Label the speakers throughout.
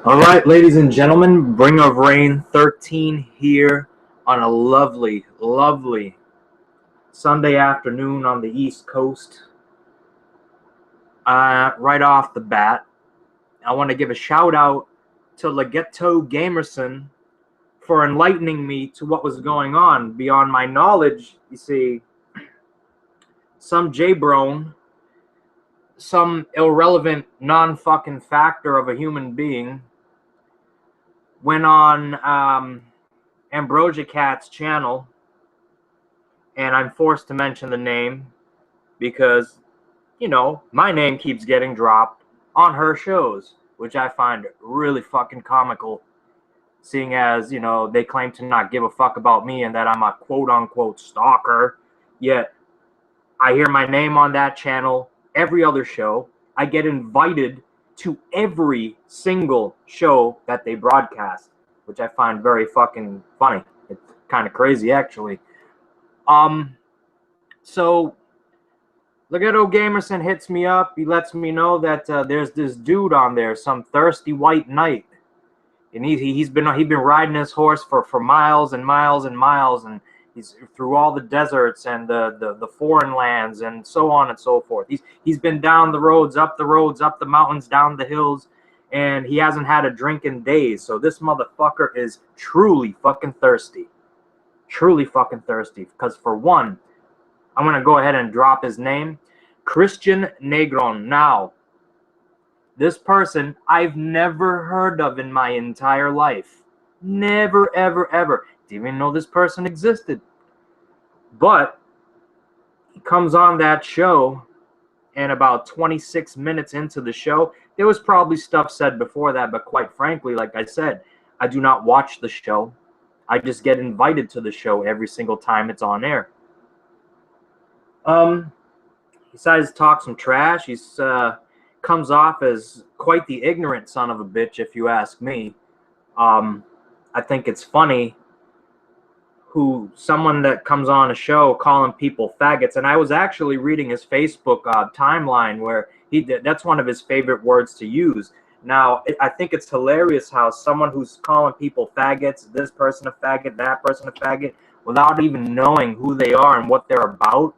Speaker 1: All right, ladies and gentlemen, Bring of Rain 13 here on a lovely, lovely Sunday afternoon on the East Coast. Right off the bat, I want to give a shout out to Legetto Gamerson for enlightening me to what was going on. Beyond my knowledge, you see, some Jabrone, some irrelevant non-fucking factor of a human being, went on Ambrosia Cat's channel, and I'm forced to mention the name because, you know, my name keeps getting dropped on her shows, which I find really fucking comical, seeing as, you know, they claim to not give a fuck about me and that I'm a quote-unquote stalker, yet I hear my name on that channel every other show. I get invited to every single show that they broadcast, which I find very fucking funny. It's kind of crazy, actually. So Legetto Gamerson hits me up. He lets me know that there's this dude on there, some thirsty white knight, and he's been riding his horse for miles and miles and miles, and he's through all the deserts and the foreign lands and so on and so forth. He's been down the roads, up the mountains, down the hills, and he hasn't had a drink in days. So this motherfucker is truly fucking thirsty. Truly fucking thirsty. Because for one, I'm going to go ahead and drop his name. Christian Negron. Now, this person I've never heard of in my entire life. Never, ever, ever. Didn't even know this person existed. But he comes on that show, and about 26 minutes into the show, there was probably stuff said before that, but quite frankly, like I said, I do not watch the show. I just get invited to the show every single time it's on air. He decides to talk some trash. He's comes off as quite the ignorant son of a bitch, if you ask me. I think it's funny who someone that comes on a show calling people faggots, and I was actually reading his Facebook timeline where that's one of his favorite words to use. Now, I think it's hilarious how someone who's calling people faggots, this person a faggot, that person a faggot, without even knowing who they are and what they're about.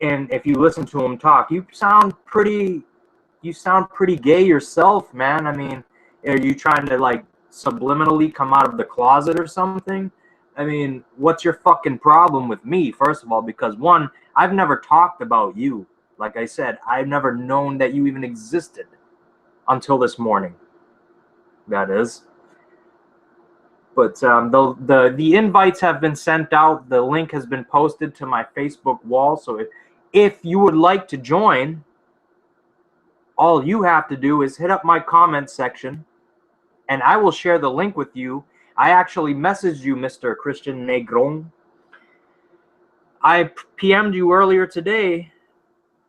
Speaker 1: And if you listen to him talk, you sound pretty gay yourself, man. I mean, are you trying to like subliminally come out of the closet or something? I mean, what's your fucking problem with me, first of all? Because one, I've never talked about you. Like I said, I've never known that you even existed until this morning. That is. But the invites have been sent out. The link has been posted to my Facebook wall. So if you would like to join, all you have to do is hit up my comment section, and I will share the link with you. I actually messaged you, Mr. Christian Negron. I PM'd you earlier today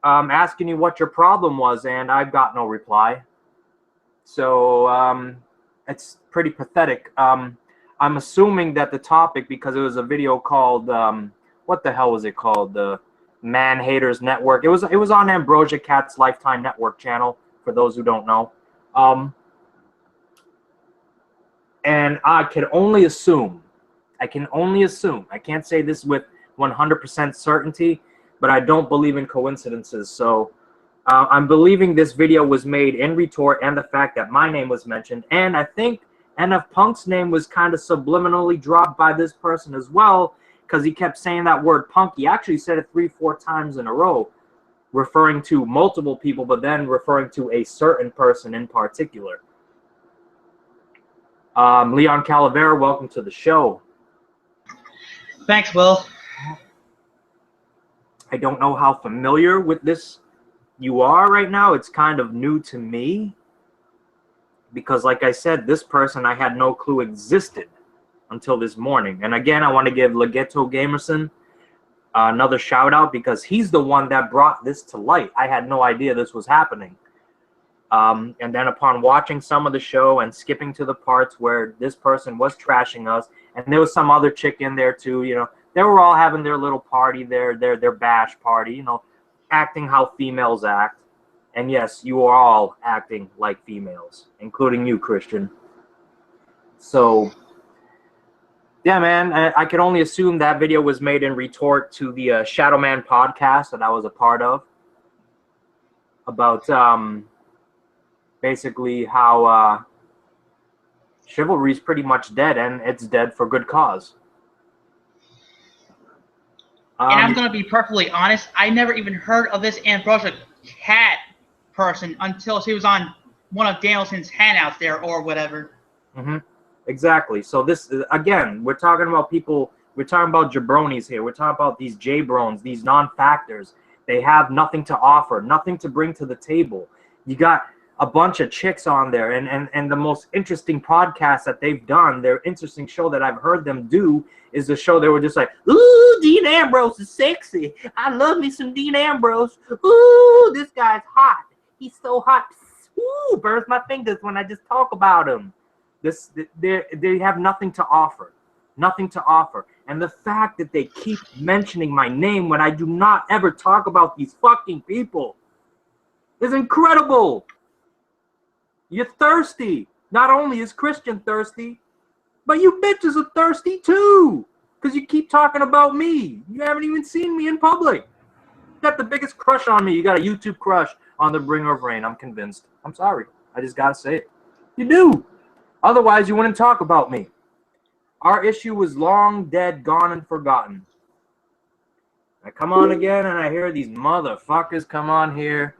Speaker 1: asking you what your problem was, and I've got no reply. So it's pretty pathetic. I'm assuming that the topic, because it was a video called, what the hell was it called? The Man Haters Network. It was on Ambrosia Cat's Lifetime Network channel, for those who don't know. And I can only assume, I can't say this with 100% certainty, but I don't believe in coincidences. So I'm believing this video was made in retort, and the fact that my name was mentioned, and I think NF Punk's name was kind of subliminally dropped by this person as well, because he kept saying that word punk. He actually said it 3-4 times in a row, referring to multiple people, but then referring to a certain person in particular. Leon Calavera, welcome to the show.
Speaker 2: Thanks, Will.
Speaker 1: I don't know how familiar with this you are right now. It's kind of new to me, because like I said, this person I had no clue existed until this morning. And again, I want to give Legetto Gamerson another shout out, because he's the one that brought this to light. I had no idea this was happening. And then upon watching some of the show and skipping to the parts where this person was trashing us, and there was some other chick in there too, you know, they were all having their little party, their bash party, you know, acting how females act. And yes, you are all acting like females, including you, Christian. So, yeah, man, I can only assume that video was made in retort to the Shadow Man podcast that I was a part of about basically how chivalry is pretty much dead, and it's dead for good cause.
Speaker 2: And I'm gonna be perfectly honest, I never even heard of this Ambrosia cat person until she was on one of Danielson's hangouts there or whatever.
Speaker 1: Mm-hmm. Exactly. So this, again, we're talking about people, we're talking about jabronis here. We're talking about these jabrones, these non-factors. They have nothing to offer, nothing to bring to the table. You got a bunch of chicks on there, and the most interesting podcast that they've done, their interesting show that I've heard them do, is the show they were just like, ooh, Dean Ambrose is sexy. I love me some Dean Ambrose. Ooh, this guy's hot. He's so hot. Ooh, burns my fingers when I just talk about him. They have nothing to offer. Nothing to offer. And the fact that they keep mentioning my name when I do not ever talk about these fucking people is incredible. You're thirsty. Not only is Christian thirsty, but you bitches are thirsty too. Because you keep talking about me. You haven't even seen me in public. You got the biggest crush on me. You got a YouTube crush on the Bringer of Rain. I'm convinced. I'm sorry. I just got to say it. You do. Otherwise, you wouldn't talk about me. Our issue was long dead, gone, and forgotten. I come on again, and I hear these motherfuckers come on here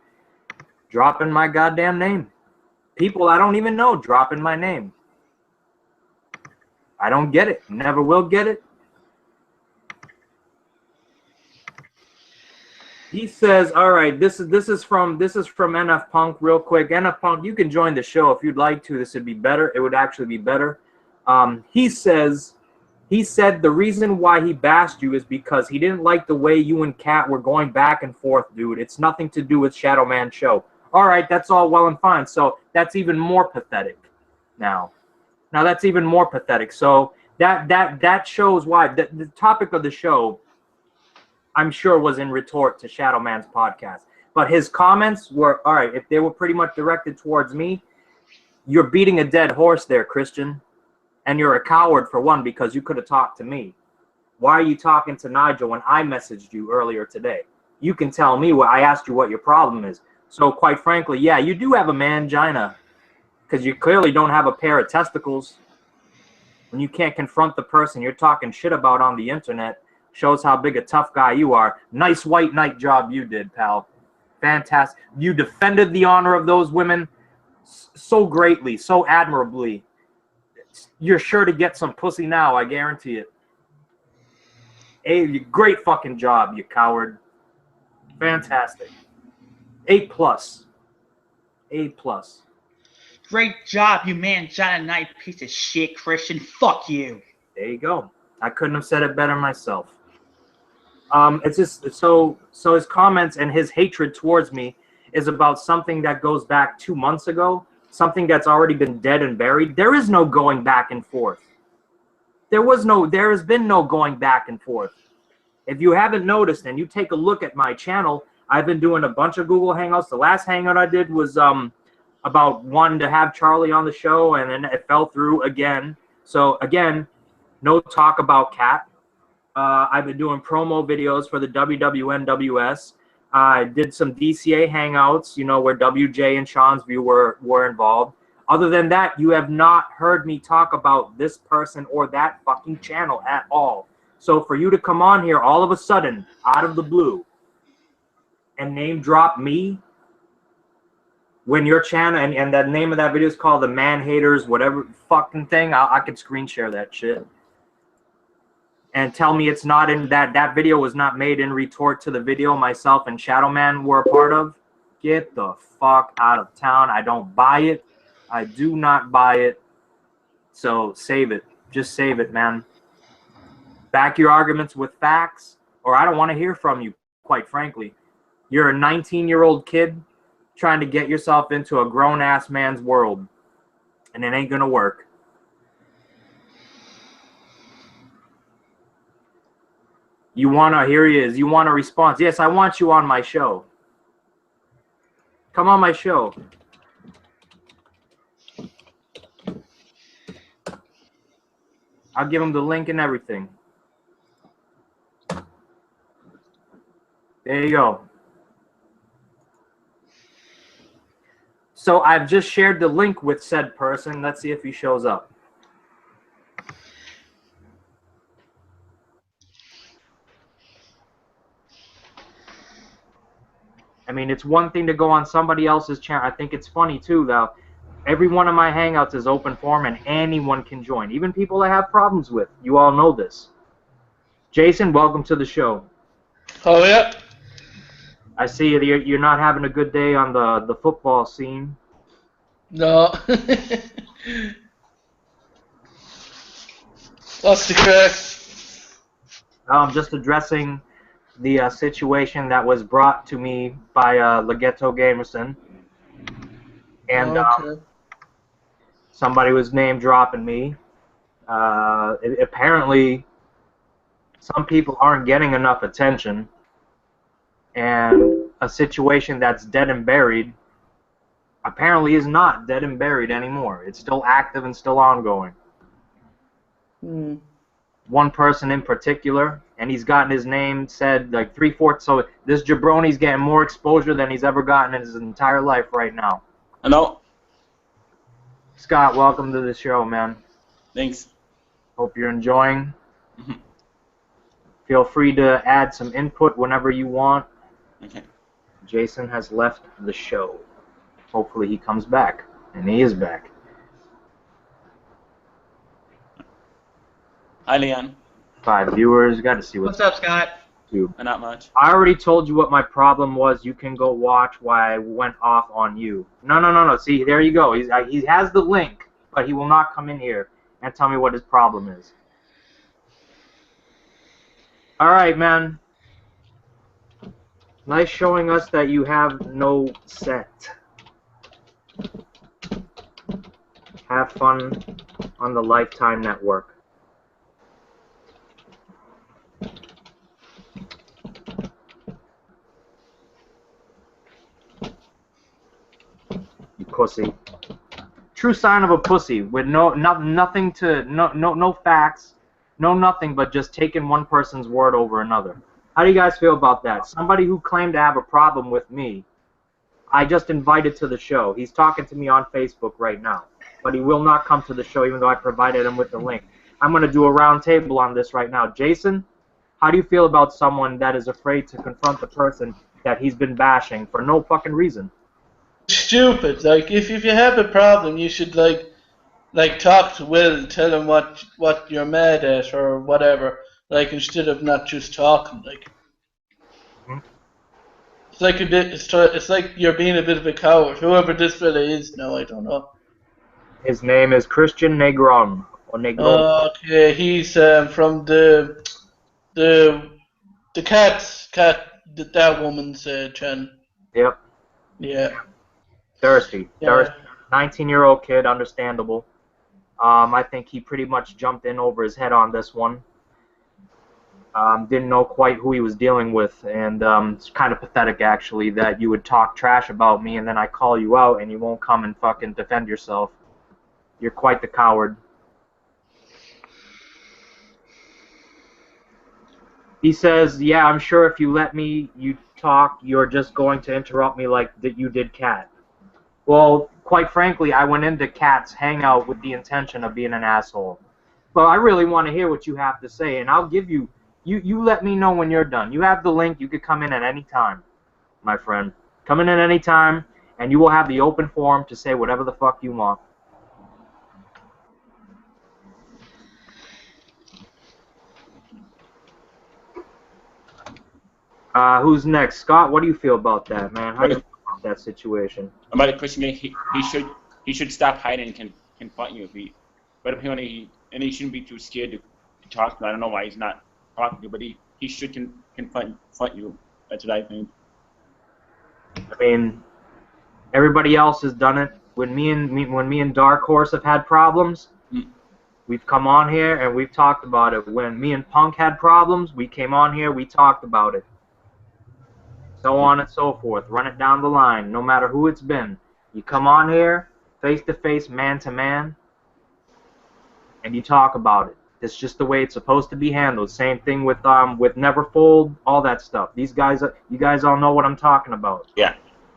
Speaker 1: dropping my goddamn name. People I don't even know dropping my name. I don't get it. Never will get it. He says, all right, this is from NF Punk real quick. NF Punk, you can join the show if you'd like to. This would be better. It would actually be better. He said the reason why he bashed you is because he didn't like the way you and Kat were going back and forth, dude. It's nothing to do with Shadow Man show. All right, that's all well and fine. So that's even more pathetic now. Now that's even more pathetic. So that shows why the topic of the show, I'm sure, was in retort to Shadow Man's podcast. But his comments were, all right, if they were pretty much directed towards me, you're beating a dead horse there, Christian. And you're a coward, for one, because you could have talked to me. Why are you talking to Nigel when I messaged you earlier today? You can tell me what I asked you what your problem is. So quite frankly, yeah, you do have a mangina, because you clearly don't have a pair of testicles. When you can't confront the person you're talking shit about on the internet, shows how big a tough guy you are. Nice white knight job you did, pal. Fantastic. You defended the honor of those women so greatly, so admirably. You're sure to get some pussy now, I guarantee it. A great fucking job, you coward. Fantastic. A+. A+.
Speaker 2: Great job, you mangina night piece of shit, Christian. Fuck you.
Speaker 1: There you go. I couldn't have said it better myself. It's just so his comments and his hatred towards me is about something that goes back 2 months ago, something that's already been dead and buried. There is no going back and forth. There has been no going back and forth. If you haven't noticed and you take a look at my channel, I've been doing a bunch of Google Hangouts. The last hangout I did was about wanting to have Charlie on the show, and then it fell through again. So again, no talk about Kat. I've been doing promo videos for the WWNWS. I did some DCA hangouts, you know, where WJ and Sean's View were involved. Other than that, you have not heard me talk about this person or that fucking channel at all. So for you to come on here all of a sudden, out of the blue, and name drop me, when your channel, and the name of that video is called The Man Haters, whatever fucking thing, I could screen share that shit. And tell me it's not in that video was not made in retort to the video myself and Shadow Man were a part of. Get the fuck out of town. I don't buy it. I do not buy it. So save it. Just save it, man. Back your arguments with facts, or I don't want to hear from you, quite frankly. You're a 19-year-old kid trying to get yourself into a grown-ass man's world, and it ain't gonna work. You want to, here he is, you want a response. Yes, I want you on my show. Come on my show. I'll give him the link and everything. There you go. So I've just shared the link with said person. Let's see if he shows up. I mean, it's one thing to go on somebody else's channel. I think it's funny, too, though. Every one of my Hangouts is open forum, and anyone can join, even people I have problems with. You all know this. Jason, welcome to the show.
Speaker 3: Oh, yeah.
Speaker 1: I see you're not having a good day on the football scene.
Speaker 3: No. What's the crack?
Speaker 1: I'm just addressing the situation that was brought to me by Legetto Gamerson. And
Speaker 3: Okay.
Speaker 1: somebody was name dropping me. Apparently, some people aren't getting enough attention. And a situation that's dead and buried apparently is not dead and buried anymore. It's still active and still ongoing. One person in particular, and he's gotten his name said like 3/4. So this Jabrone's getting more exposure than he's ever gotten in his entire life right now.
Speaker 4: Hello.
Speaker 1: Scott, welcome to the show, man.
Speaker 4: Thanks.
Speaker 1: Hope you're enjoying. Feel free to add some input whenever you want.
Speaker 4: Okay.
Speaker 1: Jason has left the show. Hopefully he comes back, and he is back.
Speaker 4: Hi, Leon.
Speaker 1: 5 viewers. Got to see
Speaker 2: What's up, Scott?
Speaker 4: Not much.
Speaker 1: I already told you what my problem was. You can go watch why I went off on you. No. See, there you go. He has the link, but he will not come in here and tell me what his problem is. All right, man. Nice showing us that you have no set. Have fun on the Lifetime Network. You pussy. True sign of a pussy with nothing to no facts, no nothing but just taking one person's word over another. How do you guys feel about that? Somebody who claimed to have a problem with me, I just invited to the show. He's talking to me on Facebook right now, but he will not come to the show even though I provided him with the link. I'm going to do a round table on this right now. Jason, how do you feel about someone that is afraid to confront the person that he's been bashing for no fucking reason?
Speaker 3: Stupid. Like, if you have a problem, you should like talk to Will, tell him what you're mad at or whatever. Like, instead of not just talking. Like, it's like it's like you're being a bit of a coward. Whoever this fella is, no, I don't know.
Speaker 1: His name is Christian Negron or Negron.
Speaker 3: Okay, he's from the that woman's channel.
Speaker 1: Yep.
Speaker 3: Yeah.
Speaker 1: Thirsty.
Speaker 3: Yeah.
Speaker 1: Thirsty. 19-year-old kid, understandable. I think he pretty much jumped in over his head on this one. Didn't know quite who he was dealing with, and it's kind of pathetic, actually, that you would talk trash about me and then I call you out and you won't come and fucking defend yourself. You're quite the coward. He says, yeah, I'm sure if you let me you talk, you're just going to interrupt me like that you did Kat. Well, quite frankly, I went into Kat's hangout with the intention of being an asshole. But I really want to hear what you have to say, and I'll give you, you let me know when you're done. You have the link. You could come in at any time, my friend. Come in at any time, and you will have the open forum to say whatever the fuck you want. Who's next? Scott, what do you feel about that, man? How do you feel about that situation?
Speaker 4: About the question, he should stop hiding and confront you if he. But apparently, he shouldn't be too scared to talk. I don't know why he's not talking to you, but he should confront you. That's what I think.
Speaker 1: I mean, everybody else has done it. When me and Dark Horse have had problems, we've come on here and we've talked about it. When me and Punk had problems, we came on here, we talked about it. so on and so forth. Run it down the line, no matter who it's been. You come on here, face to face, man to man, and you talk about it. It's just the way it's supposed to be handled. Same thing with Neverfold, all that stuff. These guys, you guys all know what I'm talking about.
Speaker 4: Yeah.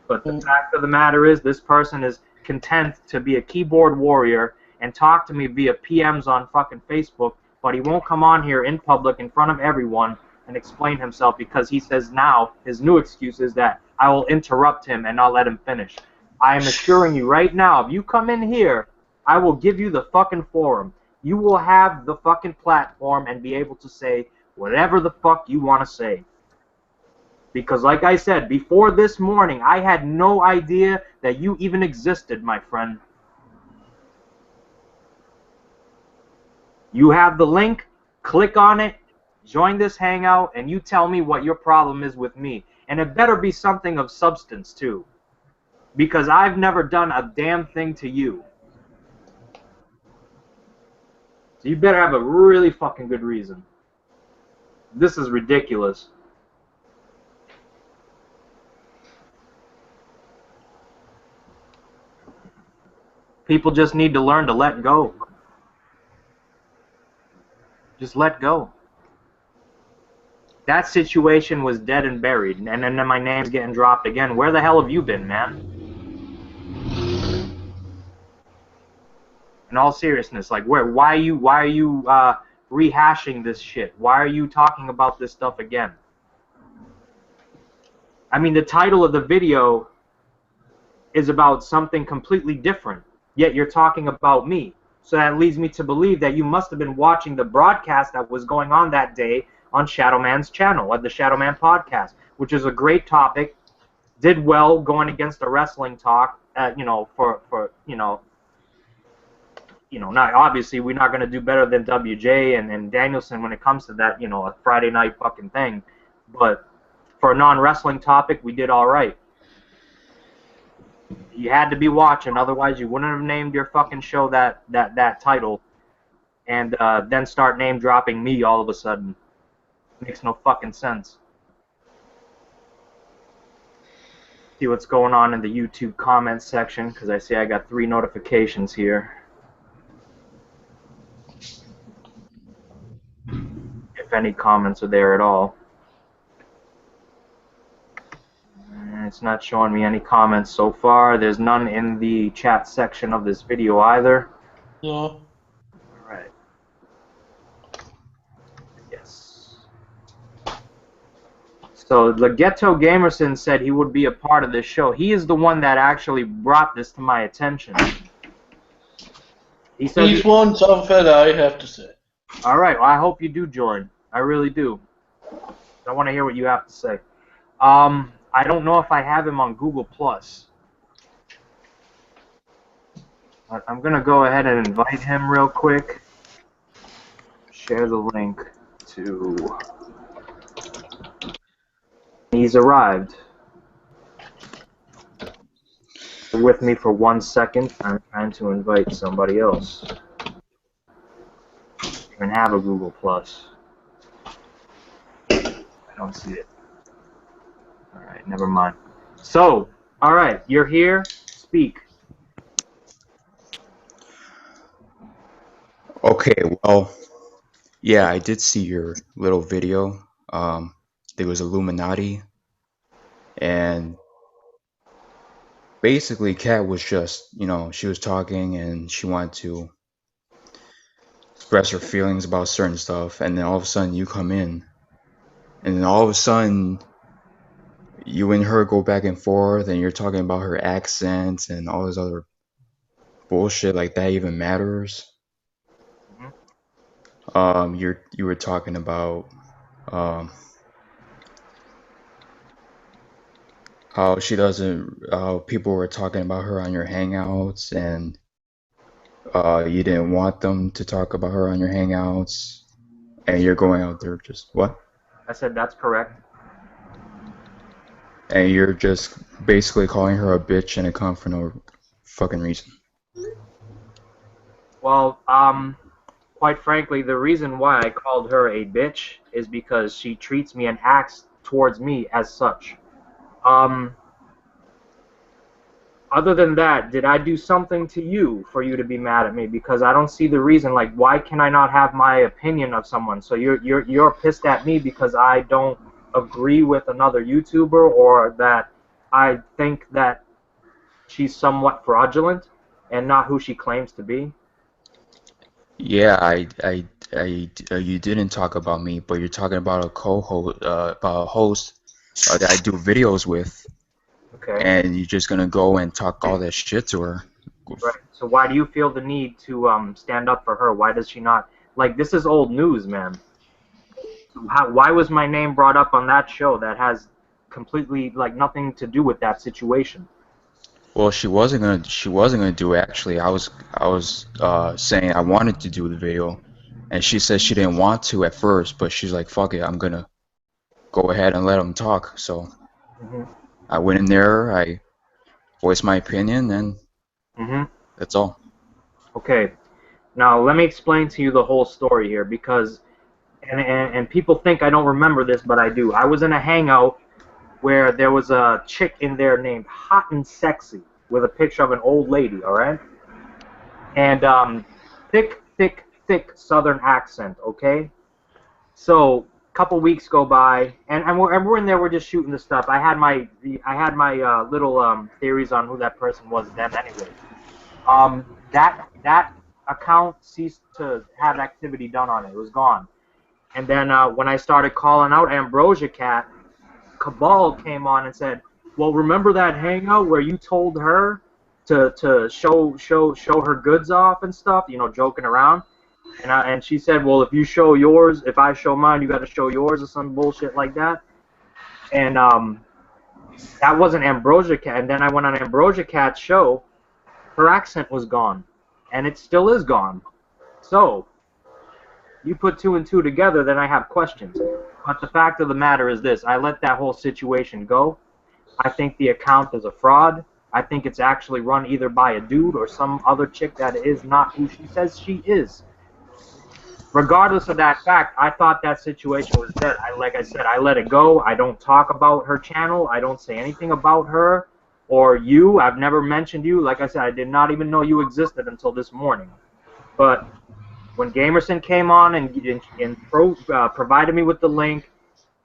Speaker 1: But the fact of the matter is, this person is content to be a keyboard warrior and talk to me via PMs on fucking Facebook, but he won't come on here in public in front of everyone and explain himself because he says now his new excuse is that I will interrupt him and not let him finish. I am assuring you right now, if you come in here, I will give you the fucking forum. You will have the fucking platform and be able to say whatever the fuck you want to say. Because like I said, before this morning, I had no idea that you even existed, my friend. You have the link, click on it, join this hangout, and you tell me what your problem is with me. And it better be something of substance, too. Because I've never done a damn thing to you. So you better have a really fucking good reason. This is ridiculous. People just need to learn to let go. Just let go. That situation was dead and buried, and then my name's getting dropped again. Where the hell have you been, man? In all seriousness, like why are you rehashing this shit? Why are you talking about this stuff again? I mean, the title of the video is about something completely different, yet you're talking about me. So that leads me to believe that you must have been watching the broadcast that was going on that day on Shadowman's channel, at the Shadowman podcast, which is a great topic. Did well going against the wrestling talk, not obviously we're not going to do better than WJ and Danielson when it comes to that, a Friday night fucking thing. But for a non-wrestling topic, we did all right. You had to be watching, otherwise you wouldn't have named your fucking show that title, and then start name dropping me all of a sudden. Makes no fucking sense. See what's going on in the YouTube comments section, because I see I got 3 notifications here. If any comments are there at all. It's not showing me any comments so far. There's none in the chat section of this video either.
Speaker 3: No.
Speaker 1: Alright. Yes. So, Legetto Gamerson said he would be a part of this show. He is the one that actually brought this to my attention. He said
Speaker 3: He's one tough fella, I have to say.
Speaker 1: Alright, well, I hope you do join. I really do. I want to hear what you have to say. I don't know if I have him on Google+. But I'm going to go ahead and invite him real quick. Share the link to... He's arrived. Bear with me for 1 second. I'm trying to invite somebody else. Even have a Google+. I don't see it. Alright, never mind. So, alright, you're here. Speak.
Speaker 5: Okay, well, yeah, I did see your little video. There was Illuminati, and basically Kat was just, she was talking and she wanted to express her feelings about certain stuff, and then all of a sudden you come in, and then all of a sudden you and her go back and forth, and you're talking about her accent and all this other bullshit like that even matters. You were talking about how people were talking about her on your hangouts, and you didn't want them to talk about her on your hangouts, and you're going out there just what?
Speaker 1: I said that's correct.
Speaker 5: And you're just basically calling her a bitch and a cunt for no fucking reason.
Speaker 1: Well, quite frankly, the reason why I called her a bitch is because she treats me and acts towards me as such. Um, other than that, did I do something to you for you to be mad at me? Because I don't see the reason. Like, why can I not have my opinion of someone? So you're pissed at me because I don't agree with another YouTuber, or that I think that she's somewhat fraudulent and not who she claims to be.
Speaker 5: Yeah, you didn't talk about me, but you're talking about a co-host, about a host that I do videos with,
Speaker 1: Okay.
Speaker 5: and you're just gonna go and talk all that shit to her.
Speaker 1: Right. So why do you feel the need to stand up for her? Why does she not? Like, this is old news, man. Why was my name brought up on that show that has completely like nothing to do with that situation?
Speaker 5: Well, she wasn't gonna do it actually. I was saying I wanted to do the video, and she said she didn't want to at first, but she's like, fuck it, I'm gonna go ahead and let them talk. So
Speaker 1: Mm-hmm.
Speaker 5: I went in there, I voiced my opinion, and
Speaker 1: Mm-hmm.
Speaker 5: that's all.
Speaker 1: Okay. Now let me explain to you the whole story here, because and people think I don't remember this, but I do. I was in a hangout where there was a chick in there named Hot and Sexy with a picture of an old lady, all right? And thick, thick, thick Southern accent, okay? So a couple weeks go by, and we're in there. We're just shooting the stuff. I had my little theories on who that person was then, anyway. That account ceased to have activity done on it. It was gone. And then when I started calling out Ambrosia Cat, Cabal came on and said, "Well, remember that hangout where you told her to show her goods off and stuff, joking around?" And she said, "Well, if you show yours, if I show mine, you got to show yours," or some bullshit like that. And that wasn't Ambrosia Cat. And then I went on Ambrosia Cat's show. Her accent was gone, and it still is gone. So you put two and two together, then I have questions. But the fact of the matter is this: I let that whole situation go. I think the account is a fraud. I think it's actually run either by a dude or some other chick that is not who she says she is. Regardless of that fact, I thought that situation was dead. Like I said, I let it go. I don't talk about her channel. I don't say anything about her or you. I've never mentioned you. Like I said, I did not even know you existed until this morning. But when Gamerson came on and provided me with the link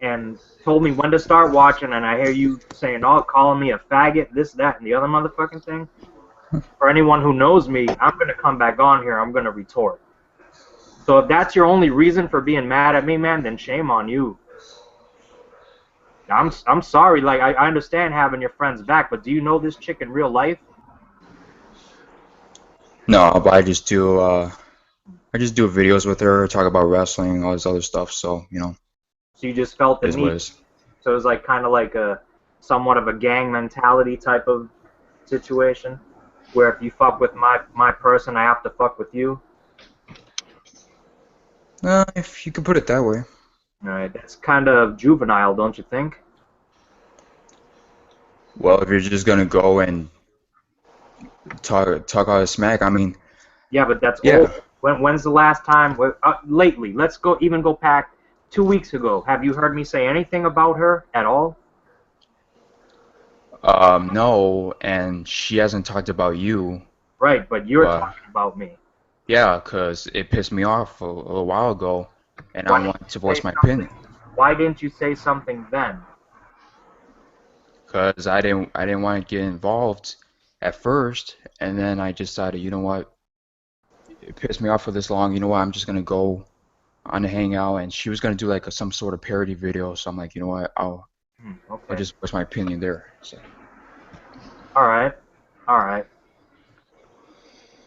Speaker 1: and told me when to start watching, and I hear you saying, "Oh, calling me a faggot, this, that, and the other motherfucking thing," for anyone who knows me, I'm going to come back on here. I'm going to retort. So if that's your only reason for being mad at me, man, then shame on you. I'm sorry. Like, I understand having your friends back, but do you know this chick in real life?
Speaker 5: No, but I just do videos with her, talk about wrestling, all this other stuff. So
Speaker 1: So you just felt the
Speaker 5: it is what it
Speaker 1: need.
Speaker 5: is.
Speaker 1: So it was like kind of like a somewhat of a gang mentality type of situation, where if you fuck with my person, I have to fuck with you.
Speaker 5: If you could put it that way.
Speaker 1: All right, that's kind of juvenile, don't you think?
Speaker 5: Well, if you're just gonna go and talk all the smack, I mean,
Speaker 1: Yeah, but that's
Speaker 5: yeah.
Speaker 1: old. When's the last time? Lately, let's go back 2 weeks ago. Have you heard me say anything about her at all?
Speaker 5: No, and she hasn't talked about you,
Speaker 1: Right, but you're
Speaker 5: but
Speaker 1: talking about me.
Speaker 5: yeah, 'cause it pissed me off a little while ago, and I
Speaker 1: Why didn't
Speaker 5: wanted to
Speaker 1: you say
Speaker 5: voice my
Speaker 1: something?
Speaker 5: opinion.
Speaker 1: Why didn't you say something then?
Speaker 5: 'Cause I didn't want to get involved at first, and then I decided, you know what, it pissed me off for this long. You know what, I'm just gonna go on a hangout, and she was gonna do like some sort of parody video, so I'm like, you know what, I'll
Speaker 1: Okay.
Speaker 5: just voice my opinion there. So
Speaker 1: All right. All right.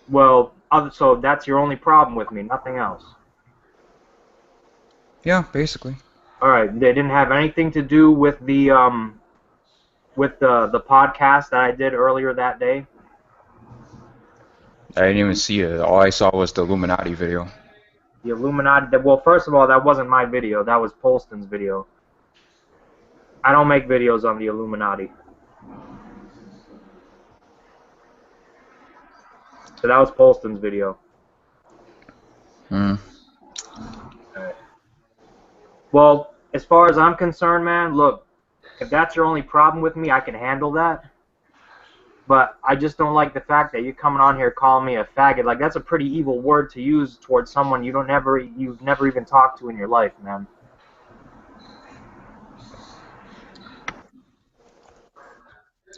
Speaker 1: Well, so that's your only problem with me, nothing else.
Speaker 5: yeah, basically.
Speaker 1: All right. They didn't have anything to do with the podcast that I did earlier that day.
Speaker 5: I didn't even see it. All I saw was the Illuminati video.
Speaker 1: The Illuminati. Well, first of all, that wasn't my video. That was Polston's video. I don't make videos on the Illuminati. So that was Polston's video.
Speaker 5: Hmm.
Speaker 1: All right. Well, as far as I'm concerned, man, look, If that's your only problem with me, I can handle that. But I just don't like the fact that you're coming on here calling me a faggot. Like, that's a pretty evil word to use towards someone you've never even talked to in your life, man.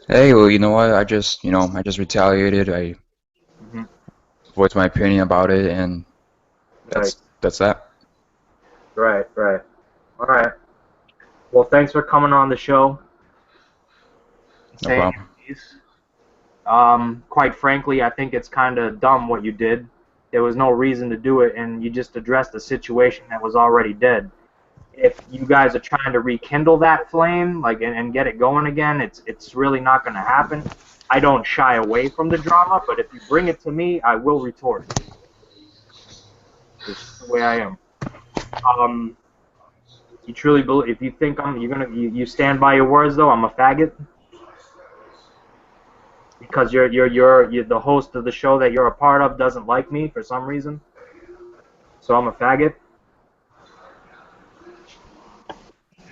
Speaker 5: Hey, well, you know what? I just retaliated. I voiced my opinion about it, and that's that.
Speaker 1: Right. All right. Well, thanks for coming on the show.
Speaker 5: No problem.
Speaker 1: Quite frankly, I think it's kind of dumb what you did. There was no reason to do it, and you just addressed a situation that was already dead. If you guys are trying to rekindle that flame, like, and get it going again, it's really not going to happen. I don't shy away from the drama, but if you bring it to me, I will retort. It's just the way I am. You truly believe? If you think you stand by your words, though, I'm a faggot. Because you're the host of the show that you're a part of doesn't like me for some reason, so I'm a faggot.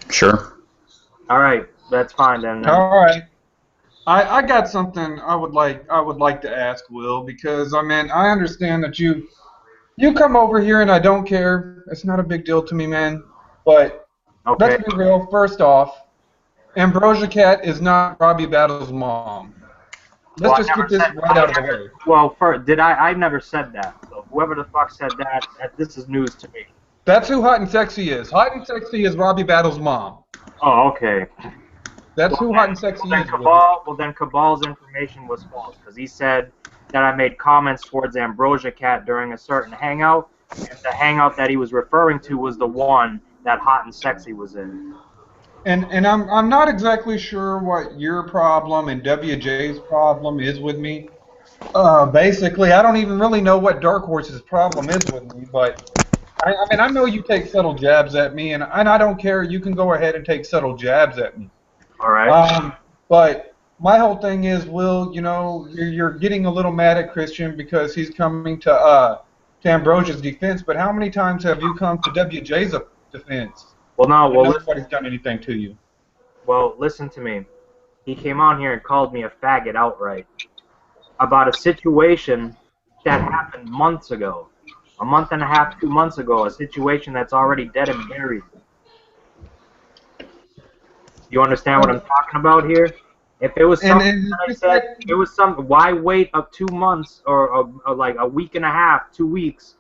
Speaker 5: Sure.
Speaker 1: All right, that's fine then.
Speaker 6: All right. I got something I would like to ask Will, because I mean I understand that you come over here and I don't care. It's not a big deal to me, man. But
Speaker 1: Okay.
Speaker 6: let's be real. First off, Ambrosia Cat is not Robbie Battle's mom. Let's just get this right out of the way.
Speaker 1: Well, I never said that. So whoever the fuck said that, this is news to me.
Speaker 6: That's who Hot and Sexy is. Hot and Sexy is Robbie Battle's mom.
Speaker 1: Oh, okay.
Speaker 6: That's who Hot and Sexy is.
Speaker 1: Well, then Cabal's information was false, because he said that I made comments towards Ambrosia Cat during a certain hangout, and the hangout that he was referring to was the one that Hot and Sexy was in.
Speaker 6: And I'm not exactly sure what your problem and WJ's problem is with me. Basically, I don't even really know what Dark Horse's problem is with me, but I mean, I know you take subtle jabs at me, and I don't care. You can go ahead and take subtle jabs at me.
Speaker 1: All right.
Speaker 6: But my whole thing is, Will, you know, you're getting a little mad at Christian because he's coming to Ambrosia's defense. But how many times have you come to WJ's defense?
Speaker 1: Well, no. Well,
Speaker 6: nobody's done anything to you.
Speaker 1: Well, listen to me. He came on here and called me a faggot outright about a situation that happened months ago. A month and a half, 2 months ago, a situation that's already dead and buried. You understand what I'm talking about here? If it was something that I said, it was something. Why wait up 2 months or like a week and a half, 2 weeks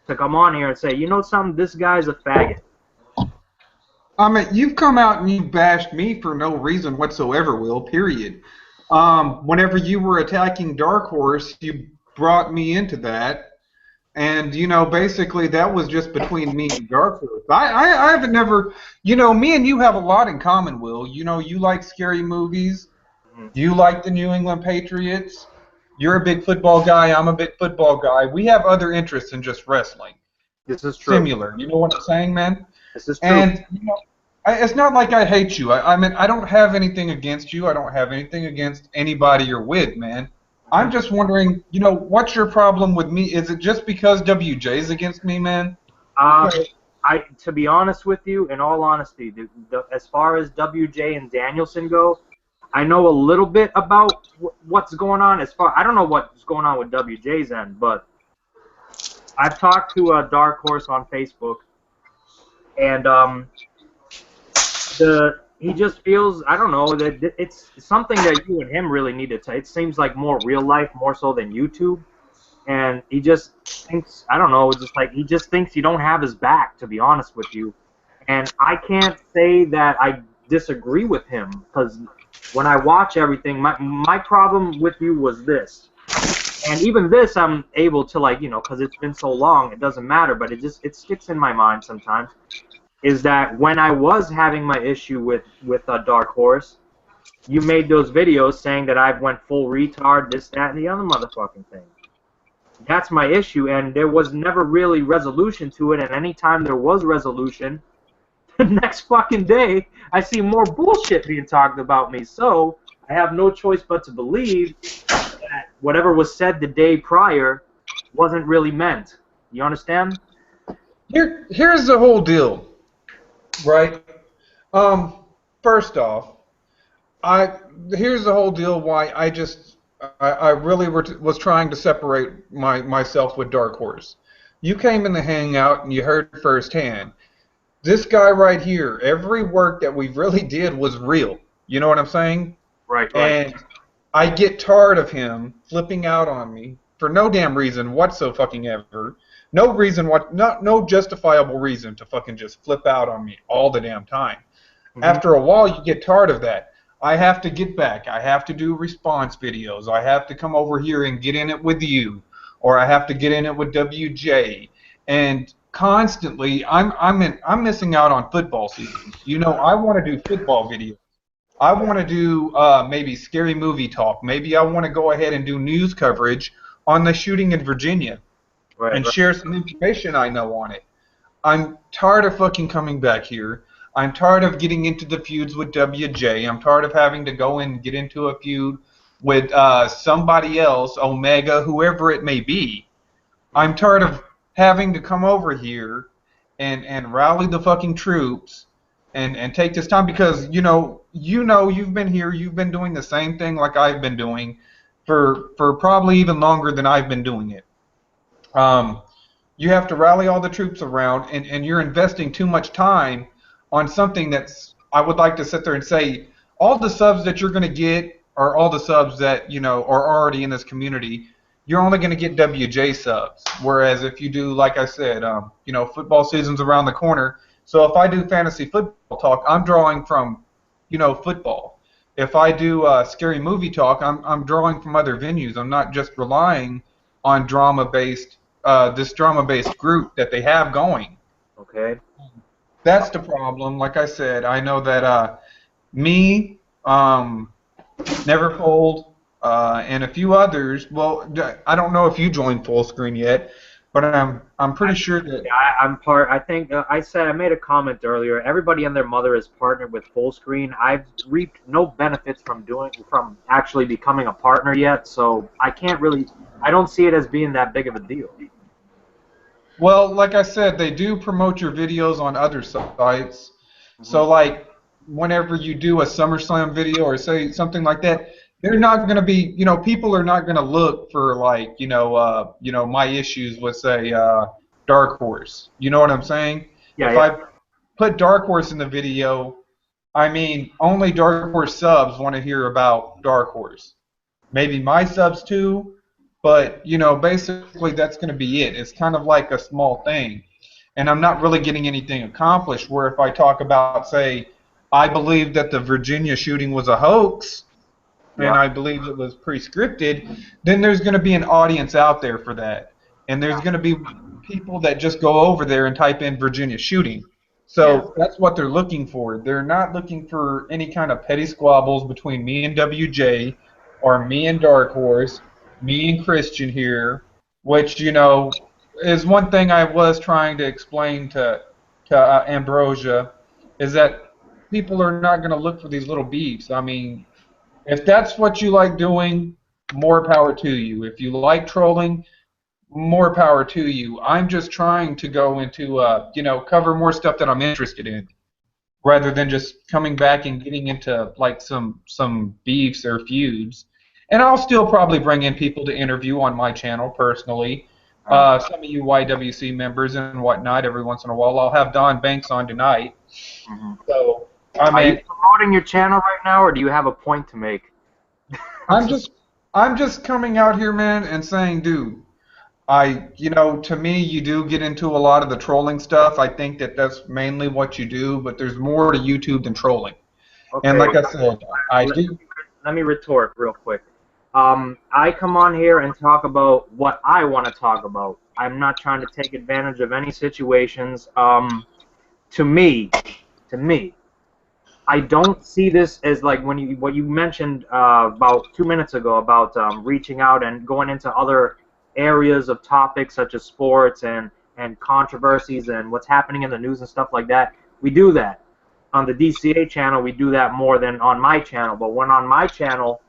Speaker 1: to come on here and say, you know something, this guy's a faggot?
Speaker 6: I mean, you've come out and you've bashed me for no reason whatsoever, Will, period. Whenever you were attacking Dark Horse, you brought me into that. And, you know, basically that was just between me and Dark Horse. I haven't never, you know, me and you have a lot in common, Will. You know, you like scary movies. You like the New England Patriots. You're a big football guy. I'm a big football guy. We have other interests than just wrestling.
Speaker 1: This is true.
Speaker 6: Similar. You know what I'm saying, man?
Speaker 1: This is true.
Speaker 6: And, you know, it's not like I hate you. I mean, I don't have anything against you. I don't have anything against anybody you're with, man. I'm just wondering, you know, what's your problem with me? Is it just because WJ's against me, man?
Speaker 1: To be honest with you, in all honesty, as far as WJ and Danielson go, I know a little bit about what's going on. I don't know what's going on with WJ's end, but I've talked to Dark Horse on Facebook, and he just feels, I don't know, that it's something that you and him really need to it seems like more real life, more so than YouTube. And he just thinks, I don't know, just like he just thinks you don't have his back, to be honest with you. And I can't say that I disagree with him, because when I watch everything, my problem with you was this. And even this I'm able to, like, you know, because it's been so long, it doesn't matter, but it sticks in my mind sometimes. Is that when I was having my issue with Dark Horse, you made those videos saying that I went full retard, this, that, and the other motherfucking thing. That's my issue, and there was never really resolution to it, and anytime there was resolution, the next fucking day, I see more bullshit being talked about me. So I have no choice but to believe that whatever was said the day prior wasn't really meant. You understand?
Speaker 6: Here's the whole deal. Right. First off, Here's the whole deal. Why I really was trying to separate myself with Dark Horse. You came in the hangout and you heard firsthand. This guy right here, every work that we really did was real. You know what I'm saying?
Speaker 1: Right.
Speaker 6: And I get tired of him flipping out on me for no damn reason whatsoever. No reason no justifiable reason to fucking just flip out on me all the damn time.
Speaker 1: Mhm.
Speaker 6: After a while, you get tired of that. I have to get back. I have to do response videos. I have to come over here and get in it with you, or I have to get in it with WJ. And constantly, I'm missing out on football season. You know, I want to do football videos. I want to do maybe scary movie talk. Maybe I want to go ahead and do news coverage on the shooting in Virginia and share some information I know on it. I'm tired of fucking coming back here. I'm tired of getting into the feuds with WJ. I'm tired of having to go in and get into a feud with somebody else, Omega, whoever it may be. I'm tired of having to come over here and rally the fucking troops and take this time because you've been here, you've been doing the same thing like I've been doing for probably even longer than I've been doing it. You have to rally all the troops around, and you're investing too much time on something that's, I would like to sit there and say, all the subs that you're going to get are all the subs that, are already in this community. You're only going to get WJ subs. Whereas if you do, like I said, football season's around the corner. So if I do fantasy football talk, I'm drawing from, football. If I do scary movie talk, I'm drawing from other venues. I'm not just relying on this drama-based group that they have going.
Speaker 1: Okay.
Speaker 6: That's the problem. Like I said, I know that me, Neverfold, and a few others. Well, I don't know if you joined Full Screen yet, but I'm pretty sure that.
Speaker 1: Yeah, I'm part. I think I made a comment earlier. Everybody and their mother is partnered with Full Screen. I've reaped no benefits from actually becoming a partner yet, so I don't see it as being that big of a deal.
Speaker 6: Well, like I said, they do promote your videos on other sites. So, like, whenever you do a SummerSlam video or say something like that, they're not going to be, people are not going to look for, like, my issues with, say, Dark Horse. You know what I'm saying?
Speaker 1: Yeah.
Speaker 6: If I put Dark Horse in the video, I mean, only Dark Horse subs want to hear about Dark Horse. Maybe my subs too. But, basically that's going to be it. It's kind of like a small thing. And I'm not really getting anything accomplished where if I talk about, say, I believe that the Virginia shooting was a hoax, and I believe it was pre-scripted, then there's going to be an audience out there for that. And there's going to be people that just go over there and type in Virginia shooting. So that's what they're looking for. They're not looking for any kind of petty squabbles between me and WJ or me and Dark Horse. Me and Christian here, which, is one thing I was trying to explain to Ambrosia, is that people are not going to look for these little beefs. I mean, if that's what you like doing, more power to you. If you like trolling, more power to you. I'm just trying to go into, cover more stuff that I'm interested in, rather than just coming back and getting into, like, some beefs or feuds. And I'll still probably bring in people to interview on my channel personally. Some of you YWC members and whatnot, every once in a while. I'll have Don Banks on tonight. So,
Speaker 1: Are you promoting your channel right now, or do you have a point to make?
Speaker 6: I'm just coming out here, man, and saying, dude, to me, you do get into a lot of the trolling stuff. I think that that's mainly what you do, but there's more to YouTube than trolling. Okay. And like I said,
Speaker 1: Let me retort real quick. I come on here and talk about what I want to talk about. I'm not trying to take advantage of any situations. To me, I don't see this as like what you mentioned about 2 minutes ago about reaching out and going into other areas of topics such as sports and controversies and what's happening in the news and stuff like that. We do that. On the DCA channel, we do that more than on my channel. But when on my channel,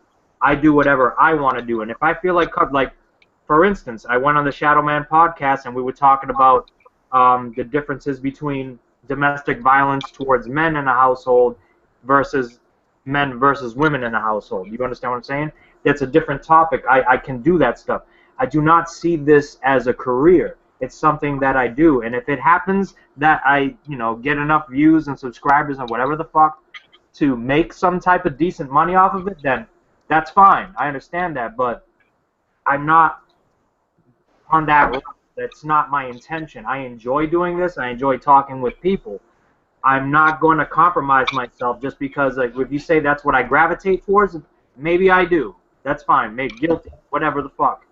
Speaker 1: I do whatever I want to do. And if I feel like, for instance, I went on the Shadow Man podcast and we were talking about the differences between domestic violence towards men in a household versus men versus women in a household. You understand what I'm saying? That's a different topic. I can do that stuff. I do not see this as a career. It's something that I do, and if it happens that I, get enough views and subscribers and whatever the fuck to make some type of decent money off of it, then that's fine. I understand that, but I'm not on that route. That's not my intention. I enjoy doing this. I enjoy talking with people. I'm not going to compromise myself just because, like, if you say that's what I gravitate towards, maybe I do. That's fine. Maybe guilty, whatever the fuck.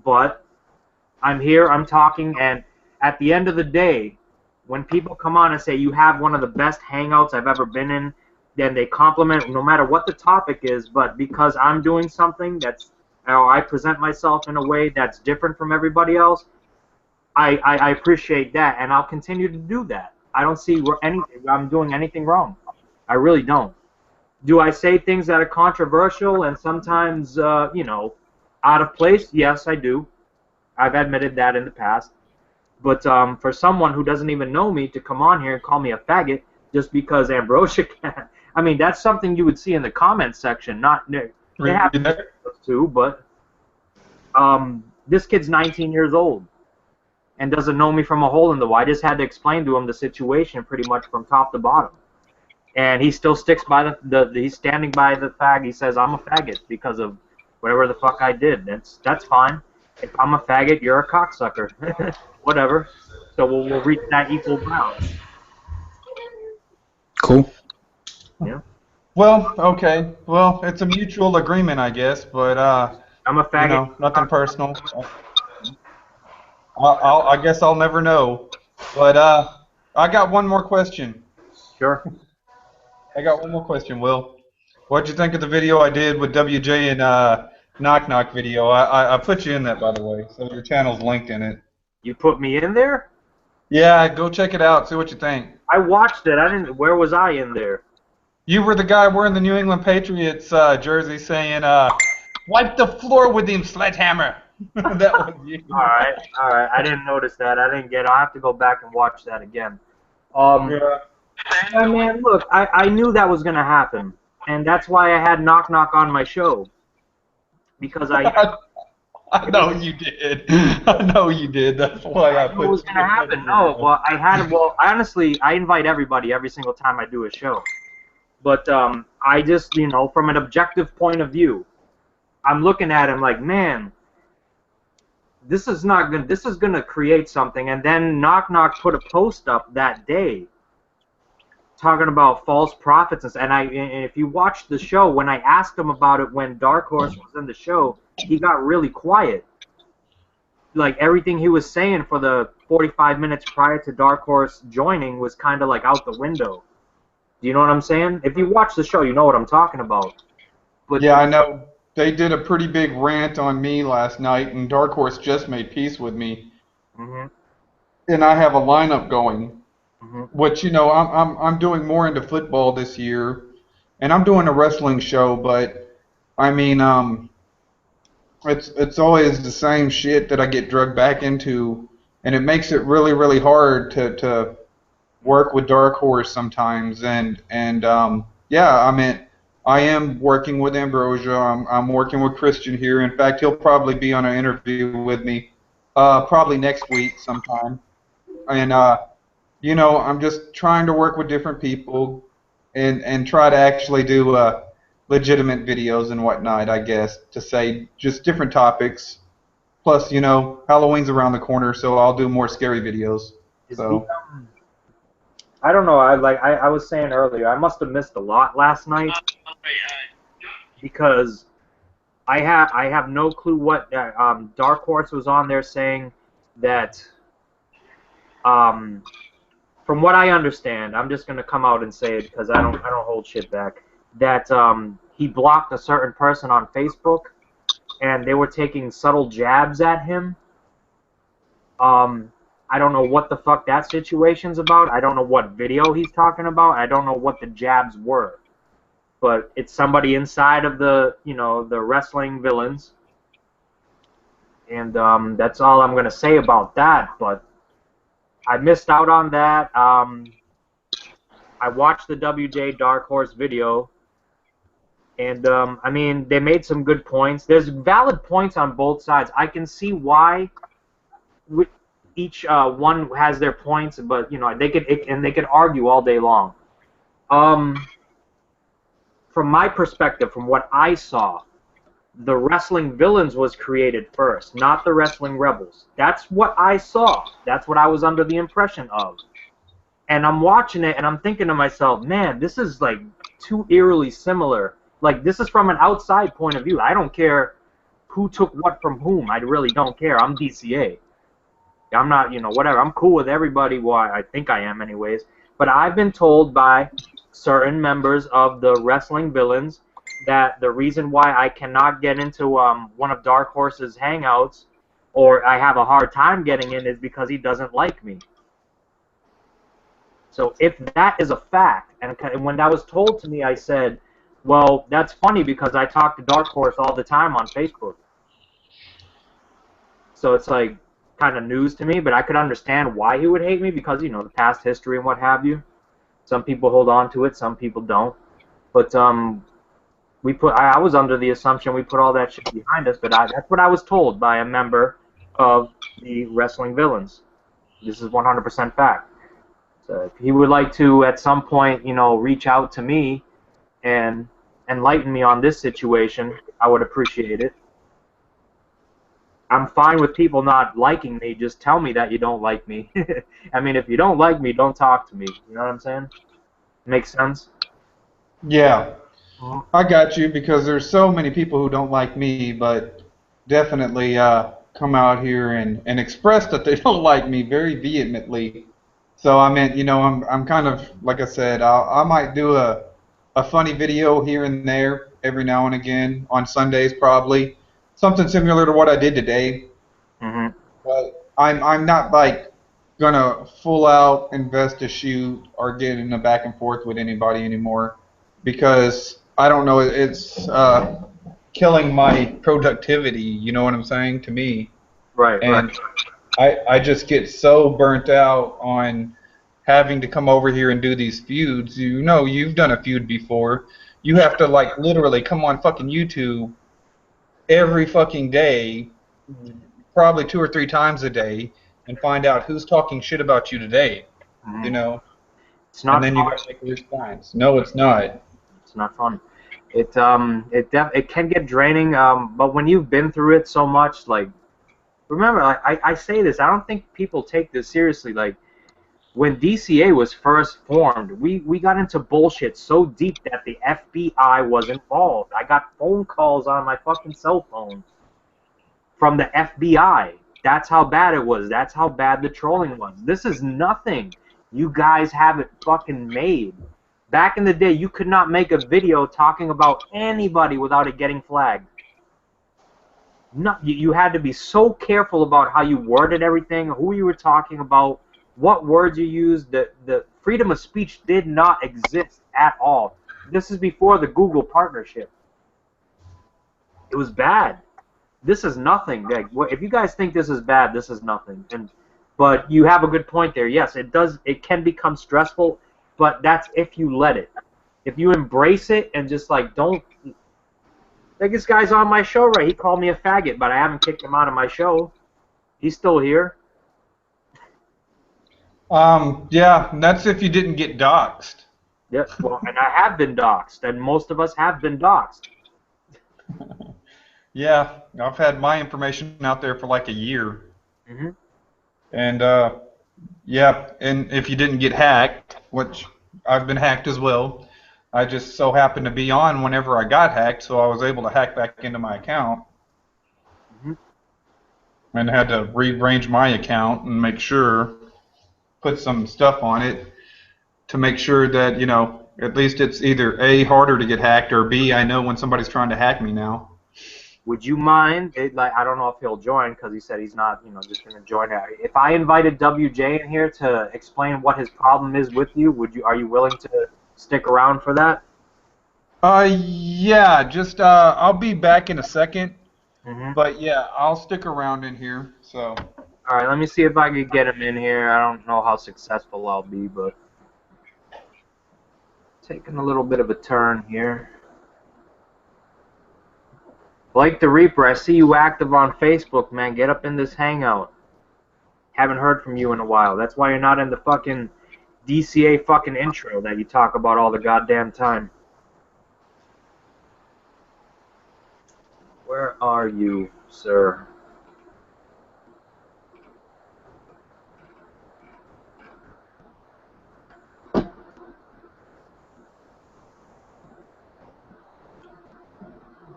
Speaker 1: But I'm here, I'm talking, and at the end of the day, when people come on and say you have one of the best hangouts I've ever been in, then they compliment no matter what the topic is, but because I'm doing something that's, or I present myself in a way that's different from everybody else, I appreciate that, and I'll continue to do that. I don't see I'm doing anything wrong. I really don't. Do I say things that are controversial and sometimes, out of place? Yes, I do. I've admitted that in the past. But for someone who doesn't even know me to come on here and call me a faggot just because Ambrosia can, I mean, that's something you would see in the comments section. Not they have too, but this kid's 19 years old and doesn't know me from a hole in the wall. I just had to explain to him the situation pretty much from top to bottom. And he still sticks by he's standing by the fact. He says, I'm a faggot because of whatever the fuck I did. That's fine. If I'm a faggot, you're a cocksucker. Whatever. So we'll reach that equal ground.
Speaker 5: Cool.
Speaker 1: Yeah.
Speaker 6: Well, okay. Well, it's a mutual agreement, I guess, but
Speaker 1: I'm a faggot.
Speaker 6: nothing personal. I guess I'll never know. But I got one more question.
Speaker 1: Sure.
Speaker 6: I got one more question, Will. What'd you think of the video I did with WJ and Knock Knock video? I put you in that, by the way, so your channel's linked in it.
Speaker 1: You put me in there?
Speaker 6: Yeah, go check it out. See what you think.
Speaker 1: I watched it. I didn't. Where was I in there?
Speaker 6: You were the guy wearing the New England Patriots jersey saying, "Wipe the floor with him, sledgehammer." That was you.
Speaker 1: All right. I didn't notice that. I didn't get. I'll have to go back and watch that again.
Speaker 6: Yeah.
Speaker 1: I mean, look, I knew that was gonna happen, and that's why I had Knock Knock on my show, because
Speaker 6: I know you did. I know you did. That's why I put
Speaker 1: it was going to happen. No, well, honestly, I invite everybody every single time I do a show. But I just, from an objective point of view, I'm looking at him like, man, this is not good. This is going to create something. And then Knock Knock put a post up that day talking about false prophets. And if you watch the show, when I asked him about it when Dark Horse was in the show, he got really quiet. Like, everything he was saying for the 45 minutes prior to Dark Horse joining was kind of like out the window. Do you know what I'm saying? If you watch the show, you know what I'm talking about. But
Speaker 6: yeah, I know. They did a pretty big rant on me last night, and Dark Horse just made peace with me.
Speaker 1: Mm-hmm.
Speaker 6: And I have a lineup going.
Speaker 1: Mm-hmm.
Speaker 6: Which, I'm doing more into football this year, and I'm doing a wrestling show, but I mean, it's always the same shit that I get drugged back into, and it makes it really, really hard to work with Dark Horse sometimes. And yeah, I mean, I am working with Ambrosia. I'm working with Christian here. In fact, he'll probably be on an interview with me, probably next week sometime. And I'm just trying to work with different people and try to actually do legitimate videos and whatnot, I guess, to say just different topics. Plus, Halloween's around the corner, so I'll do more scary videos. So
Speaker 1: I don't know. I was saying earlier, I must have missed a lot last night because I have no clue what Dark Horse was on there saying that. From what I understand, I'm just gonna come out and say it because I don't hold shit back. That he blocked a certain person on Facebook, and they were taking subtle jabs at him. I don't know what the fuck that situation's about. I don't know what video he's talking about. I don't know what the jabs were, but it's somebody inside of the the wrestling villains, and that's all I'm gonna say about that. But I missed out on that. I watched the WJ Dark Horse video, And I mean, they made some good points. There's valid points on both sides. I can see why each one has their points, but you know, they could argue all day long. From my perspective, from what I saw, the Wrestling Villains was created first, not the Wrestling Rebels. That's what I saw. That's what I was under the impression of. And I'm watching it, and I'm thinking to myself, man, this is like too eerily similar. Like, this is from an outside point of view. I don't care who took what from whom. I really don't care. I'm DCA. I'm not, you know, whatever. I'm cool with everybody. Well, I think I am anyways. But I've been told by certain members of the Wrestling Villains that the reason why I cannot get into one of Dark Horse's hangouts, or I have a hard time getting in, is because he doesn't like me. So if that is a fact, and when that was told to me, I said, well, that's funny because I talk to Dark Horse all the time on Facebook. So it's like kind of news to me, but I could understand why he would hate me because, you know, the past history and what have you. Some people hold on to it, some people don't. But I was under the assumption we put all that shit behind us, but that's what I was told by a member of the Wrestling Villains. This is 100% fact. So if he would like to, at some point, you know, reach out to me and enlighten me on this situation, I would appreciate it. I'm fine with people not liking me. Just tell me that you don't like me. I mean, if you don't like me, don't talk to me. You know what I'm saying? Makes sense?
Speaker 6: Yeah. I got you, because there's so many people who don't like me, but definitely come out here and express that they don't like me very vehemently. So I mean, you know, I'm kind of, like I said, I might do a funny video here and there every now and again on Sundays, probably something similar to what I did today.
Speaker 1: Mm-hmm.
Speaker 6: But I'm not like gonna full out invest a shoot or get in a back and forth with anybody anymore, because I don't know, it's killing my productivity. You know what I'm saying, to me?
Speaker 1: Right.
Speaker 6: And
Speaker 1: right.
Speaker 6: I just get so burnt out on having to come over here and do these feuds. You know, you've done a feud before. You have to, like, literally come on fucking YouTube every fucking day, probably 2 or 3 times a day, and find out who's talking shit about you today.
Speaker 1: Mm-hmm.
Speaker 6: You know?
Speaker 1: It's not
Speaker 6: and then
Speaker 1: fun.
Speaker 6: you gotta make a response. No, it's not.
Speaker 1: It's not fun. It can get draining. But when you've been through it so much, like, remember, I say this, I don't think people take this seriously. Like, when DCA was first formed, we got into bullshit so deep that the FBI was involved. I got phone calls on my fucking cell phone from the FBI. That's how bad it was. That's how bad the trolling was. This is nothing. You guys have it fucking made. Back in the day, you could not make a video talking about anybody without it getting flagged. No, you had to be so careful about how you worded everything, who you were talking about, what words you used. The freedom of speech did not exist at all. This is before the Google partnership. It was bad. This is nothing. Like, if you guys think this is bad, this is nothing. But you have a good point there. Yes, it does. It can become stressful, but that's if you let it. If you embrace it and just, like, don't. Like, this guy's on my show, right? He called me a faggot, but I haven't kicked him out of my show. He's still here.
Speaker 6: Yeah, that's if you didn't get doxxed.
Speaker 1: Yeah, well, and I have been doxxed, and most of us have been doxxed.
Speaker 6: Yeah, I've had my information out there for like a year.
Speaker 1: Mm-hmm.
Speaker 6: And, yeah, and if you didn't get hacked, which I've been hacked as well, I just so happened to be on whenever I got hacked, so I was able to hack back into my account.
Speaker 1: Mm-hmm.
Speaker 6: And had to rearrange my account and make sure, put some stuff on it to make sure that, you know, at least it's either A, harder to get hacked, or B, I know when somebody's trying to hack me now.
Speaker 1: Would you mind, like, I don't know if he'll join because he said he's not, you know, just going to join it. If I invited WJ in here to explain what his problem is with you, are you willing to stick around for that?
Speaker 6: Yeah, just, I'll be back in a second.
Speaker 1: Mm-hmm.
Speaker 6: But yeah, I'll stick around in here, so.
Speaker 1: All right, let me see if I can get him in here. I don't know how successful I'll be, but taking a little bit of a turn here. Blake the Reaper, I see you active on Facebook, man. Get up in this hangout. Haven't heard from you in a while. That's why you're not in the fucking DCA fucking intro that you talk about all the goddamn time. Where are you, sir?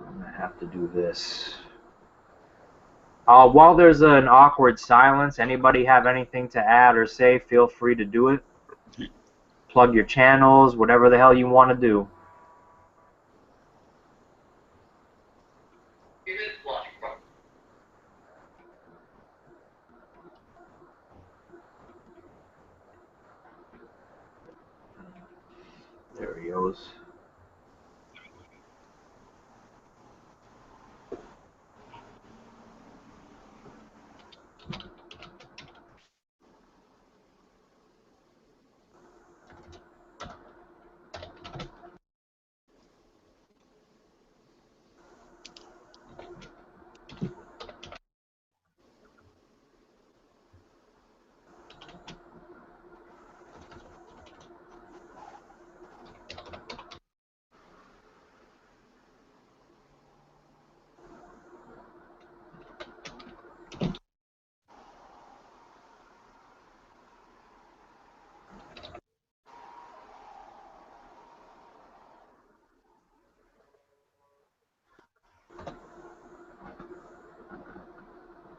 Speaker 1: I'm gonna have to do this. While there's an awkward silence, anybody have anything to add or say, feel free to do it. Plug your channels, whatever the hell you want to do. There he goes.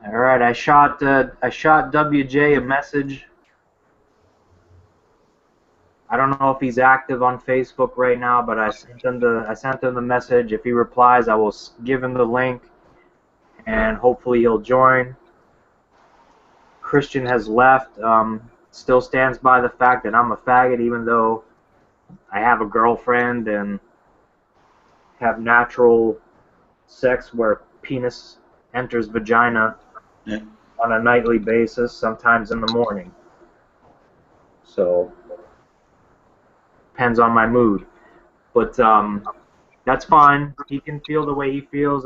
Speaker 1: All right, I shot WJ a message. I don't know if he's active on Facebook right now, but I sent him the message. If he replies, I will give him the link, and hopefully he'll join. Christian has left. Still stands by the fact that I'm a faggot, even though I have a girlfriend and have natural sex where penis enters vagina on a nightly basis, sometimes in the morning. So depends on my mood, but that's fine. He can feel the way he feels.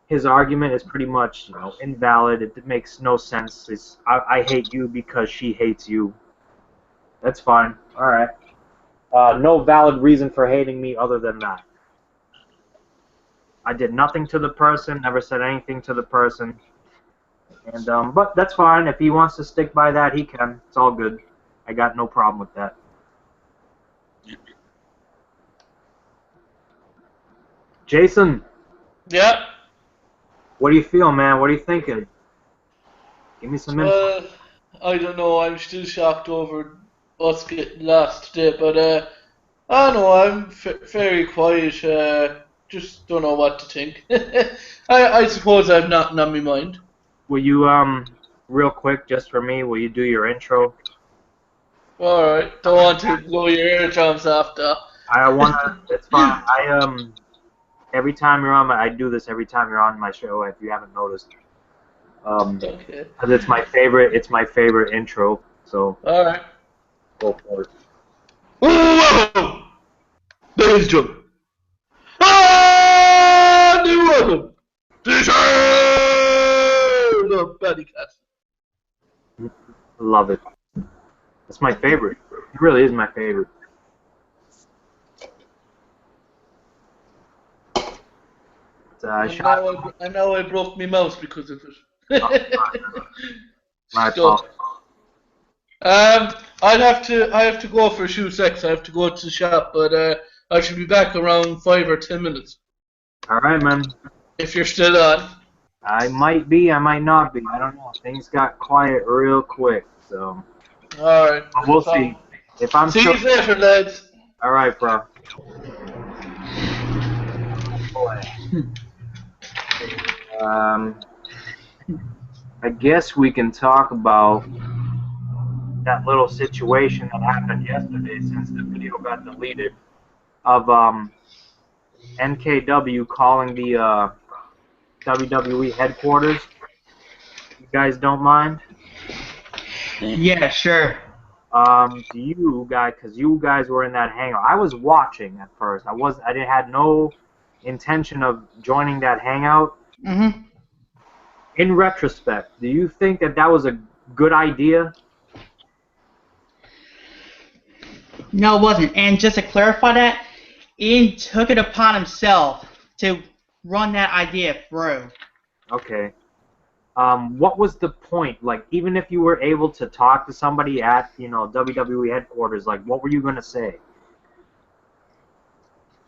Speaker 1: His argument is pretty much, invalid. It makes no sense. I hate you because she hates you. That's fine. All right. No valid reason for hating me other than that. I did nothing to the person. Never said anything to the person. And but that's fine. If he wants to stick by that, he can. It's all good. I got no problem with that. Jason.
Speaker 3: Yeah.
Speaker 1: What do you feel, man? What are you thinking? Give me some info.
Speaker 3: I don't know. I'm still shocked over us getting lost today, but I don't know. I'm very quiet. Just don't know what to think. I suppose I've nothing on my mind.
Speaker 1: Will you, real quick, just for me, will you do your intro?
Speaker 3: Alright, don't want to blow your eardrums off though.
Speaker 1: I want to, it's fine. Every time you're on I do this every time you're on my show, if you haven't noticed.
Speaker 3: Okay.
Speaker 1: Because it's my favorite intro, so.
Speaker 3: Alright.
Speaker 1: Go for it.
Speaker 3: Whoa! Ladies and gentlemen. And welcome to the show of Buddy Cast.
Speaker 1: Love it. It's my favorite. It really is my favorite.
Speaker 3: I know I broke my mouse because of it.
Speaker 1: My fault.
Speaker 3: I have to go for a few seconds. I have to go to the shop, but I should be back around 5 or 10 minutes.
Speaker 1: All right, man.
Speaker 3: If you're still on.
Speaker 1: I might be. I might not be. I don't know. Things got quiet real quick, so.
Speaker 3: All right.
Speaker 1: We'll see. If I'm
Speaker 3: see you later, lads.
Speaker 1: All right, bro. Boy. I guess we can talk about that little situation that happened yesterday since the video got deleted of NKW calling the WWE headquarters. You guys don't mind?
Speaker 2: Yeah, sure.
Speaker 1: Do you guys, because you guys were in that hangout. I was watching at first. I had no intention of joining that hangout.
Speaker 2: Mm-hmm.
Speaker 1: In retrospect, do you think that that was a good idea?
Speaker 2: No, it wasn't. And just to clarify that, Ian took it upon himself to run that idea through.
Speaker 1: Okay. What was the point? Like, even if you were able to talk to somebody at, WWE headquarters, like, what were you gonna say?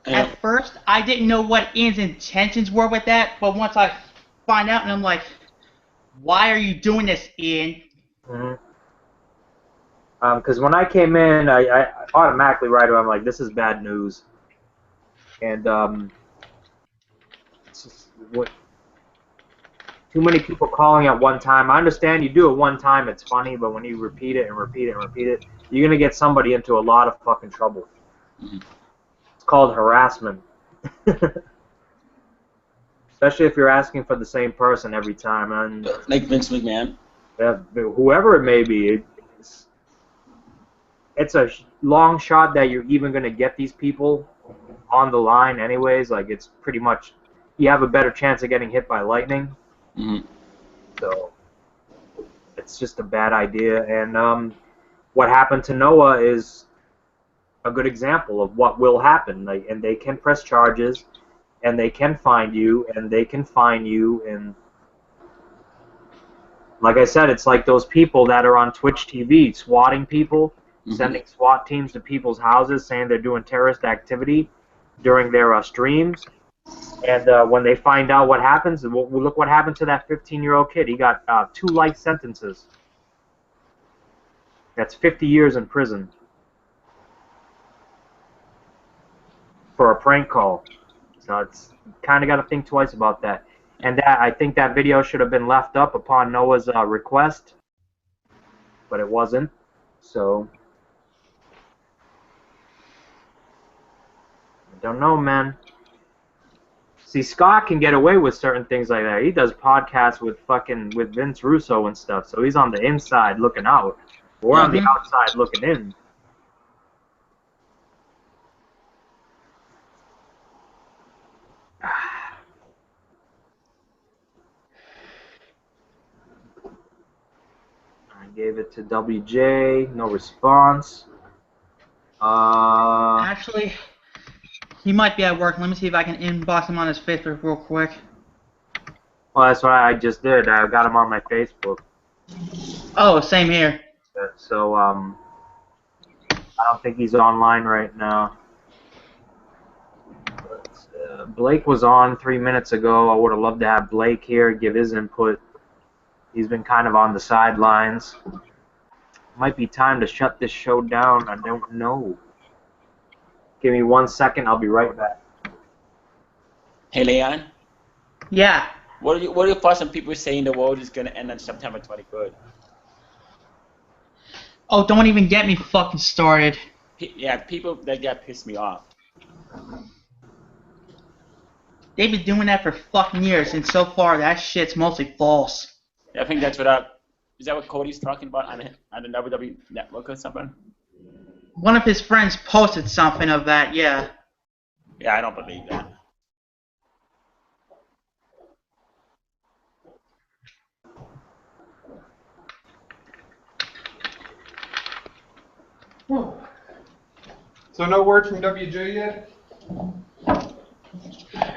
Speaker 2: At first, I didn't know what Ian's intentions were with that, but once I find out, and I'm like, why are you doing this, Ian?
Speaker 1: Because when I came in, I automatically right away, I'm like, this is bad news. And it's just, too many people calling at one time. I understand you do it one time, it's funny, but when you repeat it and repeat it and repeat it, you're going to get somebody into a lot of fucking trouble. It's called harassment. Especially if you're asking for the same person every time. And
Speaker 4: like Vince McMahon?
Speaker 1: Yeah, whoever it may be. It's a long shot that you're even going to get these people on the line anyways. Like, it's pretty much, you have a better chance of getting hit by lightning. So it's just a bad idea. And what happened to Noah is a good example of what will happen. Like, and they can press charges, and they can find you, and they can fine you. And like I said, it's like those people that are on Twitch TV swatting people, sending SWAT teams to people's houses saying they're doing terrorist activity during their streams. And when they find out what happens, look what happened to that 15-year-old kid. He got 2 life sentences. That's 50 years in prison for a prank call. So it's kind of got to think twice about that. And I think that video should have been left up upon Noah's request, but it wasn't. So I don't know, man. See, Scott can get away with certain things like that. He does podcasts with Vince Russo and stuff, so he's on the inside looking out. We're on the outside looking in. I gave it to WJ, no response.
Speaker 2: Actually, he might be at work. Let me see if I can inbox him on his Facebook real quick.
Speaker 1: Well, that's what I just did. I got him on my Facebook.
Speaker 2: Oh, same here.
Speaker 1: So, I don't think he's online right now. But, Blake was on 3 minutes ago. I would have loved to have Blake here give his input. He's been kind of on the sidelines. Might be time to shut this show down. I don't know. Give me 1 second. I'll be right back.
Speaker 4: Hey, Leon?
Speaker 2: Yeah.
Speaker 4: What are your thoughts on people saying the world is going to end on September 23rd?
Speaker 2: Oh, don't even get me fucking started.
Speaker 4: Yeah, people that piss me off.
Speaker 2: They've been doing that for fucking years, and so far that shit's mostly false.
Speaker 4: Yeah, I think that's is that what Cody's talking about on the WWE Network or something?
Speaker 2: One of his friends posted something of that, yeah.
Speaker 4: Yeah, I don't believe that.
Speaker 6: So no word from WJ yet?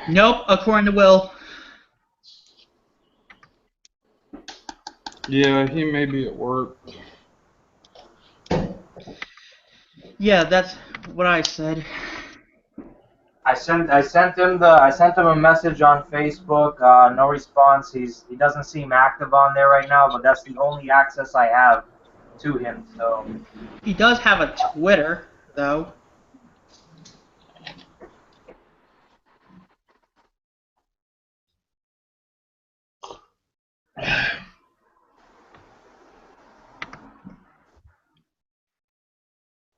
Speaker 2: Nope, according to Will.
Speaker 6: Yeah, he may be at work.
Speaker 2: Yeah, that's what I said.
Speaker 1: I sent him a message on Facebook. No response. He doesn't seem active on there right now, but that's the only access I have to him. So
Speaker 2: He does have a Twitter, though.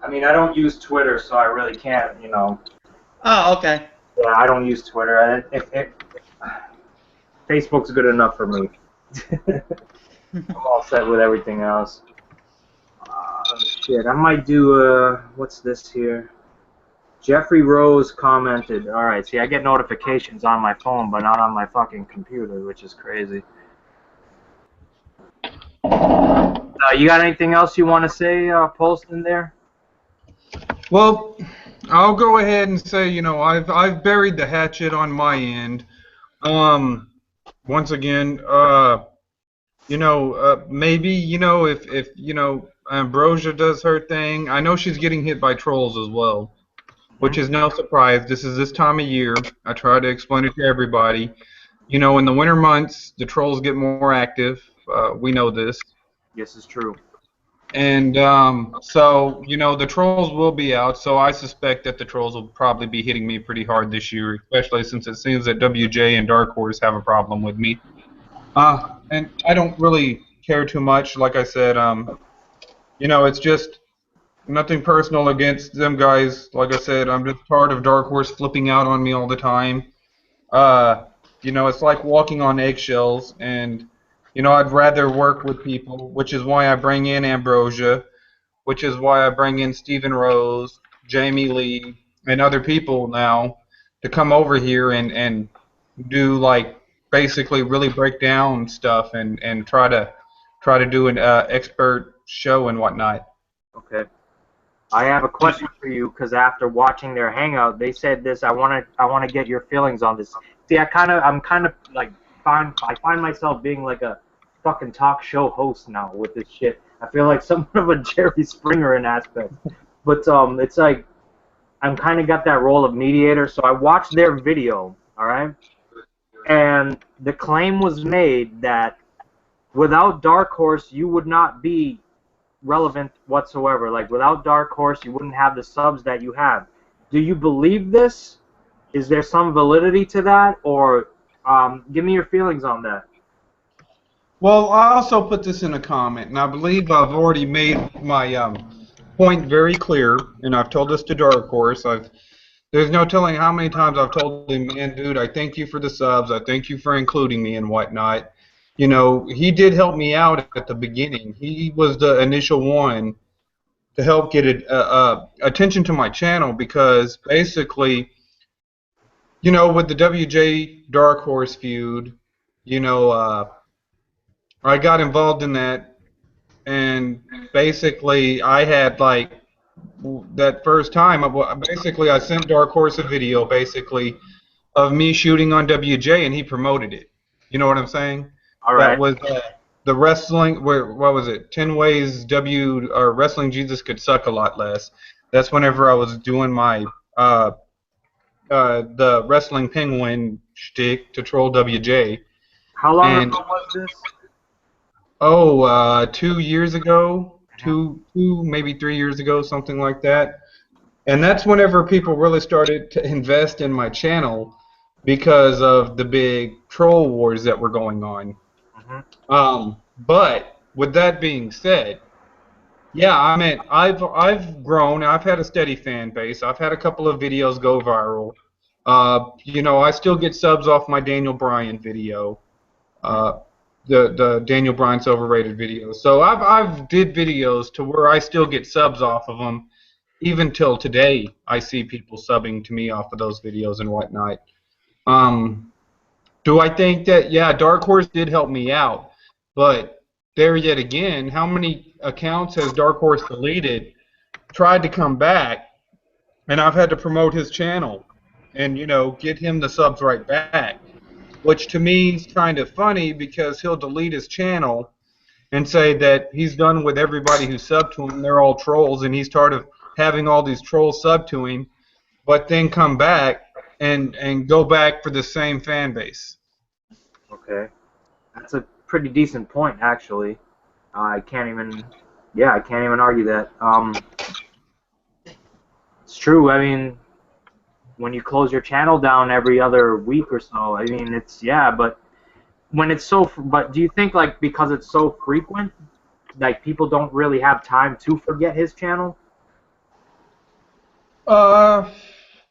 Speaker 1: I mean, I don't use Twitter, so I really can't,
Speaker 2: Oh, okay.
Speaker 1: Yeah, I don't use Twitter. Facebook's good enough for me. I'm all set with everything else. Shit, I might do, what's this here? Jeffrey Rose commented. All right, see, I get notifications on my phone, but not on my fucking computer, which is crazy. You got anything else you want to say, Poston, there?
Speaker 6: Well, I'll go ahead and say, you know, I've buried the hatchet on my end. Once again, you know, maybe, you know, if you know, Ambrosia does her thing. I know she's getting hit by trolls as well, which is no surprise. This is this time of year. I try to explain it to everybody. You know, in the winter months, the trolls get more active. We know this.
Speaker 1: Yes, it's true.
Speaker 6: And so, you know, the trolls will be out, so I suspect that the trolls will probably be hitting me pretty hard this year, especially since it seems that WJ and Dark Horse have a problem with me. And I don't really care too much. Like I said, you know, it's just nothing personal against them guys. Like I said, I'm just tired of Dark Horse flipping out on me all the time. You know, it's like walking on eggshells, and you know, I'd rather work with people, which is why I bring in Ambrosia, which is why I bring in Stephen Rose, Jamie Lee, and other people now to come over here and do like basically really break down stuff and try to do an expert show and whatnot.
Speaker 1: Okay. I have a question for you because after watching their hangout, they said this. I want to get your feelings on this. See, I'm kind of like I find myself being like a fucking talk show host now with this shit. I feel like somewhat of a Jerry Springer in aspect, but it's like I'm kind of got that role of mediator. So I watched their video, all right, and the claim was made that without Dark Horse, you would not be relevant whatsoever. Like without Dark Horse, you wouldn't have the subs that you have. Do you believe this? Is there some validity to that, or give me your feelings on that?
Speaker 6: Well, I also put this in a comment, and I believe I've already made my point very clear, and I've told this to Dark Horse. There's no telling how many times I've told him, man, dude, I thank you for the subs, I thank you for including me and whatnot. You know, he did help me out at the beginning. He was the initial one to help get attention to my channel because basically, you know, with the WJ Dark Horse feud, you know, I got involved in that, and basically I had like that first time. Basically, I sent Dark Horse a video, basically, of me shooting on WJ, and he promoted it. You know what I'm saying?
Speaker 1: All right.
Speaker 6: That was the wrestling. What was it? 10 ways or wrestling Jesus could suck a lot less. That's whenever I was doing my the wrestling penguin shtick to troll WJ.
Speaker 1: How long ago was this?
Speaker 6: Oh, 2 years ago, maybe 3 years ago, something like that. And that's whenever people really started to invest in my channel because of the big troll wars that were going on.
Speaker 1: Mm-hmm.
Speaker 6: But with that being said, yeah, I mean, I've grown. I've had a steady fan base. I've had a couple of videos go viral. You know, I still get subs off my Daniel Bryan video. The Daniel Bryan's overrated video. So I've did videos to where I still get subs off of them. Even till today, I see people subbing to me off of those videos and whatnot. Do I think that, yeah, Dark Horse did help me out, but there yet again, how many accounts has Dark Horse deleted, tried to come back, and I've had to promote his channel and, you know, get him the subs right back, which to me is kind of funny because he'll delete his channel and say that he's done with everybody who subbed to him, they're all trolls, and he's tired of having all these trolls sub to him, but then come back and go back for the same fan base.
Speaker 1: Okay, that's a pretty decent point, actually. I can't even argue that. It's true. I mean, when you close your channel down every other week or so, I mean, it's but when it's but do you think like because it's so frequent, like people don't really have time to forget his channel?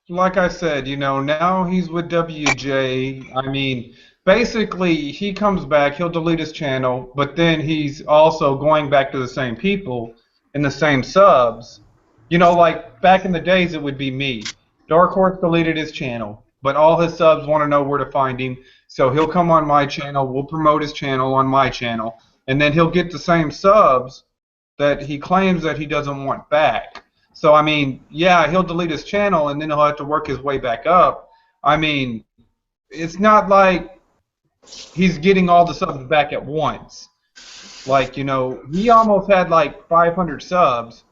Speaker 6: Like I said, you know, now he's with WJ. I mean, basically, he comes back, he'll delete his channel, but then he's also going back to the same people and the same subs. You know, like back in the days, it would be me. Dark Horse deleted his channel, but all his subs want to know where to find him, so he'll come on my channel, we'll promote his channel on my channel, and then he'll get the same subs that he claims that he doesn't want back. So, I mean, yeah, he'll delete his channel, and then he'll have to work his way back up. I mean, it's not like he's getting all the subs back at once. Like, you know, he almost had like 500 subs,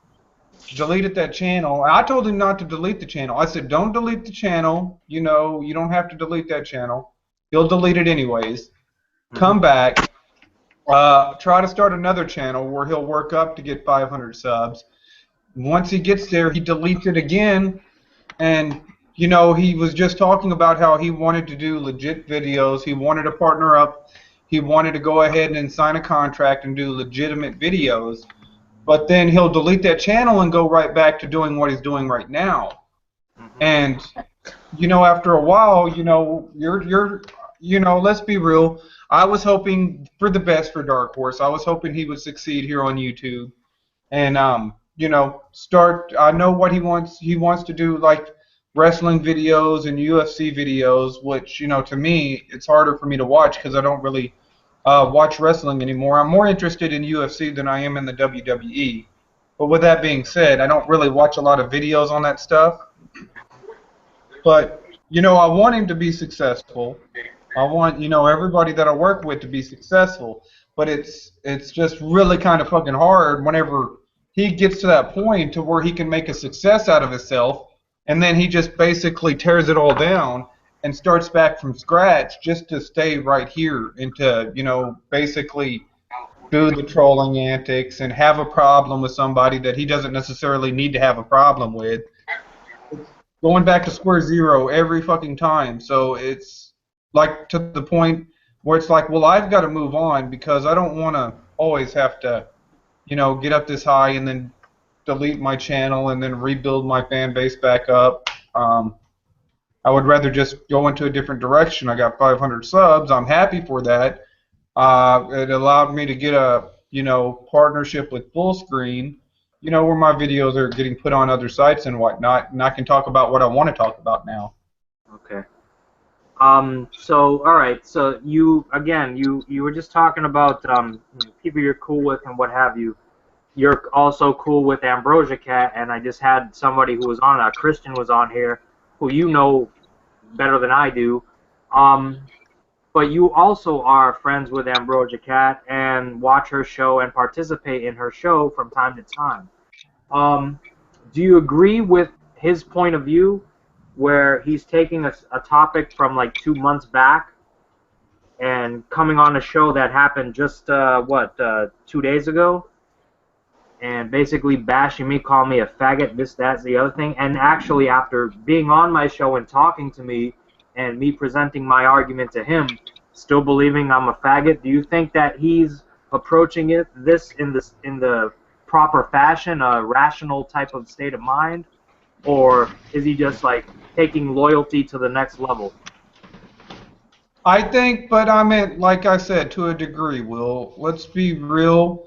Speaker 6: deleted that channel. I told him not to delete the channel. I said, don't delete the channel. You know, you don't have to delete that channel. He'll delete it anyways. Come back. Try to start another channel where he'll work up to get 500 subs. Once he gets there, he deletes it again. And, you know, he was just talking about how he wanted to do legit videos. He wanted to partner up. He wanted to go ahead and sign a contract and do legitimate videos. But then he'll delete that channel and go right back to doing what he's doing right now. And, you know, after a while, you know, you know, let's be real. I was hoping for the best for Dark Horse. I was hoping he would succeed here on YouTube. And, you know, I know what he wants. He wants to do, like, wrestling videos and UFC videos, which, you know, to me, it's harder for me to watch because I don't really watch wrestling anymore. I'm more interested in UFC than I am in the WWE. But with that being said, I don't really watch a lot of videos on that stuff. But, you know, I want him to be successful. I want, you know, everybody that I work with to be successful. But it's just really kind of fucking hard whenever he gets to that point to where he can make a success out of himself, and then he just basically tears it all down and starts back from scratch just to stay right here and to, you know, basically do the trolling antics and have a problem with somebody that he doesn't necessarily need to have a problem with. It's going back to square zero every fucking time. So it's like to the point where it's like, well, I've got to move on because I don't want to always have to, you know, get up this high and then delete my channel and then rebuild my fan base back up. I would rather just go into a different direction. I got 500 subs. I'm happy for that. It allowed me to get a, you know, partnership with Full Screen, you know, where my videos are getting put on other sites and whatnot, and I can talk about what I want to talk about now.
Speaker 1: Okay. So, all right. So you were just talking about people you're cool with and what have you. You're also cool with Ambrosia Cat, and I just had somebody who was on, Christian was on here, who you know better than I do. But you also are friends with Ambrosia Cat and watch her show and participate in her show from time to time. Do you agree with his point of view where he's taking a topic from like 2 months back and coming on a show that happened just, 2 days ago? And basically bashing me, calling me a faggot, this, that, the other thing. And actually, after being on my show and talking to me and me presenting my argument to him, still believing I'm a faggot, do you think that he's approaching this in the proper fashion, a rational type of state of mind? Or is he just like taking loyalty to the next level?
Speaker 6: I think, but I mean, like I said, to a degree, Will. Let's be real.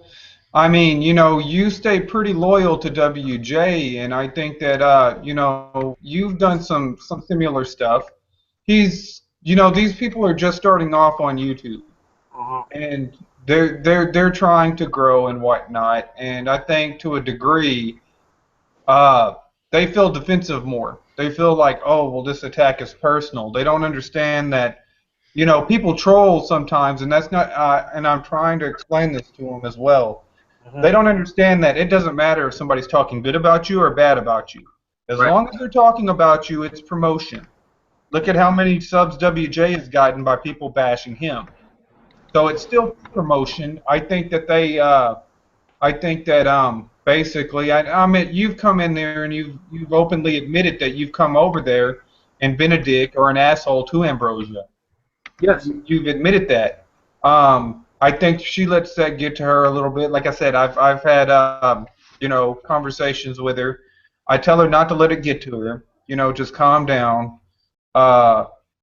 Speaker 6: I mean, you know, you stay pretty loyal to WJ, and I think that, you know, you've done some similar stuff. You know, these people are just starting off on YouTube, and they're trying to grow and whatnot, and I think to a degree, they feel defensive more. They feel like, oh, well, this attack is personal. They don't understand that, you know, people troll sometimes, and that's not, and I'm trying to explain this to them as well. They don't understand that it doesn't matter if somebody's talking good about you or bad about you. As long as they're talking about you, it's promotion. Look at how many subs WJ has gotten by people bashing him. So it's still promotion. I think that basically, I mean, you've come in there and you've openly admitted that you've come over there and been a dick or an asshole to Ambrosia.
Speaker 1: Yes.
Speaker 6: You've admitted that. I think she lets that get to her a little bit. Like I said, I've had you know, conversations with her. I tell her not to let it get to her. You know, just calm down.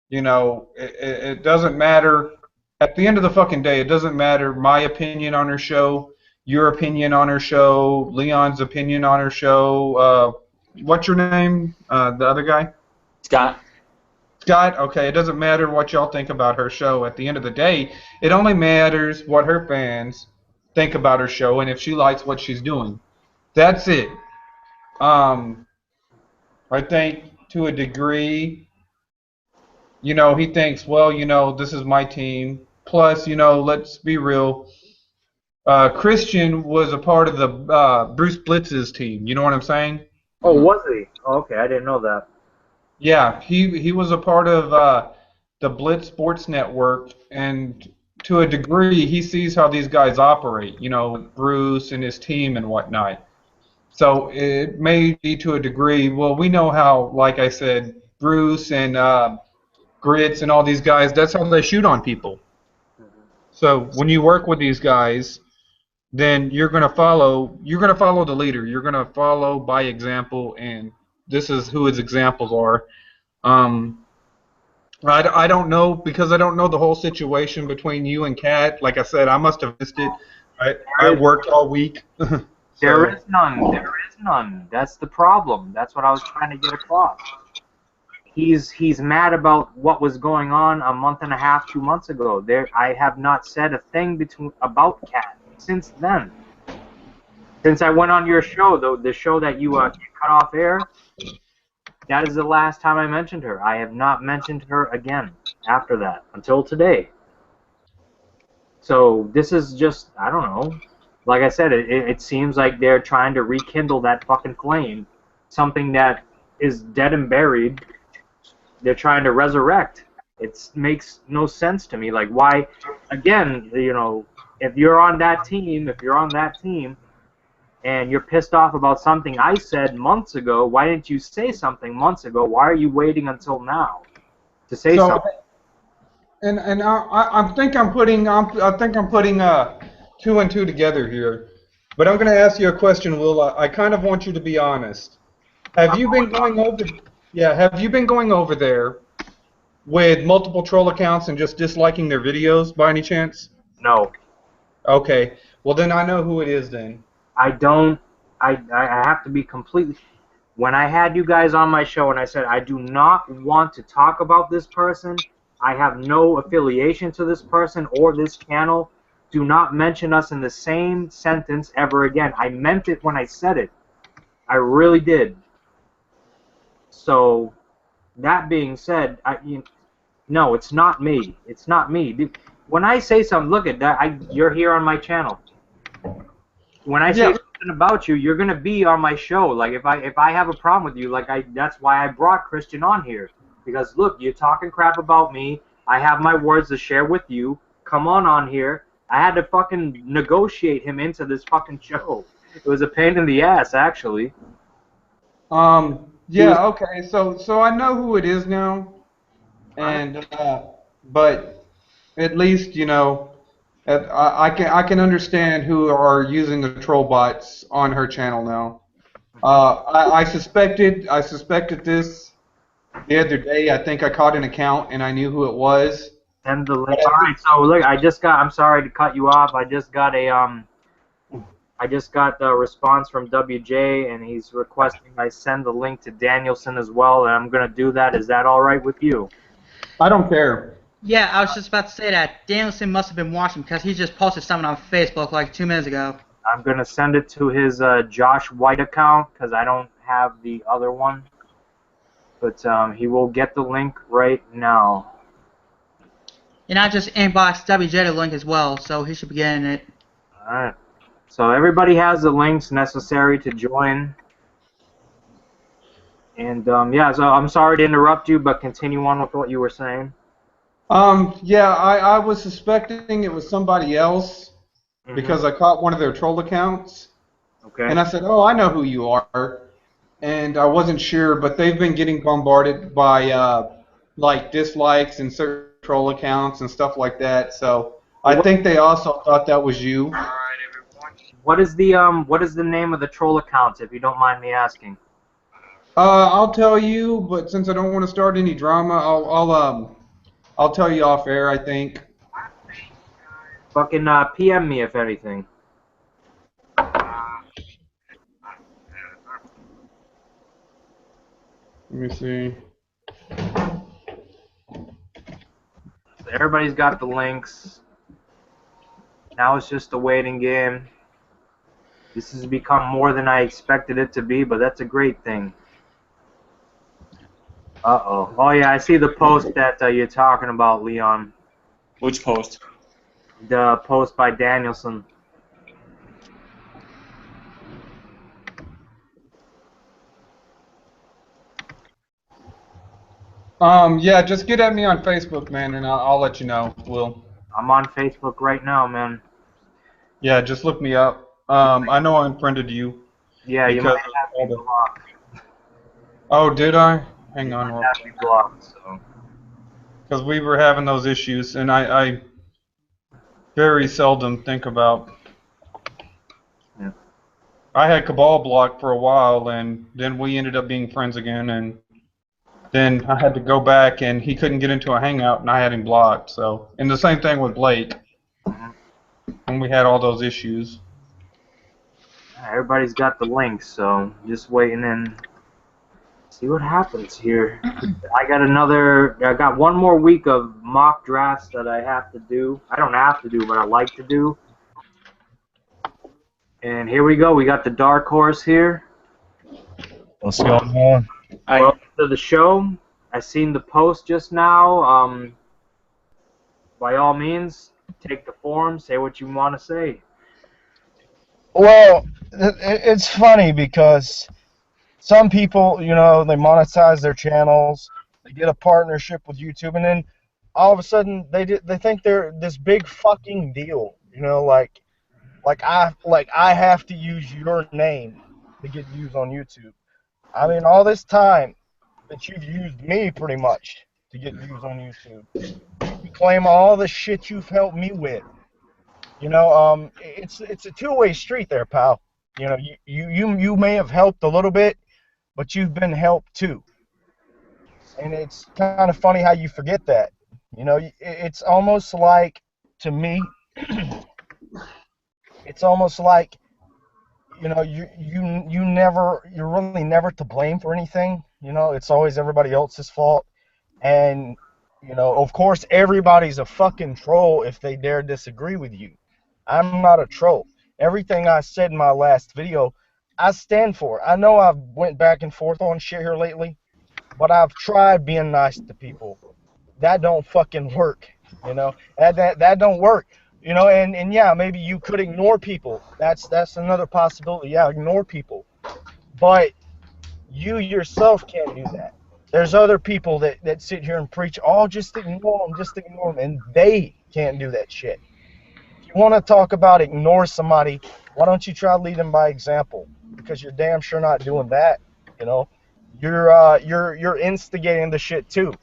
Speaker 6: You know, it doesn't matter. At the end of the fucking day, it doesn't matter my opinion on her show, your opinion on her show, Leon's opinion on her show. What's your name? The other guy?
Speaker 4: Scott.
Speaker 6: Scott, okay, it doesn't matter what y'all think about her show. At the end of the day, it only matters what her fans think about her show and if she likes what she's doing. That's it. Um, I think to a degree, he thinks, well, this is my team. Plus, let's be real. Christian was a part of the Bruce Blitz's team. You know what I'm saying?
Speaker 1: Oh, was he? Oh, okay, I didn't know that.
Speaker 6: Yeah, he was a part of the Blitz Sports Network, and to a degree, he sees how these guys operate. Bruce and his team and whatnot. So it may be to a degree. Well, we know how, like I said, Bruce and Grits and all these guys. That's how they shoot on people. So when you work with these guys, then you're gonna follow. You're gonna follow the leader. You're gonna follow by example, and this is who his examples are. Um, I don't know because I don't know the whole situation between you and Kat. Like I said, I must have missed it. I worked all week.
Speaker 1: There is none. There is none. That's the problem. That's what I was trying to get across. He's mad about what was going on a month and a half, 2 months ago. I have not said a thing about Kat since then. Since I went on your show, the show that you cut off air, that is the last time I mentioned her. I have not mentioned her again after that until today. So this is just, I don't know. Like I said, it seems like they're trying to rekindle that fucking flame. Something that is dead and buried, they're trying to resurrect. It makes no sense to me. Like, why, again, if you're on that team, and you're pissed off about something I said months ago, why didn't you say something months ago? Why are you waiting until now to say something?
Speaker 6: And I think I'm putting two and two together here. But I'm going to ask you a question, Will. I kind of want you to be honest. Have you been going over? Yeah, have you been going over there with multiple troll accounts and just disliking their videos by any chance?
Speaker 1: No.
Speaker 6: Okay. Well, then I know who it is then.
Speaker 1: I don't. I have to be completely. When I had you guys on my show and I said I do not want to talk about this person, I have no affiliation to this person or this channel. Do not mention us in the same sentence ever again. I meant it when I said it. I really did. So, that being said, no, it's not me. It's not me. When I say something, look at that. You're here on my channel. When I say something about you, you're gonna be on my show. Like if I have a problem with you, that's why I brought Christian on here. Because look, you're talking crap about me. I have my words to share with you. Come on here. I had to fucking negotiate him into this fucking show. It was a pain in the ass, actually.
Speaker 6: Yeah. Okay. So I know who it is now, and but at least I can understand who are using the troll bots on her channel now. I suspected this the other day. I think I caught an account and I knew who it was.
Speaker 1: And the link. All right, so look, I'm sorry to cut you off. I just got a response from WJ, and he's requesting I send the link to Danielson as well, and I'm gonna do that. Is that all right with you?
Speaker 6: I don't care.
Speaker 2: Yeah, I was just about to say that. Danielson must have been watching because he just posted something on Facebook like 2 minutes ago.
Speaker 1: I'm gonna send it to his Josh White account because I don't have the other one, but he will get the link right now.
Speaker 2: And I just inboxed WJ the link as well, so he should be getting it.
Speaker 1: All right. So everybody has the links necessary to join. And yeah, so I'm sorry to interrupt you, but continue on with what you were saying.
Speaker 6: Yeah, I was suspecting it was somebody else because I caught one of their troll accounts.
Speaker 1: Okay.
Speaker 6: And I said, oh, I know who you are. And I wasn't sure, but they've been getting bombarded by like dislikes and certain troll accounts and stuff like that. So I think they also thought that was you.
Speaker 1: All right, everyone. What is the name of the troll accounts, if you don't mind me asking?
Speaker 6: I'll tell you, but since I don't want to start any drama, I'll tell you off air, I think.
Speaker 1: Fucking PM me if anything.
Speaker 6: Let me see.
Speaker 1: So everybody's got the links. Now it's just a waiting game. This has become more than I expected it to be, but that's a great thing. Uh-oh. Oh, yeah, I see the post that you're talking about, Leon.
Speaker 4: Which post?
Speaker 1: The post by Danielson.
Speaker 6: Yeah, just get at me on Facebook, man, and I'll let you know, Will.
Speaker 1: I'm on Facebook right now, man.
Speaker 6: Yeah, just look me up. I know I unfriended you.
Speaker 1: Yeah, you
Speaker 6: because
Speaker 1: might have me blocked.
Speaker 6: Oh, did I? Hang
Speaker 1: You
Speaker 6: on,
Speaker 1: might
Speaker 6: real
Speaker 1: have me blocked, so.
Speaker 6: because we were having those issues, and I very seldom think about.
Speaker 1: Yeah.
Speaker 6: I had Cabal blocked for a while, and then we ended up being friends again, and then I had to go back, and he couldn't get into a hangout, and I had him blocked. So, and the same thing with Blake, when we had all those issues.
Speaker 1: Everybody's got the links, so just waiting in. See what happens here. I got one more week of mock drafts that I have to do. I don't have to do, but I like to do. And here we go. We got the dark horse here.
Speaker 7: What's going on?
Speaker 1: Welcome to the show. I seen the post just now. By all means, take the forum, say what you want to say.
Speaker 7: Well, it's funny because some people, you know, they monetize their channels, they get a partnership with YouTube, and then all of a sudden they think they're this big fucking deal. You know, like I have to use your name to get views on YouTube. I mean, all this time that you've used me pretty much to get views on YouTube, you claim all the shit you've helped me with. You know, it's a two-way street there, pal. You know, you may have helped a little bit, but you've been helped too. And it's kind of funny how you forget that. You know, it's almost like, to me, it's almost like, you know, you're really never to blame for anything. You know, it's always everybody else's fault. And, you know, of course, everybody's a fucking troll if they dare disagree with you. I'm not a troll. Everything I said in my last video, I stand for. I know I've went back and forth on shit here lately, but I've tried being nice to people. That don't fucking work, you know. That don't work, you know. And yeah, maybe you could ignore people. That's another possibility. Yeah, ignore people, but you yourself can't do that. There's other people that sit here and preach, oh, just ignore them, and they can't do that shit. If you want to talk about ignore somebody, why don't you try leading by example? Because you're damn sure not doing that. You know, you're instigating the shit too.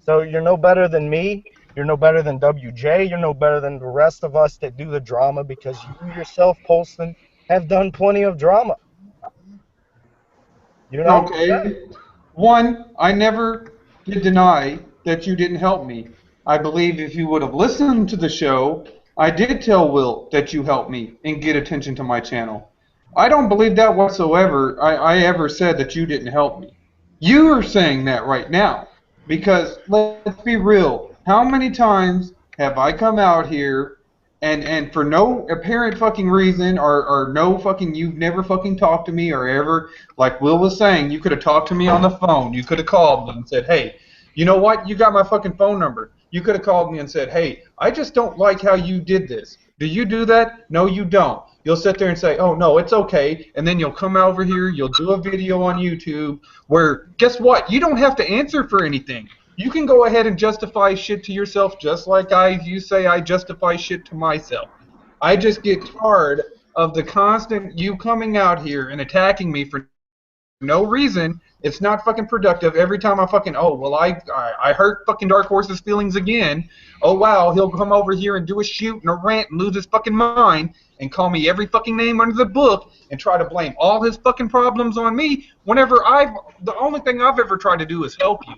Speaker 7: So you're no better than me. You're no better than WJ. You're no better than the rest of us that do the drama, because you yourself, Polston, have done plenty of drama. You know?
Speaker 6: Okay. One, I never did deny that you didn't help me. I believe if you would have listened to the show, I did tell Will that you helped me and get attention to my channel. I don't believe that whatsoever. I ever said that you didn't help me. You are saying that right now. Because let's be real. How many times have I come out here and for no apparent fucking reason or no fucking, you've never fucking talked to me or ever, like Will was saying, you could have talked to me on the phone. You could have called me and said, hey, you know what? You got my fucking phone number. You could have called me and said, hey, I just don't like how you did this. Do you do that? No, you don't. You'll sit there and say, oh, no, it's okay. And then you'll come over here, you'll do a video on YouTube where, guess what? You don't have to answer for anything. You can go ahead and justify shit to yourself just like you say I justify shit to myself. I just get tired of the constant you coming out here and attacking me for no reason. It's not fucking productive. Every time I fucking, oh, well, I hurt fucking Dark Horse's feelings again. Oh, wow, he'll come over here and do a shoot and a rant and lose his fucking mind and call me every fucking name under the book and try to blame all his fucking problems on me whenever the only thing I've ever tried to do is help you.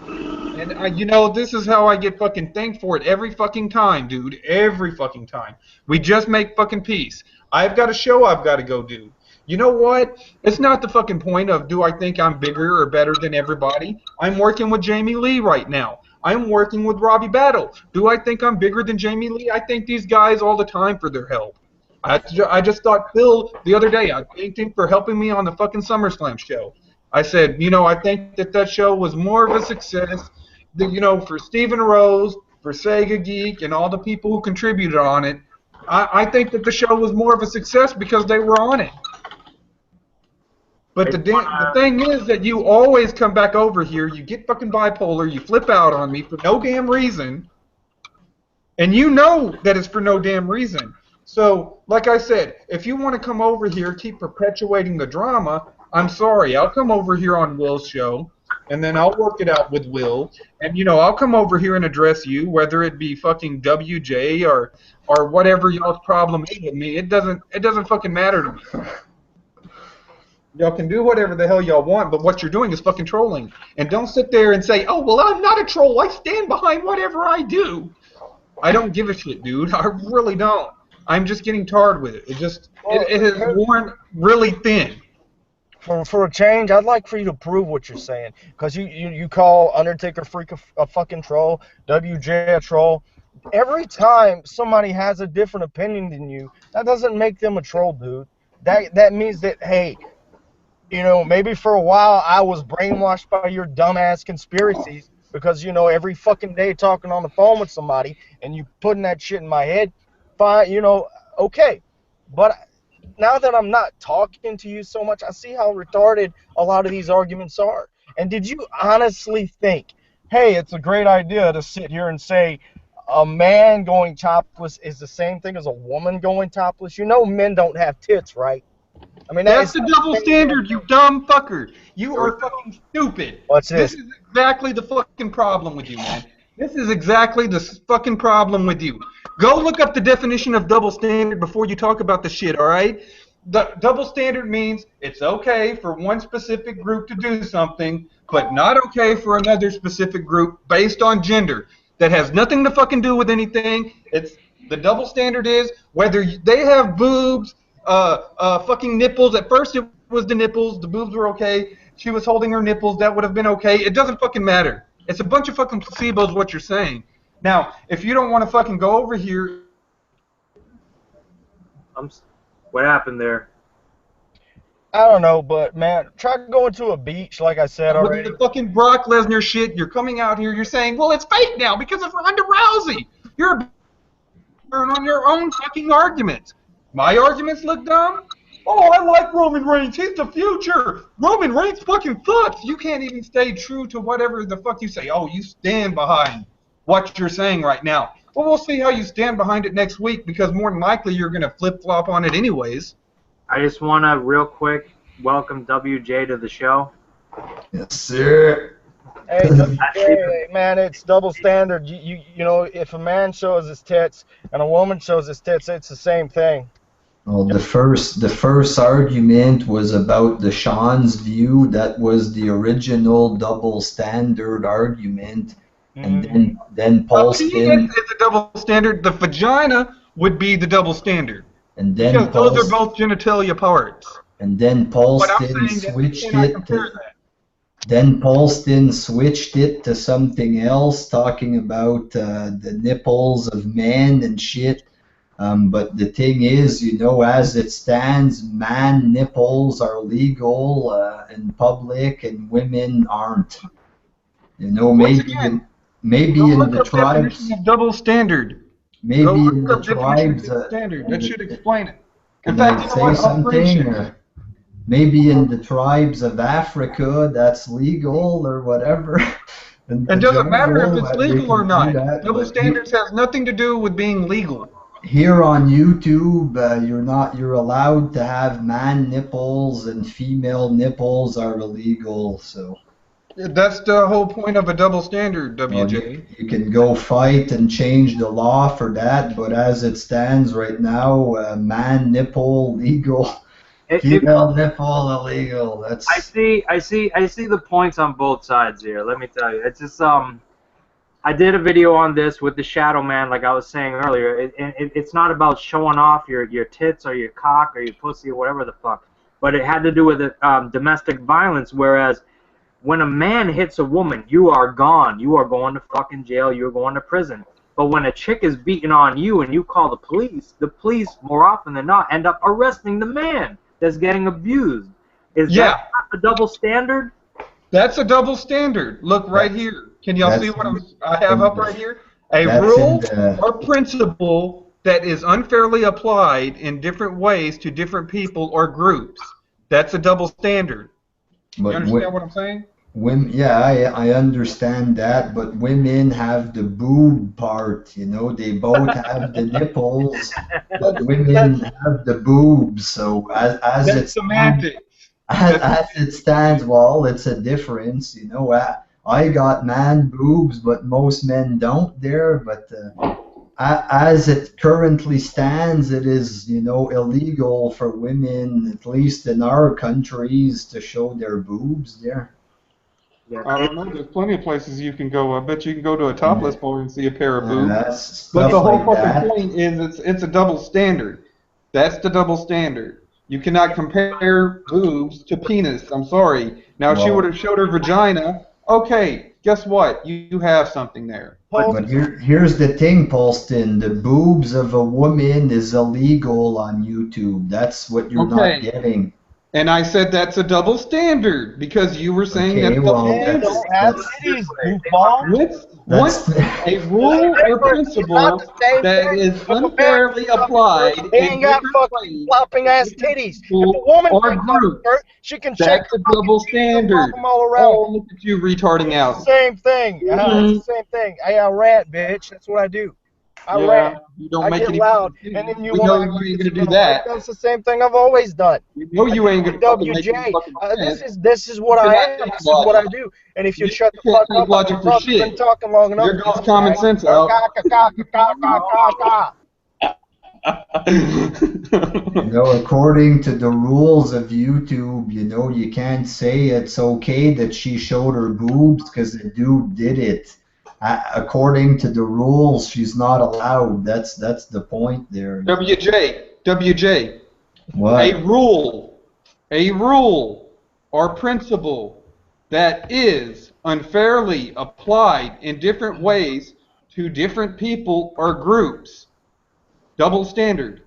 Speaker 6: And, you know, this is how I get fucking thanked for it every fucking time, dude. Every fucking time. We just make fucking peace. I've got a show I've got to go do. You know what? It's not the fucking point of do I think I'm bigger or better than everybody. I'm working with Jamie Lee right now. I'm working with Robbie Battle. Do I think I'm bigger than Jamie Lee? I thank these guys all the time for their help. I just thought Phil the other day, I thanked him for helping me on the fucking SummerSlam show. I said, I think that show was more of a success, for Stephen Rose, for Sega Geek, and all the people who contributed on it. I think that the show was more of a success because they were on it. But the thing is that you always come back over here, you get fucking bipolar, you flip out on me for no damn reason, and you know that it's for no damn reason. So, like I said, if you want to come over here, keep perpetuating the drama, I'm sorry. I'll come over here on Will's show, and then I'll work it out with Will, and, I'll come over here and address you, whether it be fucking WJ or whatever y'all's problem is with me. It doesn't fucking matter to me. Y'all can do whatever the hell y'all want, but what you're doing is fucking trolling. And don't sit there and say, oh, well, I'm not a troll. I stand behind whatever I do. I don't give a shit, dude. I really don't. I'm just getting tired with it. It has worn really thin.
Speaker 7: For a change, I'd like for you to prove what you're saying. Because you call Undertaker Freak a fucking troll, WJ a troll. Every time somebody has a different opinion than you, that doesn't make them a troll, dude. That means that, hey, maybe for a while I was brainwashed by your dumbass conspiracies because, every fucking day talking on the phone with somebody and you putting that shit in my head, fine, okay. But now that I'm not talking to you so much, I see how retarded a lot of these arguments are. And did you honestly think, hey, it's a great idea to sit here and say a man going topless is the same thing as a woman going topless? Men don't have tits, right? I mean,
Speaker 6: that's the double standard, you dumb fucker. You are fucking stupid.
Speaker 7: What's this?
Speaker 6: This is exactly the fucking problem with you, man. This is exactly the fucking problem with you. Go look up the definition of double standard before you talk about the shit, all right? The double standard means it's okay for one specific group to do something, but not okay for another specific group based on gender. That has nothing to fucking do with anything. The double standard is whether they have boobs, fucking nipples. At first it was the nipples, the boobs were okay. She was holding her nipples, that would have been okay. It doesn't fucking matter. It's a bunch of fucking placebos what you're saying. Now, if you don't want to fucking go over here...
Speaker 1: What happened there?
Speaker 7: I don't know, but, man, try going to a beach, like I said already.
Speaker 6: With the fucking Brock Lesnar shit, you're coming out here, you're saying, well, it's fake now because of Ronda Rousey. You're on your own fucking arguments. My arguments look dumb? Oh, I like Roman Reigns. He's the future. Roman Reigns fucking sucks. You can't even stay true to whatever the fuck you say. Oh, you stand behind what you're saying right now. Well, we'll see how you stand behind it next week because more than likely you're going to flip-flop on it anyways.
Speaker 1: I just want to real quick welcome WJ to the show.
Speaker 8: Yes, sir.
Speaker 7: Hey, WJ, man, it's double standard. If a man shows his tits and a woman shows his tits, it's the same thing.
Speaker 8: Well, the first argument was about the Sean's view. That was the original double standard argument, and then Paulston.
Speaker 6: It's a double standard. The vagina would be the double standard.
Speaker 8: And then
Speaker 6: because those are both genitalia parts.
Speaker 8: And then Paulston switched it. Then Paulston switched it to something else, talking about the nipples of men and shit. But the thing is, as it stands, man nipples are legal in public and women aren't. Maybe in the tribes.
Speaker 6: Double standard.
Speaker 8: Maybe in the tribes.
Speaker 6: Standard. That should explain it.
Speaker 8: In fact, maybe in the tribes of Africa that's legal or whatever.
Speaker 6: It doesn't matter if it's legal or not. Double standards has nothing to do with being legal.
Speaker 8: Here on YouTube, you're allowed to have man nipples and female nipples are illegal. So
Speaker 6: that's the whole point of a double standard, WJ.
Speaker 8: Well, you can go fight and change the law for that, but as it stands right now, man nipple legal, female nipple illegal. That's.
Speaker 1: I see the points on both sides here. Let me tell you, it's just I did a video on this with the Shadow Man, like I was saying earlier. It's not about showing off your tits or your cock or your pussy or whatever the fuck. but it had to do with domestic violence. Whereas when a man hits a woman, you are gone. You are going to fucking jail. You're going to prison. But when a chick is beating on you and you call the police more often than not end up arresting the man that's getting abused. Is that not a double standard?
Speaker 6: That's a double standard. Look right here. Can y'all see what I have up right here? A rule or principle that is unfairly applied in different ways to different people or groups. That's a double standard. You understand what I'm saying?
Speaker 8: I understand that, but women have the boob part, you know, they both have the nipples, but women have the boobs, so as
Speaker 6: it's semantics.
Speaker 8: As it stands, well, it's a difference, you know. I got man boobs, but most men don't there, but as it currently stands, it is, you know, illegal for women, at least in our countries, to show their boobs there.
Speaker 6: I don't know. There's plenty of places you can go. I bet you can go to a topless bar and see a pair of boobs. But the whole fucking point is it's a double standard. That's the double standard. You cannot compare boobs to penis. I'm sorry. Now, if she would have showed her vagina, okay, guess what? You have something there.
Speaker 8: But here's the thing, Paulston. The boobs of a woman is illegal on YouTube. That's what you're not getting.
Speaker 6: And I said that's a double standard because you were saying that's double standard.
Speaker 7: Don't have titties, goofball.
Speaker 6: What's a rule or principle that is unfairly applied
Speaker 7: They ain't got fucking flopping ass titties. If a woman
Speaker 6: or group,
Speaker 7: she can check
Speaker 6: that's a double standard.
Speaker 7: All around.
Speaker 6: Oh, look at you retarding out.
Speaker 7: Same thing. It's the same thing. I rant, bitch. That's what I do. I rant.
Speaker 6: You don't
Speaker 7: I
Speaker 6: make
Speaker 7: get
Speaker 6: any
Speaker 7: loud, and then you
Speaker 6: know you ain't gonna do that.
Speaker 7: That's the same thing I've always done.
Speaker 6: You know you ain't gonna
Speaker 7: WJ. This is what I am. This is what I do. And if you shut the fuck up, I've been talking long enough.
Speaker 6: There goes common sense out.
Speaker 8: You know, according to the rules of YouTube, you know, you can't say it's okay that she showed her boobs because the dude did it. According to the rules, she's not allowed. That's the point there.
Speaker 6: WJ.
Speaker 8: What?
Speaker 6: A rule or principle that is unfairly applied in different ways to different people or groups. Double standard.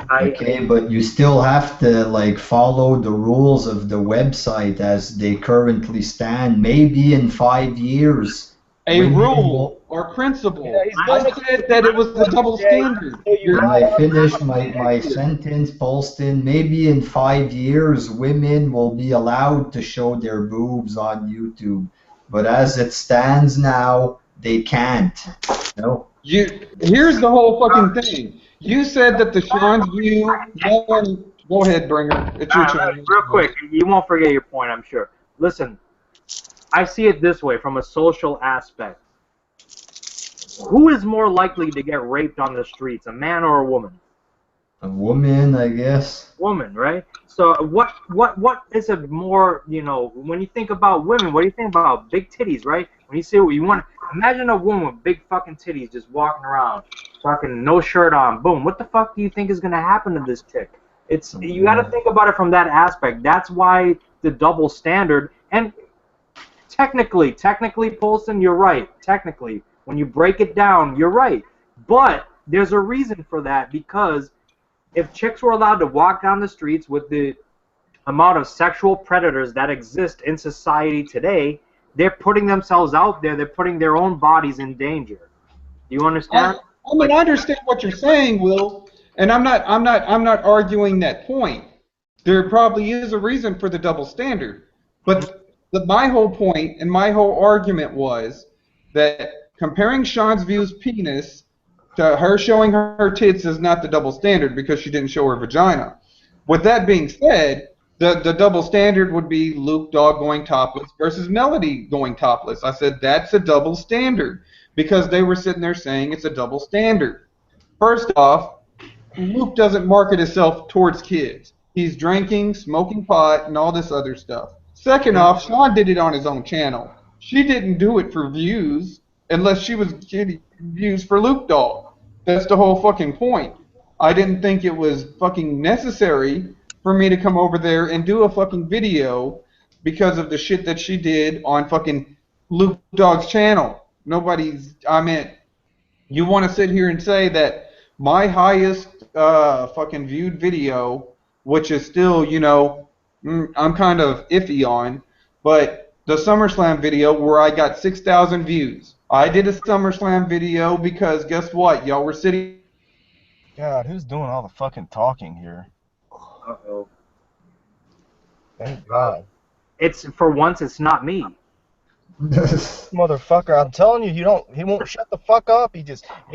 Speaker 8: Okay, but you still have to like follow the rules of the website as they currently stand. Maybe in 5 years.
Speaker 6: A rule or principle. I said that it was a double standard.
Speaker 8: When I finish my sentence, Paulston, maybe in 5 years women will be allowed to show their boobs on YouTube. But as it stands now, they can't. No.
Speaker 6: Here's the whole fucking thing. You said that the Sean's view. Go ahead, Bringer. It's your turn.
Speaker 1: Real quick, you won't forget your point, I'm sure. Listen. I see it this way, from a social aspect. Who is more likely to get raped on the streets, a man or a woman?
Speaker 8: A woman, I guess.
Speaker 1: Woman, right? So what is a more, you know, when you think about women, what do you think about? Big titties, right? When you say what you want, imagine a woman with big fucking titties just walking around, fucking no shirt on, boom. What the fuck do you think is going to happen to this chick? You got to think about it from that aspect. That's why the double standard, and Technically, Paulson, you're right. Technically, when you break it down, you're right. But there's a reason for that, because if chicks were allowed to walk down the streets with the amount of sexual predators that exist in society today, they're putting themselves out there. They're putting their own bodies in danger. Do you understand?
Speaker 6: I understand what you're saying, Will, and I'm not arguing that point. There probably is a reason for the double standard, but my whole point and my whole argument was that comparing Sean's view's penis to her showing her tits is not the double standard because she didn't show her vagina. With that being said, the double standard would be Luke Dog going topless versus Melody going topless. I said that's a double standard because they were sitting there saying it's a double standard. First off, Luke doesn't market himself towards kids. He's drinking, smoking pot, and all this other stuff. Second off, Sean did it on his own channel. She didn't do it for views unless she was getting views for Luke Dog. That's the whole fucking point. I didn't think it was fucking necessary for me to come over there and do a fucking video because of the shit that she did on fucking Luke Dog's channel. I mean, you want to sit here and say that my highest fucking viewed video, which is still, you know, I'm kind of iffy on, but the SummerSlam video where I got 6,000 views. I did a SummerSlam video because guess what? Y'all were sitting.
Speaker 7: God, who's doing all the fucking talking here?
Speaker 1: Uh-oh.
Speaker 7: Thank God.
Speaker 1: It's for once. It's not me.
Speaker 7: Motherfucker, I'm telling you, he won't shut the fuck up. He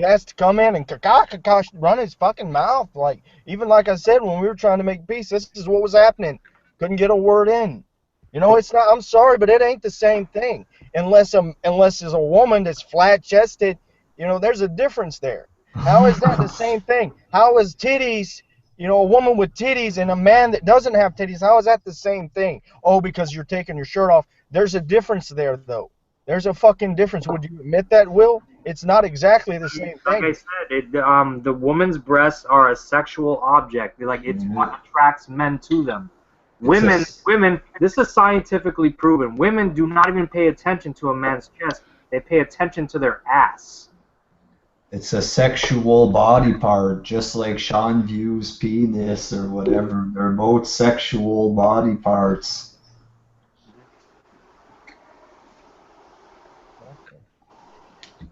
Speaker 7: has to come in and run his fucking mouth. Like, even like I said, when we were trying to make peace, this is what was happening. Couldn't get a word in. You know, it's not, I'm sorry, but it ain't the same thing. Unless there's a woman that's flat chested, you know, there's a difference there. How is that the same thing? How is titties, you know, a woman with titties and a man that doesn't have titties, how is that the same thing? Oh, because you're taking your shirt off. There's a difference there, though. There's a fucking difference. Would you admit that, Will? It's not exactly the same thing.
Speaker 1: Like I said, the woman's breasts are a sexual object. Like, it's what attracts men to them. Women, this is scientifically proven. Women do not even pay attention to a man's chest. They pay attention to their ass.
Speaker 8: It's a sexual body part, just like Sean views penis or whatever. They're both sexual body parts.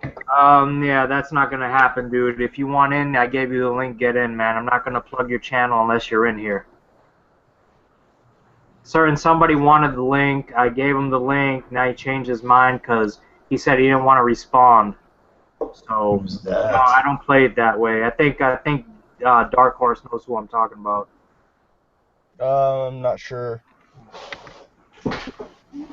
Speaker 1: Yeah, that's not gonna happen, dude. If you want in, I gave you the link. Get in, man. I'm not gonna plug your channel unless you're in here. Sir, and somebody wanted the link. I gave him the link. Now he changed his mind because he said he didn't want to respond. So no, I don't play it that way. I think Dark Horse knows who I'm talking about.
Speaker 7: I'm not sure.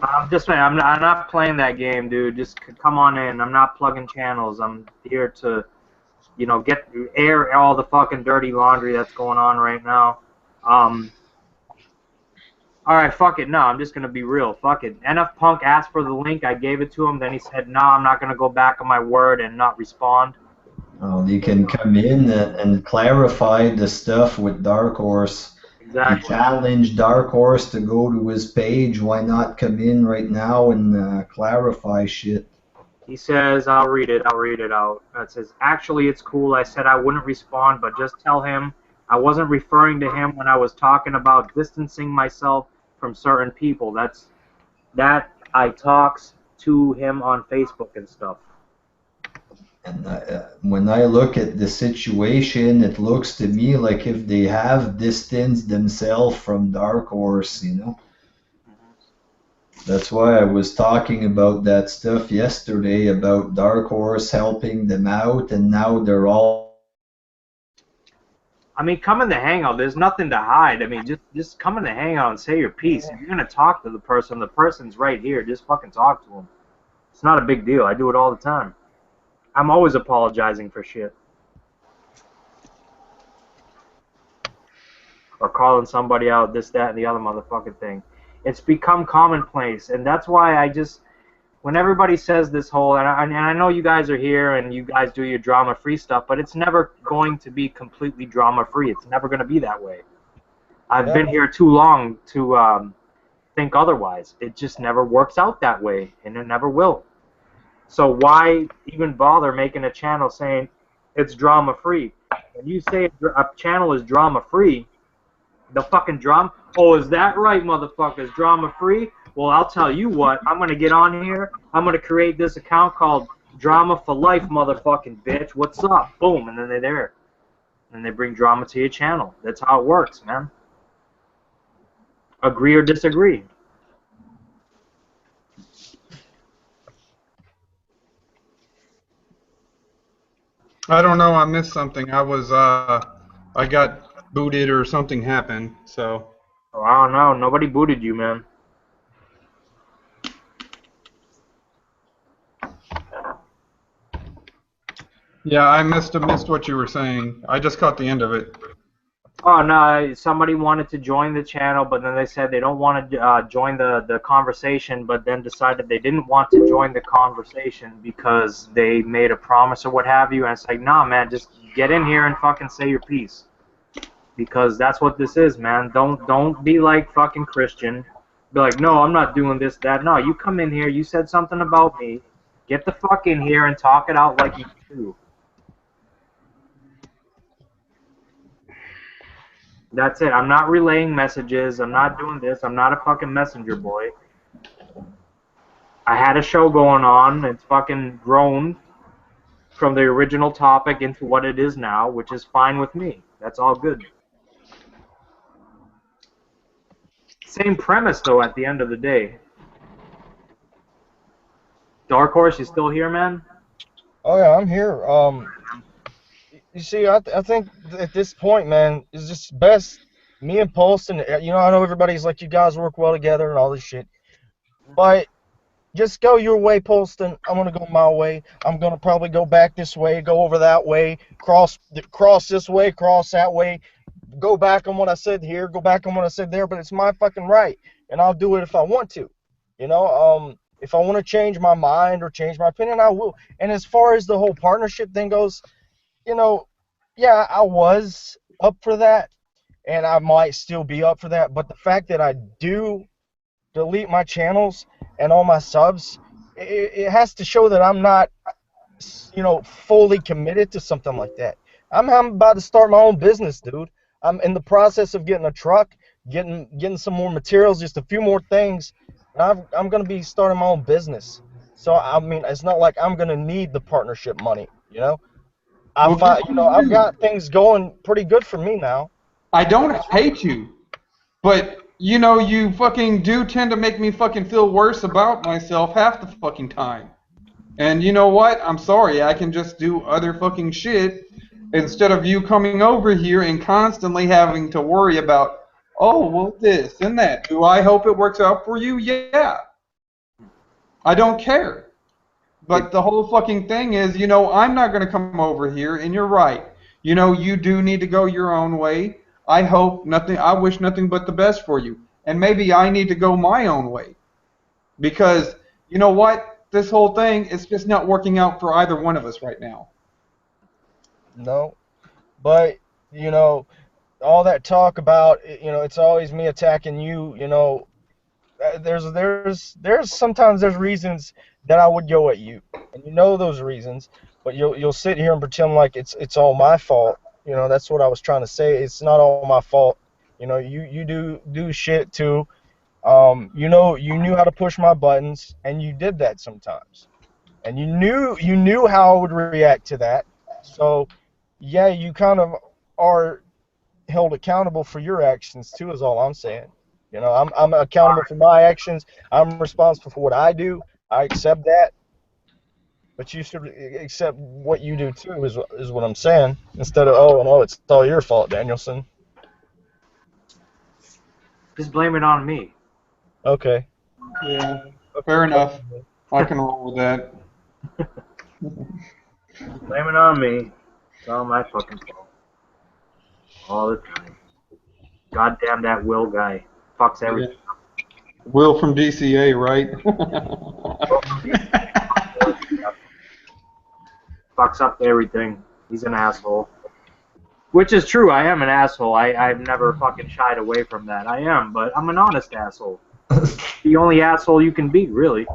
Speaker 1: I'm just saying, I'm not playing that game, dude. Just come on in. I'm not plugging channels. I'm here to, you know, air all the fucking dirty laundry that's going on right now. All right, fuck it. No, I'm just gonna be real. Fuck it. NF Punk asked for the link. I gave it to him. Then he said, "No, I'm not gonna go back on my word and not respond."
Speaker 8: Oh, you can come in and clarify the stuff with Dark Horse.
Speaker 1: Exactly.
Speaker 8: He challenged Dark Horse to go to his page. Why not come in right now and clarify shit?
Speaker 1: He says, I'll read it out. It says, actually, it's cool. I said I wouldn't respond, but just tell him I wasn't referring to him when I was talking about distancing myself from certain people. That I talks to him on Facebook and stuff.
Speaker 8: And when I look at the situation, it looks to me like if they have distanced themselves from Dark Horse, you know. That's why I was talking about that stuff yesterday about Dark Horse helping them out, and now they're all...
Speaker 1: I mean, come in the hangout. There's nothing to hide. I mean, just come in the hangout and say your piece. If you're going to talk to the person's right here. Just fucking talk to him. It's not a big deal. I do it all the time. I'm always apologizing for shit. Or calling somebody out, this, that, and the other motherfucking thing. It's become commonplace, and that's why I just, when everybody says this whole, and I know you guys are here and you guys do your drama-free stuff, but it's never going to be completely drama-free. It's never going to be that way. I've been here too long to think otherwise. It just never works out that way, and it never will. So why even bother making a channel saying it's drama-free? When you say a channel is drama-free, the fucking drama, oh, is that right, motherfuckers, drama-free? Well, I'll tell you what, I'm going to get on here, I'm going to create this account called Drama for Life, motherfucking bitch, what's up? Boom, and then they're there. And they bring drama to your channel. That's how it works, man. Agree or disagree?
Speaker 6: I don't know. I missed something. I got booted or something happened. So.
Speaker 1: Oh, I don't know. Nobody booted you, man.
Speaker 6: Yeah, I missed what you were saying. I just caught the end of it.
Speaker 1: Oh, no, somebody wanted to join the channel, but then they said they don't want to join the conversation, but then decided they didn't want to join the conversation because they made a promise or what have you, and it's like, nah, man, just get in here and fucking say your piece. because that's what this is, man. Don't be like fucking Christian. Be like, no, I'm not doing this, that. No, you come in here, you said something about me. Get the fuck in here and talk it out like you do. That's it. I'm not relaying messages. I'm not doing this. I'm not a fucking messenger boy. I had a show going on. It's fucking grown from the original topic into what it is now, which is fine with me. That's all good. Same premise, though, at the end of the day. Dark Horse, you still here, man?
Speaker 7: Oh yeah, I'm here. You see, I think at this point, man, it's just best me and Polston. You know, I know everybody's like, you guys work well together and all this shit, but just go your way, Polston. I'm gonna go my way. I'm gonna probably go back this way, go over that way, cross this way, cross that way, go back on what I said here, go back on what I said there. But it's my fucking right, and I'll do it if I want to. You know, if I want to change my mind or change my opinion, I will. And as far as the whole partnership thing goes, you know, yeah, I was up for that, and I might still be up for that. But the fact that I do delete my channels and all my subs, it has to show that I'm not, you know, fully committed to something like that. I'm about to start my own business, dude. I'm in the process of getting a truck, getting some more materials, just a few more things. And I'm gonna be starting my own business. So I mean, it's not like I'm gonna need the partnership money, you know. I've got things going pretty good for me now.
Speaker 6: I don't hate you, but you know, you fucking do tend to make me fucking feel worse about myself half the fucking time. And you know what? I'm sorry. I can just do other fucking shit instead of you coming over here and constantly having to worry about, oh, well, this and that. Do I hope it works out for you? Yeah. I don't care. But the whole fucking thing is, you know, I'm not going to come over here, and you're right. You know, you do need to go your own way. I wish nothing but the best for you. And maybe I need to go my own way. Because, you know what? This whole thing is just not working out for either one of us right now.
Speaker 7: No. But, you know, all that talk about, you know, it's always me attacking you, you know, there's sometimes there's reasons that I would go at you, and you know those reasons, but you'll sit here and pretend like it's all my fault. You know, that's what I was trying to say. It's not all my fault. You know, you do shit too. You know, you knew how to push my buttons, and you did that sometimes, and you knew how I would react to that. So, yeah, you kind of are held accountable for your actions too, is all I'm saying. You know, I'm accountable for my actions. I'm responsible for what I do. I accept that, but you should accept what you do too. Is what I'm saying. Instead of, oh no, it's all your fault, Danielson.
Speaker 1: Just blame it on me.
Speaker 7: Okay.
Speaker 6: Yeah, fair enough. I can roll with that.
Speaker 1: Blame it on me. It's all my fucking fault. All the time. Goddamn that Will guy. Fucks everything.
Speaker 6: Yeah. Will from DCA, right?
Speaker 1: Fucks up everything. He's an asshole. Which is true. I am an asshole. I've never fucking shied away from that. I am, but I'm an honest asshole. The only asshole you can be, really.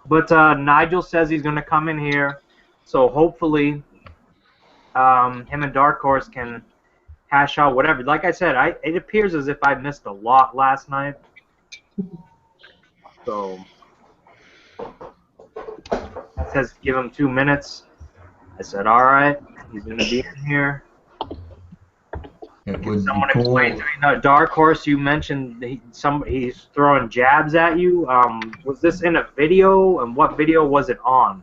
Speaker 1: But Nigel says he's going to come in here, so hopefully him and Dark Horse can hash out whatever. Like I said, it appears as if I missed a lot last night. So it says give him 2 minutes. I said, all right, he's going to be in here.
Speaker 8: It
Speaker 1: Can
Speaker 8: would
Speaker 1: someone
Speaker 8: be cool.
Speaker 1: explain to me? No, Dark Horse, you mentioned he's throwing jabs at you. Was this in a video, and what video was it on?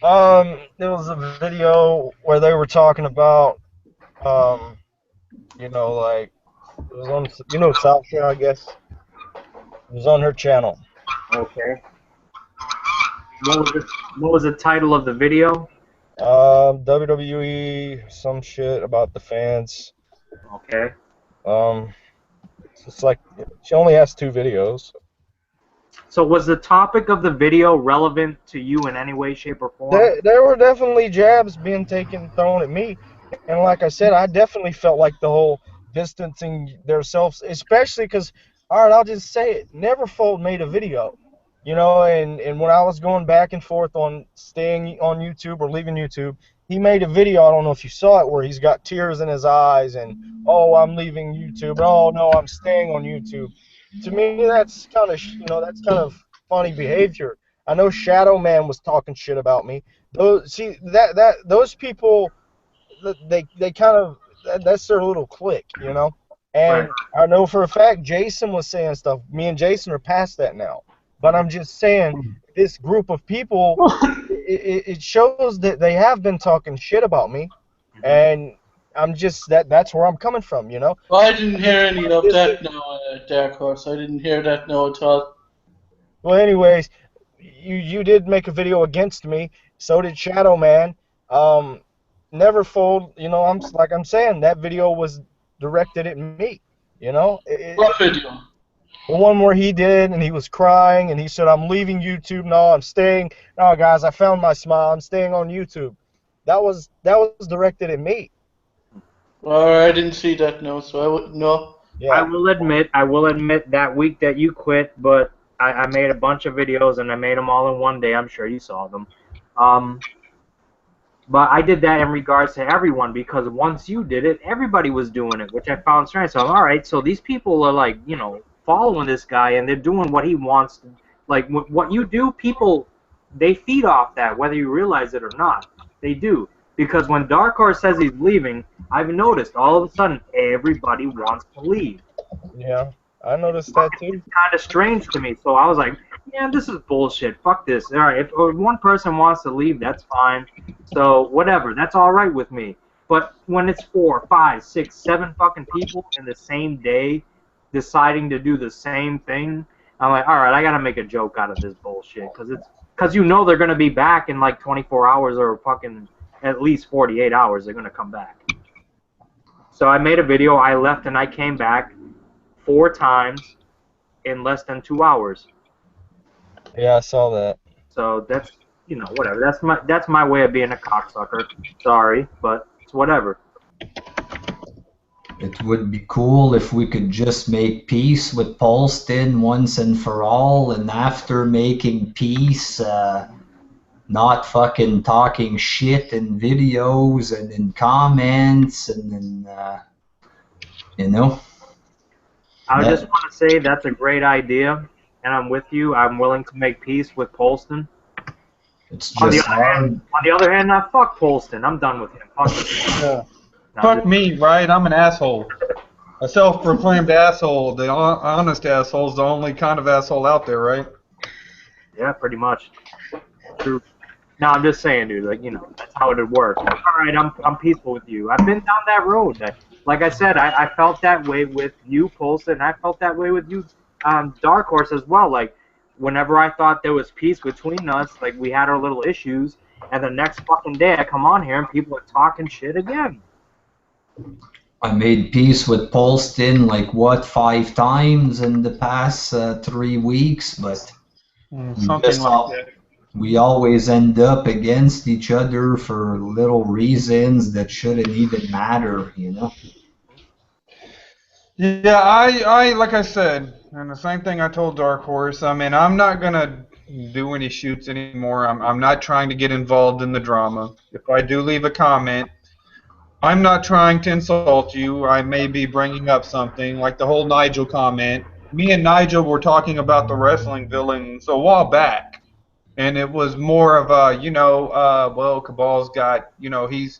Speaker 7: There was a video where they were talking about, you know, like, it was on, you know, Sasha, I guess. It was on her channel.
Speaker 1: Okay. What was the title of the video?
Speaker 7: WWE, some shit about the fans.
Speaker 1: Okay.
Speaker 7: It's like, she only has 2 videos.
Speaker 1: So was the topic of the video relevant to you in any way, shape, or form?
Speaker 7: There were definitely jabs being thrown at me, and like I said, I definitely felt like the whole distancing themselves, especially because, all right, I'll just say it, Neverfold made a video, and when I was going back and forth on staying on YouTube or leaving YouTube, he made a video, I don't know if you saw it, where he's got tears in his eyes and, oh, I'm leaving YouTube, oh, no, I'm staying on YouTube. To me, that's kind of funny behavior. I know Shadow Man was talking shit about me. Those people, they kind of that's their little clique,
Speaker 1: Right.
Speaker 7: And I know for a fact Jason was saying stuff. Me and Jason are past that now. But I'm just saying this group of people, it shows that they have been talking shit about me, and I'm just that's where I'm coming from,
Speaker 3: Well, I didn't hear any of that now, Dark Horse. I didn't hear that now at all.
Speaker 7: Well, anyways, you did make a video against me. So did Shadow Man. Neverfold. I'm saying that video was directed at me.
Speaker 3: What video?
Speaker 7: The one where he did and he was crying and he said, "I'm leaving YouTube. No, I'm staying. No, guys, I found my smile. I'm staying on YouTube." That was directed at me.
Speaker 3: Well, I didn't see that now, so I wouldn't know.
Speaker 7: Yeah.
Speaker 1: I will admit that week that you quit, but I made a bunch of videos and I made them all in one day. I'm sure you saw them. But I did that in regards to everyone because once you did it, everybody was doing it, which I found strange. So, all right, so these people are like, following this guy and they're doing what he wants. Like, what you do, people, they feed off that, whether you realize it or not. They do. Because when Dark Horse says he's leaving, I've noticed all of a sudden everybody wants to leave.
Speaker 7: Yeah, I noticed that too.
Speaker 1: It's kind of strange to me. So I was like, yeah, this is bullshit. Fuck this. All right, if one person wants to leave, that's fine. So whatever, that's all right with me. But when it's 4, 5, 6, 7 fucking people in the same day deciding to do the same thing, I'm like, all right, I gotta make a joke out of this bullshit because they're gonna be back in like 24 hours or fucking at least 48 hours. They're gonna come back. So I made a video. I left and I came back 4 times in less than 2 hours.
Speaker 7: Yeah, I saw that.
Speaker 1: So that's whatever. That's my way of being a cocksucker. Sorry, but it's whatever.
Speaker 8: It would be cool if we could just make peace with Paulston once and for all, and after making peace, not fucking talking shit in videos and in comments and in,
Speaker 1: I just want to say that's a great idea, and I'm with you. I'm willing to make peace with Polston.
Speaker 8: It's just
Speaker 1: on the other hand, now fuck Polston. I'm done with him. Fuck him.
Speaker 6: Fuck me, right? I'm an asshole. A self-proclaimed asshole. The honest asshole's the only kind of asshole out there, right?
Speaker 1: Yeah, pretty much. True. No, I'm just saying, dude. Like, that's how it would work. All right, I'm peaceful with you. I've been down that road. Like I said, I felt that way with you, Polston. I felt that way with you, Dark Horse as well. Like, whenever I thought there was peace between us, like we had our little issues, and the next fucking day I come on here and people are talking shit again.
Speaker 8: I made peace with Polston 5 times in the past 3 weeks, but
Speaker 6: Something like that.
Speaker 8: we always end up against each other for little reasons that shouldn't even matter,
Speaker 6: Yeah, I like I said, and the same thing I told Dark Horse. I mean, I'm not gonna do any shoots anymore. I'm not trying to get involved in the drama. If I do leave a comment, I'm not trying to insult you. I may be bringing up something like the whole Nigel comment. Me and Nigel were talking about the wrestling villains a while back, and it was more of a, well, Cabal's got, he's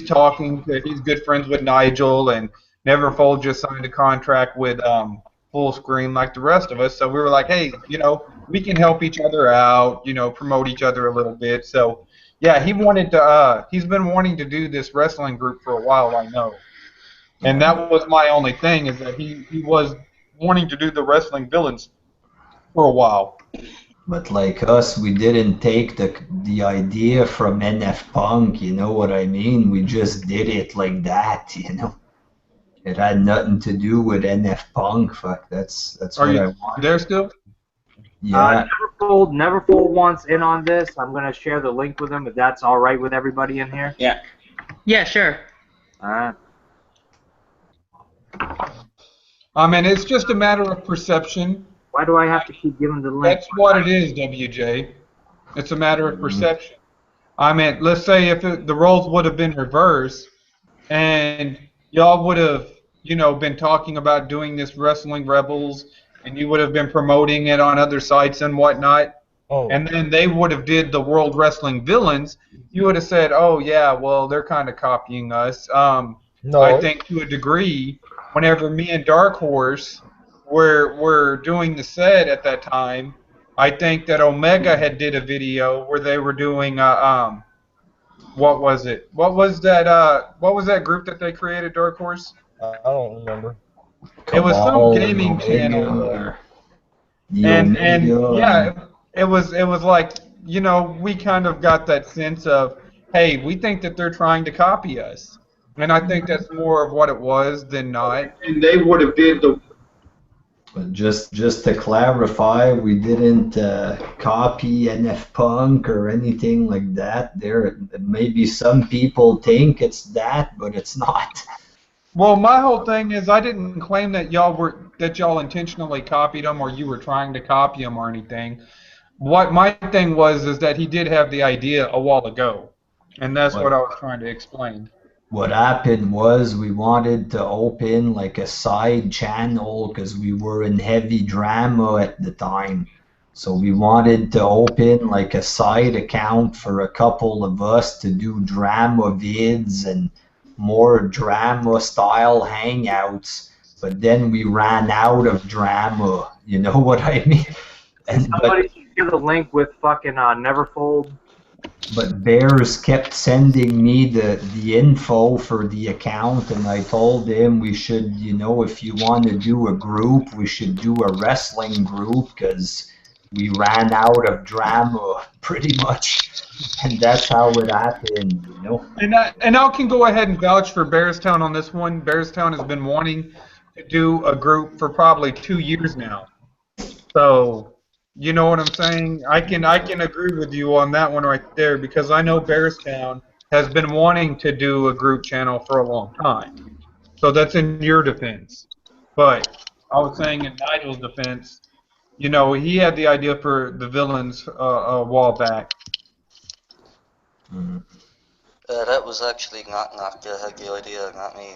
Speaker 6: talking, he's good friends with Nigel, and Neverfold just signed a contract with Full Screen like the rest of us. So we were like, hey, we can help each other out, promote each other a little bit. So yeah, he's been wanting to do this wrestling group for a while, I know. And that was my only thing, is that he was wanting to do the wrestling villains for a while.
Speaker 8: But like us, we didn't take the idea from NF Punk, you know what I mean? We just did it like that, It had nothing to do with NF Punk. Fuck, that's what I want.
Speaker 6: Are you there still?
Speaker 8: Yeah.
Speaker 1: Neverfold wants in on this. I'm going to share the link with him if that's all right with everybody in here.
Speaker 4: Yeah.
Speaker 2: Yeah, sure.
Speaker 1: All right.
Speaker 6: I mean, it's just a matter of perception.
Speaker 1: Why do I have to keep giving the link?
Speaker 6: That's what it is, WJ. It's a matter of perception. I mean, let's say if the roles would have been reversed, and y'all would have, been talking about doing this Wrestling Rebels, and you would have been promoting it on other sites and whatnot, and then they would have did the World Wrestling Villains, you would have said, oh, yeah, well, they're kind of copying us.
Speaker 7: No.
Speaker 6: I think to a degree, whenever me and Dark Horse were doing the set at that time, I think that Omega had did a video where they were doing what was it? What was that group that they created, Dark Horse?
Speaker 7: I don't remember.
Speaker 6: It was some
Speaker 8: Cabal,
Speaker 6: gaming
Speaker 8: Omega,
Speaker 6: channel.
Speaker 8: or the
Speaker 6: And
Speaker 8: Omega.
Speaker 6: yeah, it was like, we kind of got that sense of, hey, we think that they're trying to copy us. And I think that's more of what it was than not. And they would have did the
Speaker 8: But just to clarify, we didn't copy NF Punk or anything like that. There, maybe some people think it's that, but it's not.
Speaker 6: Well, my whole thing is I didn't claim that y'all intentionally copied them or you were trying to copy them or anything. What my thing was is that he did have the idea a while ago, and that's what I was trying to explain.
Speaker 8: What happened was we wanted to open like a side channel because we were in heavy drama at the time. So we wanted to open like a side account for a couple of us to do drama vids and more drama style hangouts. But then we ran out of drama. You know what I mean?
Speaker 1: Somebody should give the link with fucking Neverfold.
Speaker 8: But Bears kept sending me the info for the account, and I told him we should, if you want to do a group, we should do a wrestling group because we ran out of drama pretty much, and that's how it happened,
Speaker 6: And I can go ahead and vouch for Bearstown on this one. Bearstown has been wanting to do a group for probably 2 years now. So, you know what I'm saying? I can agree with you on that one right there because I know Bearstown has been wanting to do a group channel for a long time. So that's in your defense. But I was saying in Nigel's defense, he had the idea for the villains a while back.
Speaker 9: That was actually Knock Knock that had the idea, not me.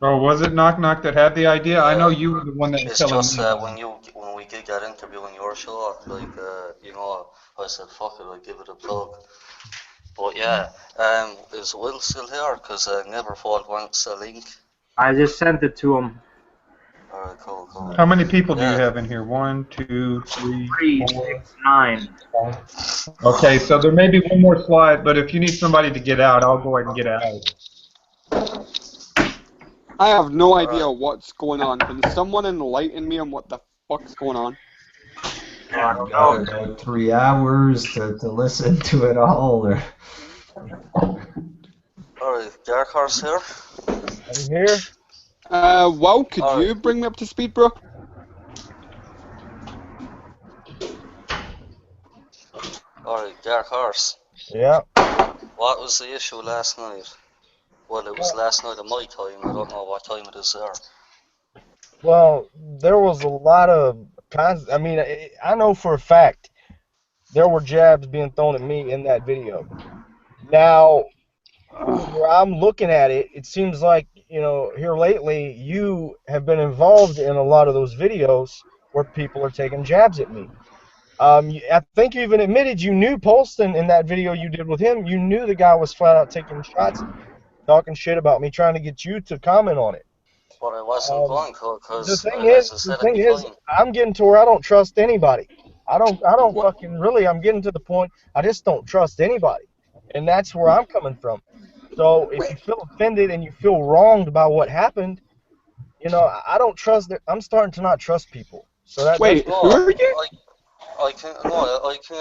Speaker 6: Oh, was it Knock Knock that had the idea? I know you were the one that was telling me.
Speaker 9: It's just when we did that interview on your show, I said, fuck it, I'll give it a plug. But yeah, is Will still here? Because Neverfold wants a link.
Speaker 1: I just sent it to him.
Speaker 9: Alright, cool.
Speaker 6: How many people do you have in here? 1, 2, 3, 4,
Speaker 1: 6, 9.
Speaker 6: Okay, so there may be one more slide, but if you need somebody to get out, I'll go ahead and get out.
Speaker 10: I have no idea what's going on. Can someone enlighten me on what the fuck's going on?
Speaker 8: I got about 3 hours to listen to it all.
Speaker 9: Alright, Dark Horse here.
Speaker 7: I'm here.
Speaker 10: Wow, could you bring me up to speed, bro?
Speaker 9: Alright, Dark Horse.
Speaker 7: Yeah.
Speaker 9: What was the issue last night? Well, it was last night at my time. I don't know what time it is there.
Speaker 7: Well, there was a lot of I mean, I know for a fact there were jabs being thrown at me in that video. Now, where I'm looking at it, it seems like, here lately you have been involved in a lot of those videos where people are taking jabs at me. I think you even admitted you knew Polston in that video you did with him. You knew the guy was flat out taking shots, talking shit about me, trying to get you to comment on it.
Speaker 9: But I wasn't going to, because
Speaker 7: the thing is, I'm getting to where I don't trust anybody. I don't fucking really. I'm getting to the point I just don't trust anybody, and that's where I'm coming from. So if you feel offended and you feel wronged by what happened, I don't trust. I'm starting to not trust people. So
Speaker 10: wait, who are you?
Speaker 9: I can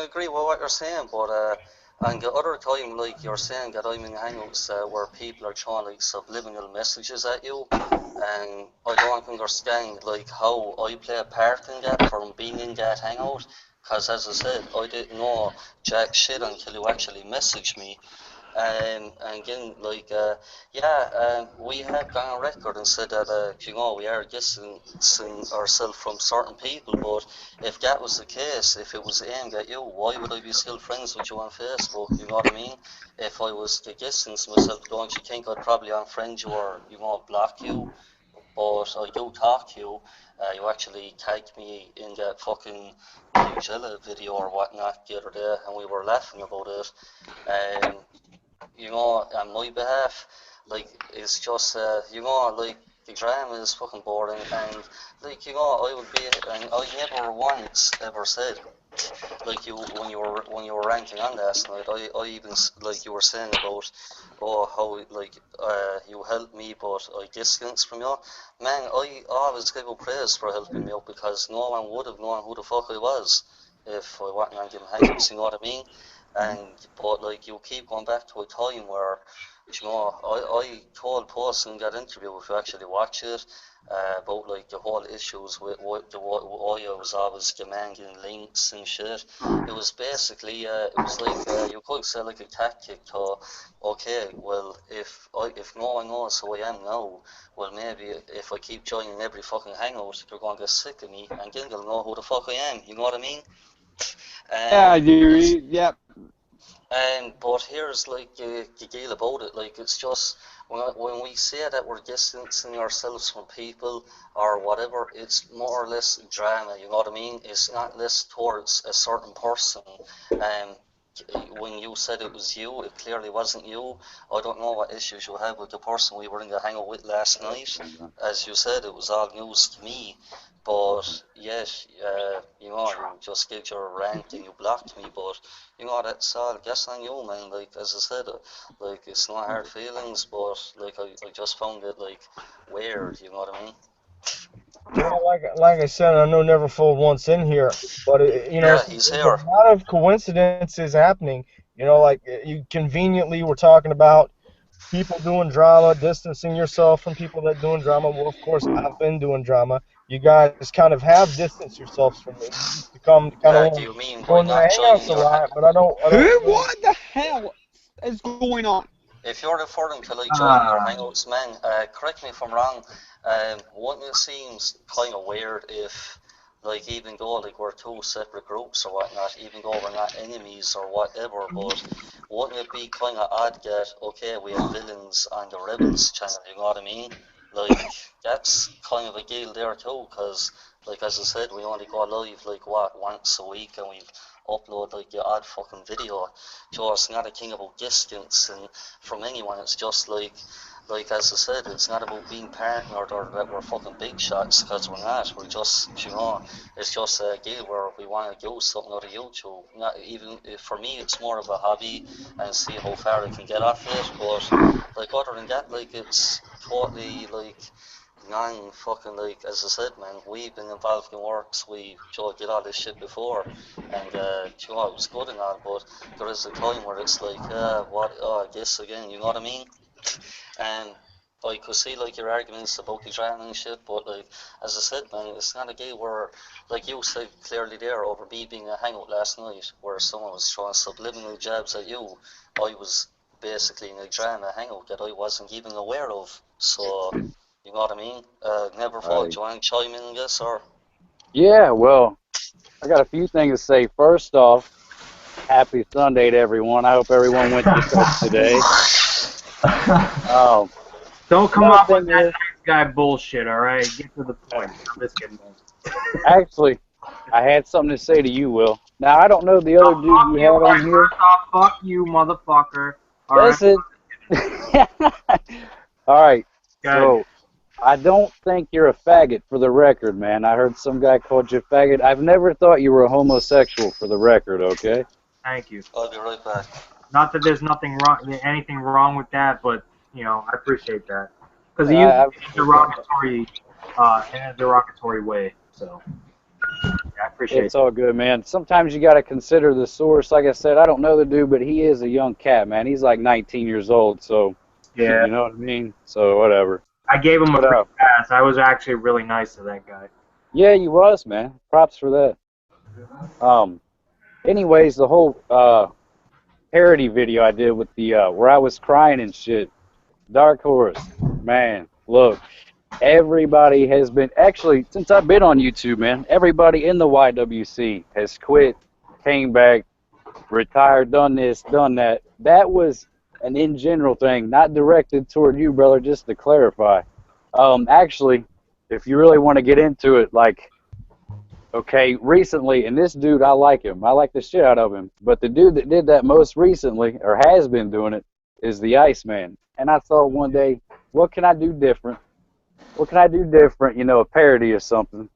Speaker 9: agree with what you're saying, but And the other time, like you're saying, that I'm in hangouts where people are throwing like subliminal messages at you, and I don't understand like how I play a part in that from being in that hangout. Because as I said, I didn't know jack shit until you actually messaged me. And again, like, we have gone on record and said that, you know, we are distancing ourselves from certain people, but if that was the case, if it was aimed at you, why would I be still friends with you on Facebook? You know what I mean? If I was to distance myself, don't you think I'd probably unfriend you or, you know, block you? But I do talk to you. You actually tagged me in that fucking Nigella video or whatnot the other day, and we were laughing about it. You know, on my behalf, like, it's just, you know, like, the drama is fucking boring, and, like, you know, I would be, and I never once ever said, like, when you were ranting on last night, I even, like, you were saying about, oh, how, like, you helped me, but I distanced from you. Man, I always give you praise for helping me out, because no one would have known who the fuck I was if I wasn't on them hangouts, you know what I mean? But like you keep going back to a time where, you know, I told Post in that interview, if you actually watch it, about like the whole issues with why I was always demanding links and shit. It was basically, it was like, you could say like a tactic to, okay, well, if no one knows who I am now, well, maybe if I keep joining every fucking hangout, they're going to get sick of me, and then they'll know who the fuck I am, you know what I mean?
Speaker 10: Yeah, I do. Yep.
Speaker 9: But here's like the deal about it. Like it's just when we say that we're distancing ourselves from people or whatever, it's more or less drama. You know what I mean? It's not less towards a certain person. When you said it was you, it clearly wasn't you. I don't know what issues you have with the person we were in the hangout with last night. As you said, it was all news to me. But yes, you know, you just gave your rant and you blocked me. But you know, that's all. Guess on you, man. Like as I said, like it's not hard feelings, but like I just found it like weird. You know what I mean?
Speaker 7: You know, like I said, I know Neverfull wants in here, but you know,
Speaker 9: Yeah,
Speaker 7: there's
Speaker 9: he's
Speaker 7: a
Speaker 9: here.
Speaker 7: lot of coincidences happening. You know, like you conveniently were talking about people doing drama, distancing yourself from people that doing drama. Well, of course, I've been doing drama. You guys kind of have distanced yourselves from me. You used to come kind of
Speaker 9: Do you mean by
Speaker 7: going to the
Speaker 9: not
Speaker 7: hangouts
Speaker 9: joining
Speaker 7: a
Speaker 9: your?
Speaker 7: lot, but I don't.
Speaker 10: What the hell is going on?
Speaker 9: If you're referring to like joining your hangouts, man, correct me if I'm wrong. Wouldn't it seems kind of weird if, like, even though like we're two separate groups or whatnot, even though we're not enemies or whatever, but wouldn't it be kind of odd that okay, we have villains on the Rebels channel? You know what I mean? Like that's kind of a deal there too, because like as I said, we only go live like what once a week, and we upload like the odd fucking video. So it's not a thing about distance and from anyone. It's just like as I said, it's not about being partnered or that we're fucking big shots, because we're not. We're just, you know, it's just a deal where we want to do something out of YouTube. Not even for me, it's more of a hobby and see how far I can get off it. But like other than that, like it's totally like non-fucking like as I said, man. We've been involved in works. We did all this shit before, and you know, it was good and all. But there is a time where it's like, what? Oh, I guess again. You know what I mean? And I could see like your arguments about the drama and shit, but like as I said, man, it's not a game where, like you said clearly there, over me being a hangout last night, where someone was throwing subliminal jabs at you. I was basically in a drama hangout that I wasn't even aware of. So you know what I mean? Never fall.
Speaker 11: Right.
Speaker 9: Do you want to chime in on this or?
Speaker 11: Yeah, well, I got a few things to say. First off, happy Sunday to everyone. I hope everyone went to church today.
Speaker 1: Don't come
Speaker 11: another
Speaker 1: off with
Speaker 11: thing
Speaker 1: that
Speaker 11: is,
Speaker 1: nice guy bullshit, all right? Get to the point. I'm just kidding, man.
Speaker 11: actually, I had something to say to you, Will. Now, I don't know the other dude you had on here.
Speaker 1: First off, fuck you, motherfucker. All right?
Speaker 11: Listen. All right. So, I don't think you're a faggot, for the record, man. I heard some guy called you a faggot. I've never thought you were a homosexual, for the record, okay?
Speaker 1: Thank you.
Speaker 9: I'll be right back.
Speaker 1: Not that there's anything wrong with that, but you know, I appreciate that because he used it in a derogatory way. So, I appreciate
Speaker 11: It's all good, man. Sometimes you got to consider the source. Like I said, I don't know the dude, but he is a young cat, man. He's like 19 years old, so
Speaker 1: Yeah.
Speaker 11: you know what I mean? So whatever.
Speaker 1: I gave him a
Speaker 11: But,
Speaker 1: free pass. I was actually really nice to that guy.
Speaker 11: yeah, you was, man. Props for that. Anyways, the whole parody video I did with the where I was crying and shit. Dark Horse, man. Look, everybody has been actually since I've been on YouTube, man. Everybody in the YWC has quit, came back, retired, done this, done that. That was an in general thing, not directed toward you, brother. Just to clarify. Actually, if you really want to get into it, like. Okay, recently, and this dude, I like him. I like the shit out of him. But the dude that did that most recently, or has been doing it, is the Iceman. And I thought one day, what can I do different? What can I do different? You know, a parody or something.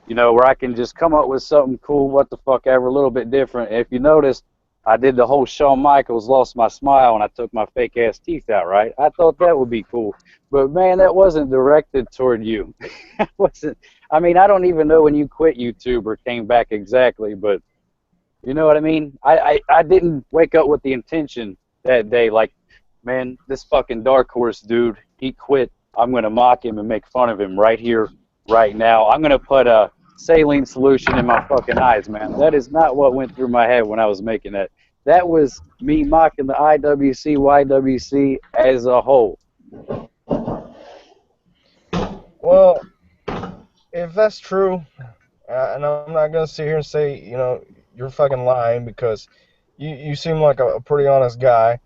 Speaker 11: You know, where I can just come up with something cool, what the fuck ever, a little bit different. If you notice, I did the whole Shawn Michaels lost my smile and I took my fake ass teeth out, right? I thought that would be cool. But man, that wasn't directed toward you. It wasn't. I mean, I don't even know when you quit YouTube or came back exactly, but you know what I mean? I didn't wake up with the intention that day, like, man, this fucking Dark Horse dude, he quit. I'm going to mock him and make fun of him right here, right now. I'm going to put a saline solution in my fucking eyes, man. That is not what went through my head when I was making that. That was me mocking the IWC, YWC as a whole.
Speaker 7: Well, if that's true, and I'm not going to sit here and say, you know, you're fucking lying because you seem like a pretty honest guy.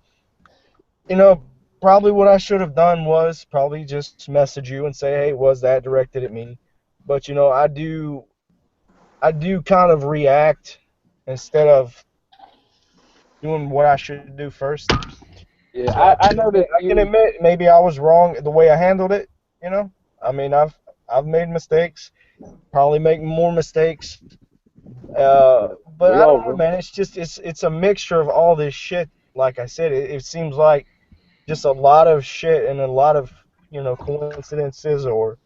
Speaker 7: You know, probably what I should have done was probably just message you and say, hey, was that directed at me? But, you know, I do kind of react instead of doing what I should do first.
Speaker 11: Yeah, so I know that
Speaker 7: I can admit maybe I was wrong the way I handled it, you know? I mean, I've made mistakes, probably make more mistakes. But I don't know, man. It's just it's a mixture of all this shit. Like I said, it seems like just a lot of shit and a lot of, you know, coincidences or,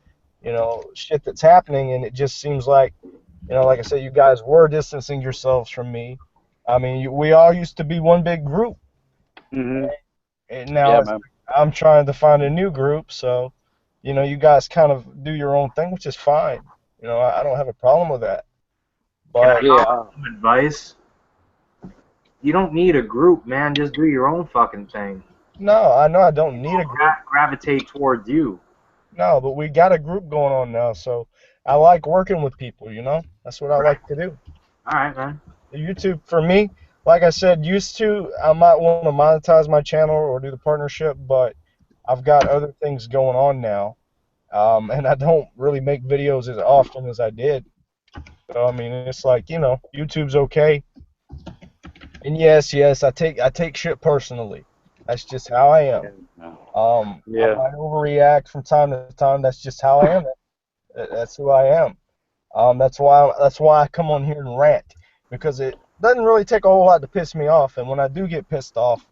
Speaker 7: you know, shit that's happening, and it just seems like, you know, like I said, you guys were distancing yourselves from me. I mean, we all used to be one big group.
Speaker 11: Mm-hmm.
Speaker 7: And now I'm trying to find a new group, so, you know, you guys kind of do your own thing, which is fine. You know, I don't have a problem with that. But
Speaker 1: can I offer some advice? You don't need a group, man. Just do your own fucking thing.
Speaker 7: No, I know I don't need a group.
Speaker 1: Gravitate towards you.
Speaker 7: No, but we got a group going on now, so I like working with people, you know? That's what I like to do.
Speaker 1: All right, man.
Speaker 7: YouTube, for me, like I said, used to, I might want to monetize my channel or do the partnership, but I've got other things going on now, and I don't really make videos as often as I did. So, I mean, it's like, you know, YouTube's okay. And yes, I take shit personally. That's just how I am. I might overreact from time to time. That's just how I am. That's who I am. That's why I come on here and rant, because it doesn't really take a whole lot to piss me off. And when I do get pissed off,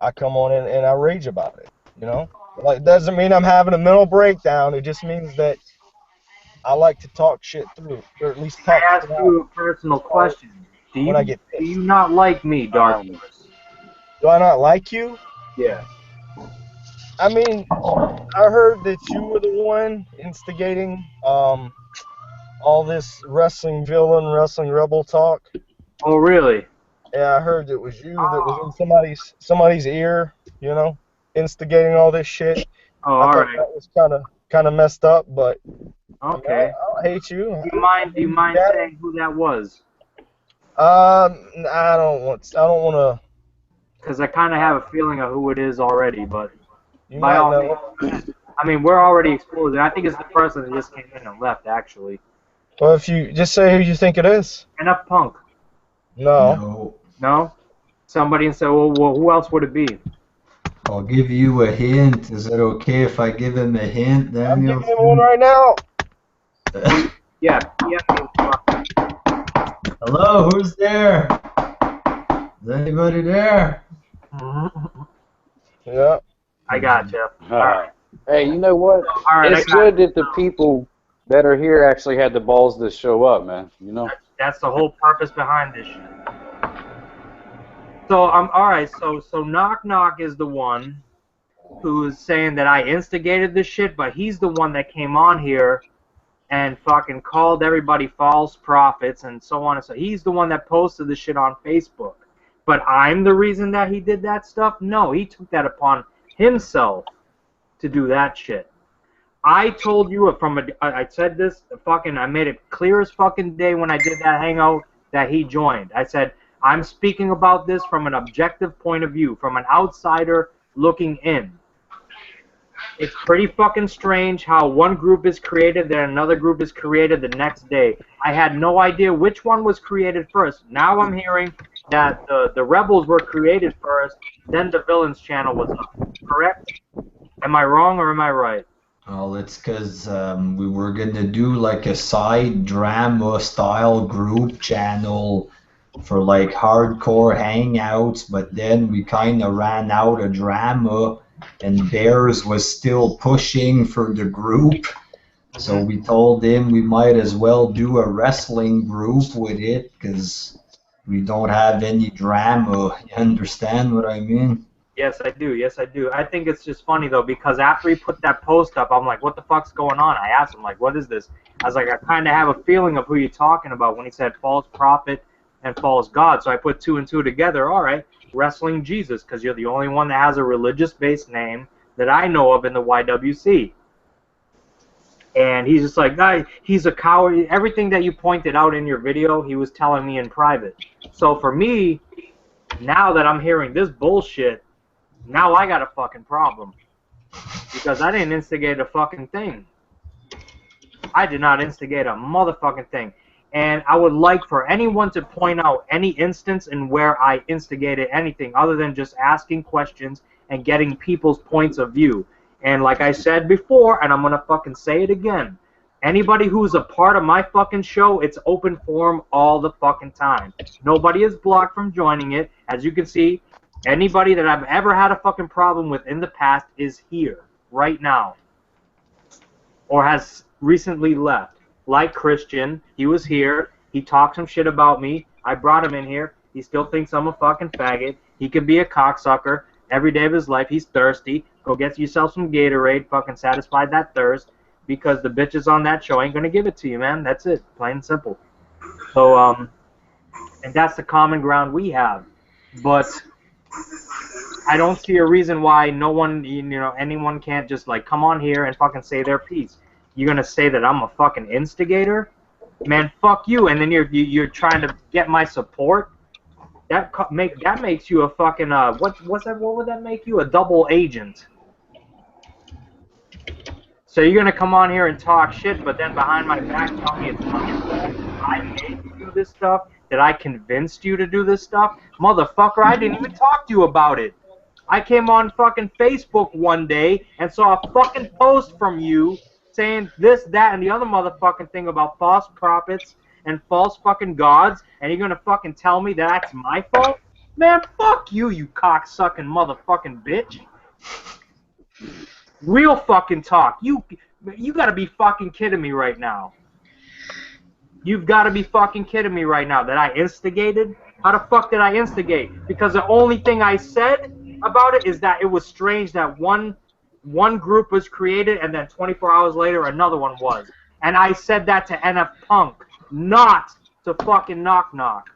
Speaker 7: I come on and I rage about it. You know, like, it doesn't mean I'm having a mental breakdown. It just means that I like to talk shit through, or at least talk.
Speaker 1: I ask you a personal question. Do you not like me, Dark Horse?
Speaker 7: Do I not like you?
Speaker 1: Yeah.
Speaker 7: I mean, I heard that you were the one instigating all this wrestling villain, wrestling rebel talk.
Speaker 1: Oh, really?
Speaker 7: Yeah, I heard it was you that was in somebody's ear, you know, instigating all this shit.
Speaker 1: Oh, all right.
Speaker 7: That was kind of messed up, but
Speaker 1: okay.
Speaker 7: I don't hate you.
Speaker 1: Do you mind saying who that was?
Speaker 7: I don't want to.
Speaker 1: Because I kind of have a feeling of who it is already, but
Speaker 7: You
Speaker 1: by
Speaker 7: might
Speaker 1: all
Speaker 7: know.
Speaker 1: means, I mean, we're already exposed. I think it's the person that just came in and left, actually.
Speaker 7: Well, if you just say who you think it is.
Speaker 1: Enough Punk.
Speaker 7: No.
Speaker 1: No? Somebody and say, well, who else would it be?
Speaker 8: I'll give you a hint. Is it okay if I give him a hint, Daniel?
Speaker 7: I'm giving him one right now.
Speaker 1: Yeah.
Speaker 8: Hello, who's there? Is anybody there?
Speaker 7: Yeah.
Speaker 1: I got you. All right.
Speaker 11: Hey, you know what?
Speaker 1: All right,
Speaker 11: it's good that the people that are here actually had the balls to show up, man. You know.
Speaker 1: That's the whole purpose behind this shit. So all right. So Knock Knock is the one who is saying that I instigated this shit, but he's the one that came on here and fucking called everybody false prophets and so on and so. He's the one that posted the shit on Facebook. But I'm the reason that he did that stuff? No, he took that upon himself to do that shit. I told you I said this fucking, I made it clear as fucking day when I did that hangout that he joined. I said, I'm speaking about this from an objective point of view, from an outsider looking in. It's pretty fucking strange how one group is created, then another group is created the next day. I had no idea which one was created first. Now I'm hearing that the Rebels were created first, then the Villains channel was up. Correct? Am I wrong or am I right?
Speaker 8: Well, it's because we were going to do like a side drama style group channel for like hardcore hangouts, but then we kind of ran out of drama and Bears was still pushing for the group. So we told him we might as well do a wrestling group with it because we don't have any drama. You understand what I mean?
Speaker 1: Yes, I do. Yes, I do. I think it's just funny, though, because after he put that post up, I'm like, what the fuck's going on? I asked him, like, what is this? I was like, I kind of have a feeling of who you're talking about when he said false prophet and false god. So I put two and two together. All right, wrestling Jesus, because you're the only one that has a religious-based name that I know of in the YWC. And he's just like, nah, he's a coward. Everything that you pointed out in your video, he was telling me in private. So for me, now that I'm hearing this bullshit, now I got a fucking problem. Because I didn't instigate a fucking thing. I did not instigate a motherfucking thing. And I would like for anyone to point out any instance in where I instigated anything other than just asking questions and getting people's points of view. And like I said before, and I'm going to fucking say it again, anybody who's a part of my fucking show, it's open forum all the fucking time. Nobody is blocked from joining it. As you can see, anybody that I've ever had a fucking problem with in the past is here, right now. Or has recently left. Like Christian, he was here, he talked some shit about me, I brought him in here, he still thinks I'm a fucking faggot, he could be a cocksucker, every day of his life he's thirsty, go get yourself some Gatorade, fucking satisfy that thirst, because the bitches on that show ain't gonna give it to you, man, that's it, plain and simple. So, and that's the common ground we have, but I don't see a reason why no one, anyone can't just like come on here and fucking say their piece. You're gonna say that I'm a fucking instigator? Man, fuck you. And then you're trying to get my support. That makes you a fucking what would that make you? A double agent. So you're gonna come on here and talk shit, but then behind my back tell me it's my fault. I made you do this stuff. That I convinced you to do this stuff? Motherfucker, I didn't even talk to you about it. I came on fucking Facebook one day and saw a fucking post from you saying this, that, and the other motherfucking thing about false prophets and false fucking gods, and you're gonna fucking tell me that that's my fault? Man, fuck you, you cocksucking motherfucking bitch. Real fucking talk. You gotta be fucking kidding me right now. You've got to be fucking kidding me right now that I instigated? How the fuck did I instigate? Because the only thing I said about it is that it was strange that one group was created and then 24 hours later another one was. And I said that to NF Punk, not to fucking Knock Knock.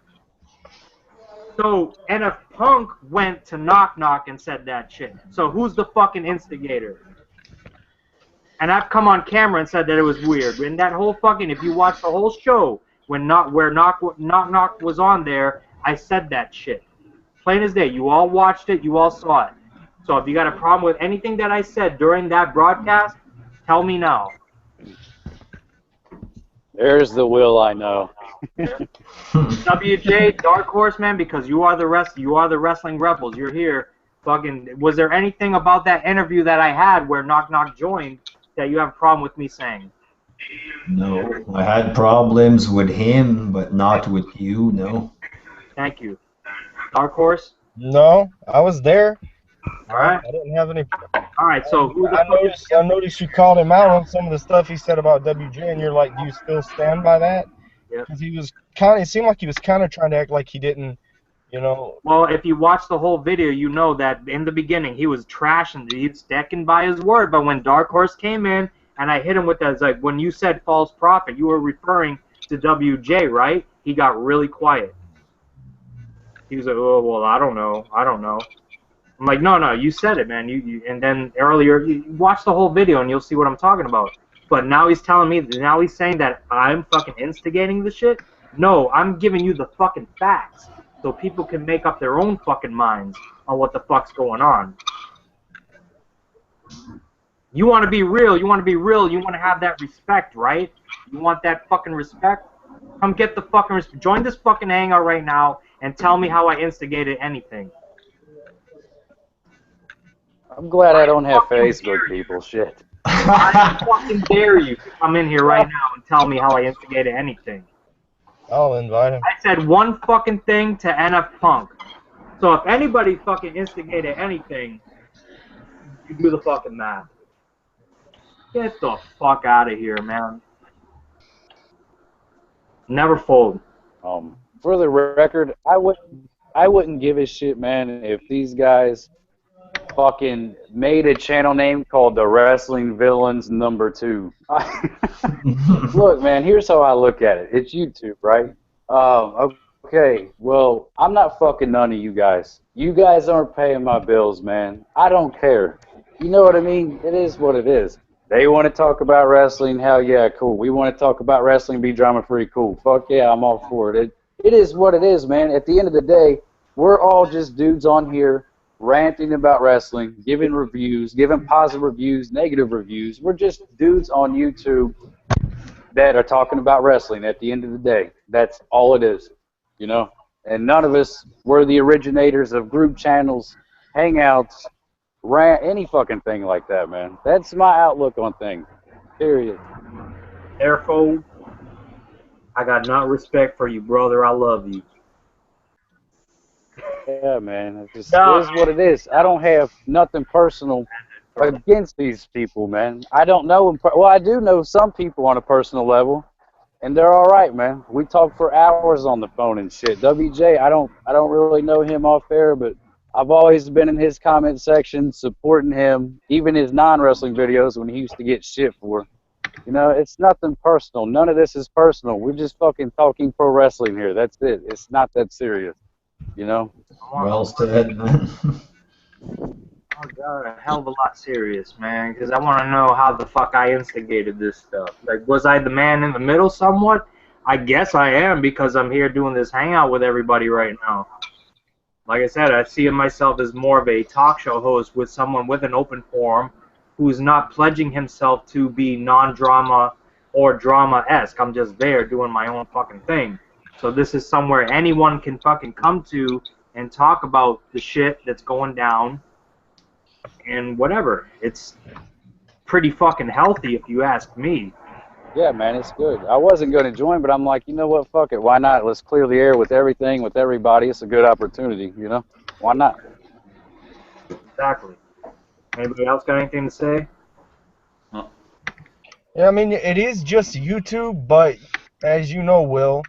Speaker 1: So NF Punk went to Knock Knock and said that shit. So who's the fucking instigator? And I've come on camera and said that it was weird. And that whole fucking, if you watch the whole show, where Knock Knock was on there, I said that shit. Plain as day. You all watched it. You all saw it. So if you got a problem with anything that I said during that broadcast, tell me now.
Speaker 11: There's the will I know.
Speaker 1: WJ, Dark Horse, man, because you are the wrestling rebels. You're here. Fucking, was there anything about that interview that I had where Knock Knock joined that you have a problem with me saying?
Speaker 8: No, I had problems with him, but not with you, no.
Speaker 1: Thank you. Dark Horse?
Speaker 7: No, I was there.
Speaker 1: All right.
Speaker 7: I didn't have any.
Speaker 1: All right. So who the
Speaker 7: I noticed you called him out on some of the stuff he said about WJ, and you're like, do you still stand by that?
Speaker 1: Yep.
Speaker 7: Because he was kind of. It seemed like he was kind of trying to act like he didn't. You know.
Speaker 1: Well, if you watch the whole video, you know that in the beginning he was trashing, he was sticking by his word. But when Dark Horse came in and I hit him with that, it's like when you said false prophet, you were referring to WJ, right? He got really quiet. He was like, oh, well, I don't know. I'm like, no, you said it, man. And then earlier, you watch the whole video and you'll see what I'm talking about. But now he's telling me, now he's saying that I'm fucking instigating the shit? No, I'm giving you the fucking facts so people can make up their own fucking minds on what the fuck's going on. You want to be real, you want to have that respect, right? You want that fucking respect? Come get the fucking respect. Join this fucking hangout right now and tell me how I instigated anything.
Speaker 11: I'm glad I don't have Facebook, people. Shit.
Speaker 1: I fucking dare you to come in here right now and tell me how I instigated anything.
Speaker 7: I'll invite him.
Speaker 1: I said one fucking thing to NF Punk. So if anybody fucking instigated anything, you do the fucking math. Get the fuck out of here, man. Never fold.
Speaker 11: For the record, I wouldn't give a shit, man, if these guys fucking made a channel name called the Wrestling Villains #2. Look, man, here's how I look at it. It's YouTube, right? Okay, well, I'm not fucking none of you guys. You guys aren't paying my bills, man. I don't care. You know what I mean? It is what it is. They want to talk about wrestling, hell yeah, cool. We want to talk about wrestling, be drama-free, cool. Fuck yeah, I'm all for it. It is what it is, man. At the end of the day, we're all just dudes on here ranting about wrestling, giving reviews, giving positive reviews, negative reviews. We're just dudes on YouTube that are talking about wrestling at the end of the day. That's all it is, you know? And none of us were the originators of group channels, hangouts, rant, any fucking thing like that, man. That's my outlook on things, period.
Speaker 1: Therefore, I got not respect for you, brother. I love you.
Speaker 11: Yeah, man. It is what it is. I don't have nothing personal against these people, man. I don't know them. Well, I do know some people on a personal level, and they're all right, man. We talk for hours on the phone and shit. WJ, I don't really know him off air, but I've always been in his comment section supporting him, even his non-wrestling videos when he used to get shit for. You know, it's nothing personal. None of this is personal. We're just fucking talking pro wrestling here. That's it. It's not that serious. You know?
Speaker 8: Well said, man.
Speaker 1: I got a hell of a lot serious, man, because I want to know how the fuck I instigated this stuff. Like, was I the man in the middle somewhat? I guess I am, because I'm here doing this hangout with everybody right now. Like I said, I see myself as more of a talk show host with someone with an open forum who's not pledging himself to be non-drama or drama-esque. I'm just there doing my own fucking thing. So this is somewhere anyone can fucking come to and talk about the shit that's going down and whatever. It's pretty fucking healthy if you ask me.
Speaker 11: Yeah, man, it's good. I wasn't going to join, but I'm like, you know what, fuck it. Why not? Let's clear the air with everything, with everybody. It's a good opportunity, you know? Why not?
Speaker 1: Exactly. Anybody else got anything to say?
Speaker 7: Yeah, I mean, it is just YouTube, but as you know, Will,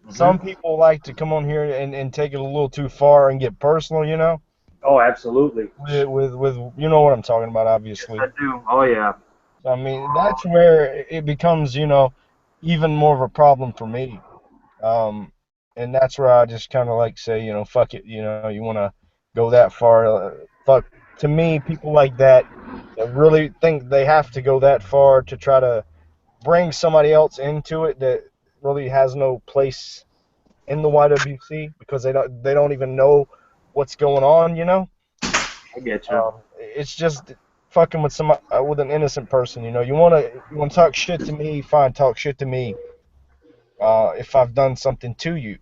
Speaker 7: some people like to come on here and take it a little too far and get personal, you know?
Speaker 1: Oh, absolutely.
Speaker 7: With you know what I'm talking about, obviously.
Speaker 1: Yes, I do. Oh, yeah.
Speaker 7: I mean, that's where it becomes, you know, even more of a problem for me. And that's where I just kind of like say, you know, fuck it, you know, you want to go that far. Fuck, to me, people like that really think they have to go that far to try to bring somebody else into it that really has no place in the YWC because they don't even know what's going on, you know?
Speaker 1: I get you.
Speaker 7: It's just fucking with with an innocent person, you know. You wanna talk shit to me, fine, talk shit to me. If I've done something to you,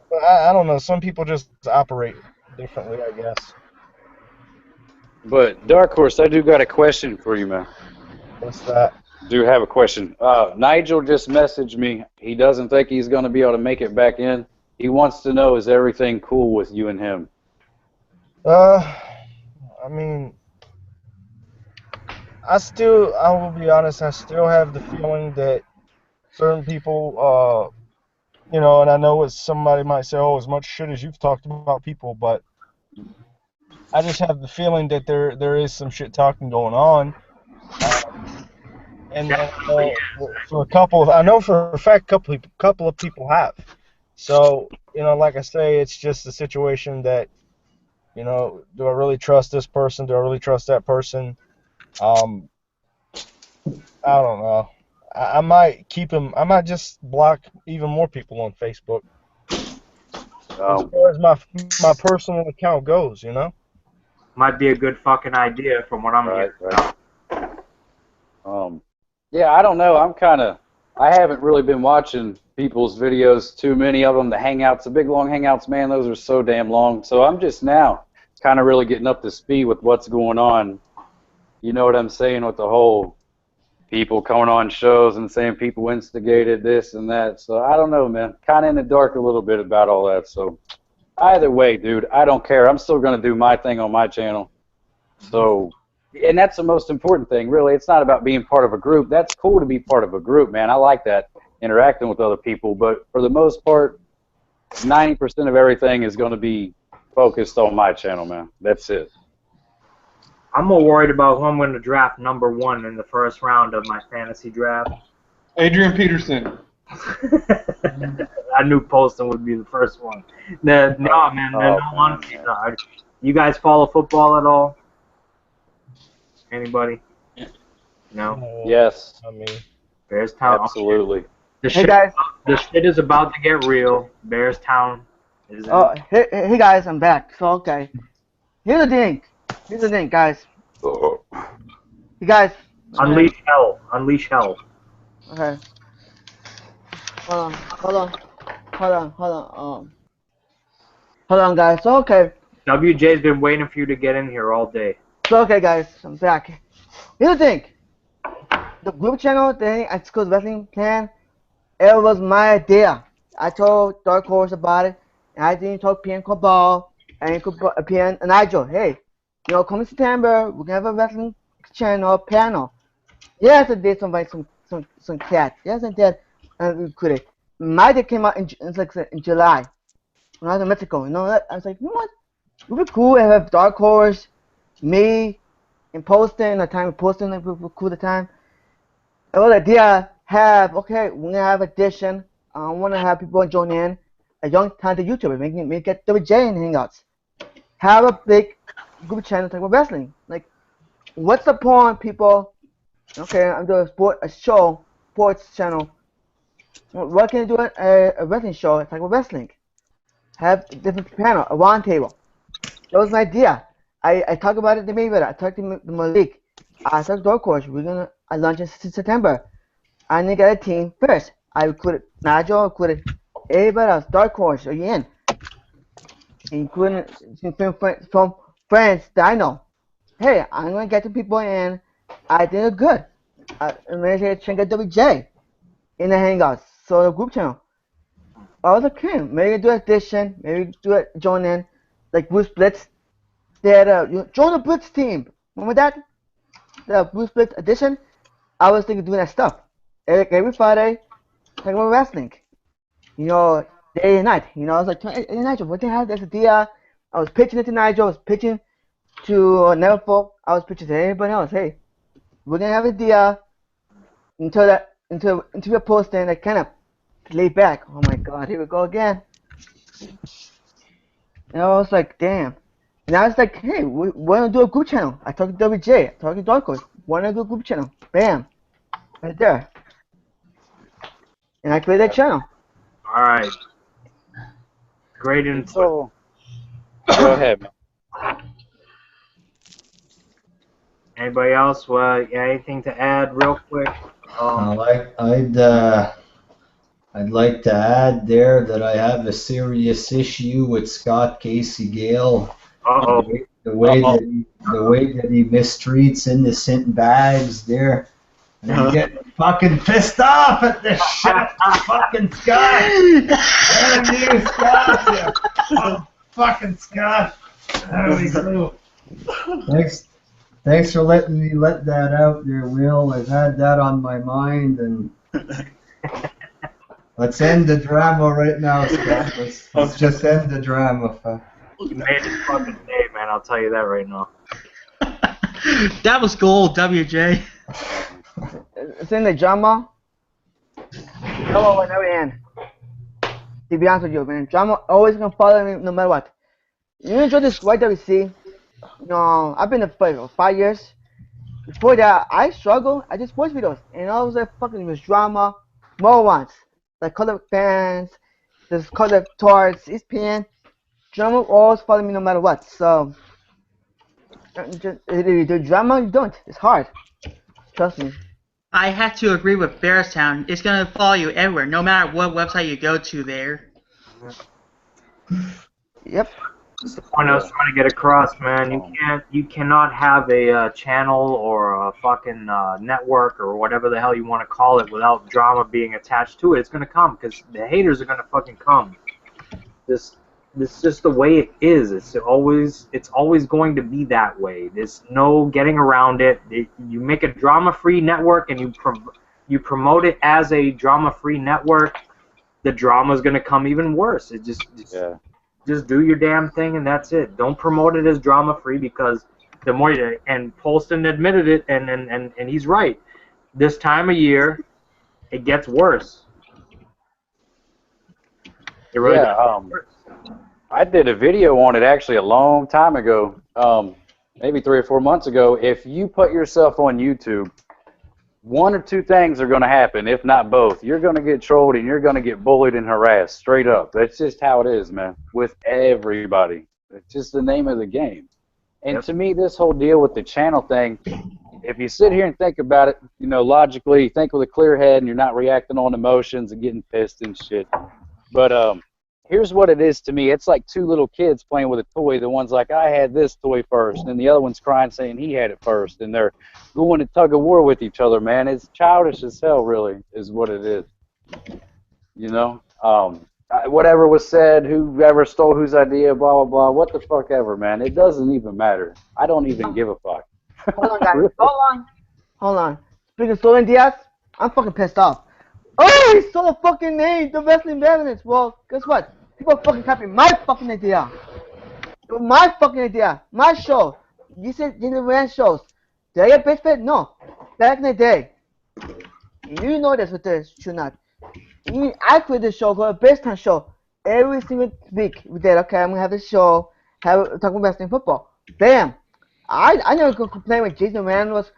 Speaker 7: but I don't know. Some people just operate differently, I guess.
Speaker 11: But Dark Horse, I do got a question for you, man.
Speaker 7: What's that?
Speaker 11: Do have a question. Nigel just messaged me. He doesn't think he's going to be able to make it back in. He wants to know, is everything cool with you and him?
Speaker 7: I mean, I will be honest, I still have the feeling that certain people, and I know somebody might say, oh, as much shit as you've talked about people, but I just have the feeling that there is some shit talking going on. And for a couple, I know for a fact, couple of people have. So, like I say, it's just a situation that, do I really trust this person? Do I really trust that person? I don't know. I might keep him. I might just block even more people on Facebook. As far as my personal account goes,
Speaker 1: Might be a good fucking idea from what I'm hearing.
Speaker 11: Right. Yeah, I don't know. I haven't really been watching people's videos, too many of them. The hangouts, the big long hangouts, man, those are so damn long. So I'm just now kind of really getting up to speed with what's going on. You know what I'm saying, with the whole people coming on shows and saying people instigated this and that. So I don't know, man. Kind of in the dark a little bit about all that. So either way, dude, I don't care. I'm still going to do my thing on my channel. So, and that's the most important thing, really. It's not about being part of a group. That's cool to be part of a group, man. I like that, interacting with other people. But for the most part, 90% of everything is going to be focused on my channel, man. That's it.
Speaker 1: I'm more worried about who I'm going to draft #1 in the first round of my fantasy draft.
Speaker 6: Adrian Peterson.
Speaker 1: I knew Poston would be the first one. No, man. No, honestly, no. You guys follow football at all? Anybody? No?
Speaker 11: Yes.
Speaker 7: I mean,
Speaker 1: Bearstown.
Speaker 11: Absolutely.
Speaker 1: The
Speaker 12: Hey
Speaker 1: shit,
Speaker 12: guys.
Speaker 1: the shit is about to get real. Bearstown is.
Speaker 12: Hey guys, I'm back. So okay. Here's the thing, guys. You guys.
Speaker 1: Unleash hell. Unleash hell.
Speaker 12: Okay. Hold on, guys. So okay.
Speaker 1: WJ's been waiting for you to get in here all day.
Speaker 12: So okay, guys, I'm back. Here's the thing. The group channel thing at School's Wrestling Plan, it was my idea. I told Dark Horse about it, and I didn't talk PN Cabal and PN and Nigel. Hey, come September, we're gonna have a wrestling channel panel. Yes, I did some cats. Yes, I did. And we could it. My day came out in July when I was in Mexico. I was like, you know what? It would be cool to have Dark Horse, me, and Poston. The time Poston would be cool. The time. The whole idea we're gonna have addition. I want to have people join in, a young talented YouTuber, make it WJ and Hangouts. Have a big group channel talking about wrestling. Like, what's the point, people? Okay, I'm doing a sports channel. What can I do a wrestling show? Talk about wrestling. Have a different panel, a round table. That was my idea. I talked about it to Mayweather. I talked to Malik. I talked to Dark Horse. I launch in September. I need to get a team first. I recruited Nigel, recruited everybody else. Dark Horse again, including from friends that I know. Hey, I'm gonna get the people in. I did it good. I'm gonna try to get WJ in the Hangouts. So the group channel. I was like, okay, maybe do addition, maybe do it join in, like Bruce Blitz. They had join the Blitz team. Remember that? The Bruce Blitz edition. I was thinking of doing that stuff. Every Friday, talking about wrestling. Day and night. I was like, hey, Nigel, what the hell? This idea. I was pitching it to Nigel. I was pitching to Neville. I was pitching to everybody else. Hey, we're gonna have an idea until we post and I kind of lay back. Oh my God, here we go again. And I was like, damn. And I was like, hey, we want to do a group channel. I talked to WJ. I talked to Dark Horse. Want to do a group channel? Bam, right there. And I created that channel.
Speaker 1: All right. Great input.
Speaker 11: So, go ahead, man.
Speaker 1: Anybody else? Anything to add, real quick?
Speaker 8: I'd like to add there that I have a serious issue with Scott Casey Gale. The way that he mistreats innocent bags there. And I'm getting fucking pissed off at this shit. Fucking Scott. Damn you, Scott. You fucking Scott. There we go. Thanks for letting me let that out there, Will. I've had that on my mind, and let's end the drama right now, Scott. Let's just end the drama.
Speaker 1: You made his fucking day, man. I'll tell you that right now.
Speaker 2: That was gold, WJ.
Speaker 12: It's in the drama. Drama will never end. To be honest with you, man, drama always gonna follow me no matter what. You enjoy this white that we see. I've been there for 5 years. Before that, I struggled. I did sports videos, and all was like fucking was drama. More ones, like color fans, this color towards ESPN. Drama will always follow me no matter what. So, either you do drama or you don't. It's hard. Trust me.
Speaker 2: I have to agree with Bearstown. It's gonna follow you everywhere, no matter what website you go to there.
Speaker 12: Yep.
Speaker 1: That's the point I was trying to get across, man. You cannot have a channel or a fucking network or whatever the hell you want to call it without drama being attached to it. It's gonna come because the haters are gonna fucking come. This is just the way it is. It's always going to be that way. There's no getting around it. You make a drama-free network and you promote it as a drama-free network. The drama is gonna come even worse. Just do your damn thing and that's it. Don't promote it as drama-free because the more you, and Polston admitted it, and he's right. This time of year, it gets worse. It really gets worse.
Speaker 11: I did a video on it actually a long time ago, maybe 3 or 4 months ago. If you put yourself on YouTube, one or two things are going to happen, if not both. You're going to get trolled and you're going to get bullied and harassed, straight up. That's just how it is, man, with everybody. It's just the name of the game. And to me, this whole deal with the channel thing, if you sit here and think about it, logically, think with a clear head and you're not reacting on emotions and getting pissed and shit. But here's what it is to me. It's like two little kids playing with a toy. The one's like, I had this toy first, and the other one's crying saying he had it first, and they're going to tug of war with each other, man. It's childish as hell, really, is what it is. Whatever was said, whoever stole whose idea, blah, blah, blah, what the fuck ever, man. It doesn't even matter. I don't even give a fuck.
Speaker 12: Hold on, guys. Hold on. Speaking of stolen Diaz, I'm fucking pissed off. Oh, he stole the fucking name, the wrestling evidence. Well, guess what? People fucking copying my fucking idea. My fucking idea. My show. You said you ran shows. Did I get bitch fit? No. Back in the day. You know this with this, should not. I created this show called a Bearstown Show. Every single week we did, okay, I'm gonna have this show, talking wrestling football. Bam. I never could complain when Jason Rand was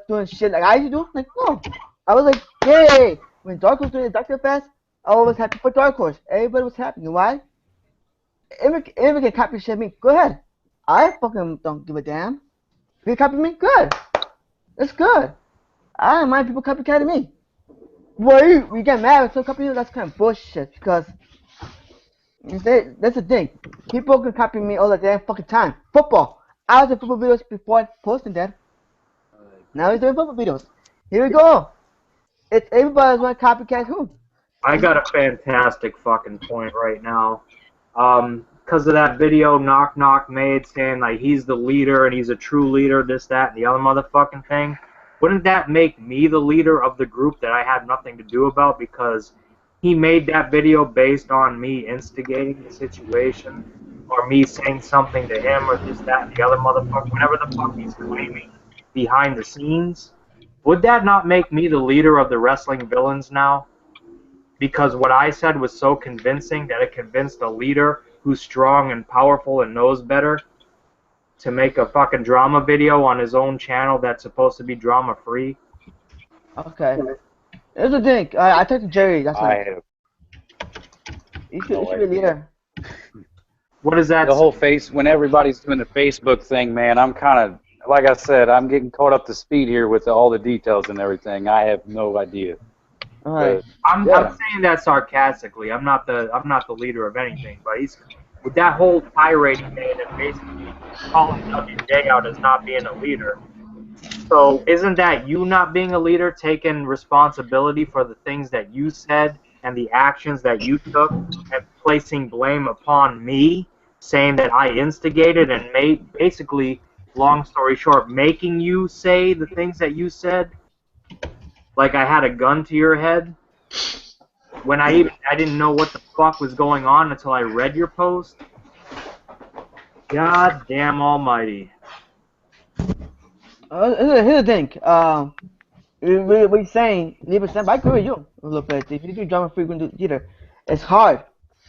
Speaker 12: doing shit like I used to do. Like, no. I was like, yay. When Dark Horse doing the Doctor Fest, I was happy for Dark Horse. Everybody was happy. You know why? If you can copy shit me, go ahead. I fucking don't give a damn. If you copy me, good. It's good. I don't mind people copycatting me. Well, we get mad when some copy you, that's kind of bullshit because that's the thing. People can copy me all the damn fucking time. Football. I was doing football videos before posting that. Now he's doing football videos. Here we go. It's everybody's want to copycat who?
Speaker 1: I got a fantastic fucking point right now. Because of that video Knock Knock made saying like he's the leader and he's a true leader, this, that, and the other motherfucking thing. Wouldn't that make me the leader of the group that I had nothing to do about because he made that video based on me instigating the situation or me saying something to him or this, that, and the other motherfucker, whatever the fuck he's claiming behind the scenes? Would that not make me the leader of the wrestling villains now? Because what I said was so convincing that it convinced a leader who's strong and powerful and knows better to make a fucking drama video on his own channel that's supposed to be drama-free.
Speaker 12: Okay. Here's the thing. I talked to Jerry. That's
Speaker 11: I have.
Speaker 12: You should be a leader.
Speaker 1: What is that?
Speaker 11: The whole when everybody's doing the Facebook thing, man, I'm kind of, like I said, I'm getting caught up to speed here with all the details and everything. I have no idea.
Speaker 12: All right.
Speaker 1: I'm saying that sarcastically. I'm not the leader of anything, but he's with that whole tirade he made and basically calling WJ out as not being a leader. So isn't that you not being a leader, taking responsibility for the things that you said and the actions that you took and placing blame upon me saying that I instigated and made, basically, long story short, making you say the things that you said, like I had a gun to your head, when I didn't know what the fuck was going on until I read your post. God damn almighty.
Speaker 12: Here's the thing. What you're saying, leave example. I agree with you a little bit. If you do drama frequent theater, it's hard.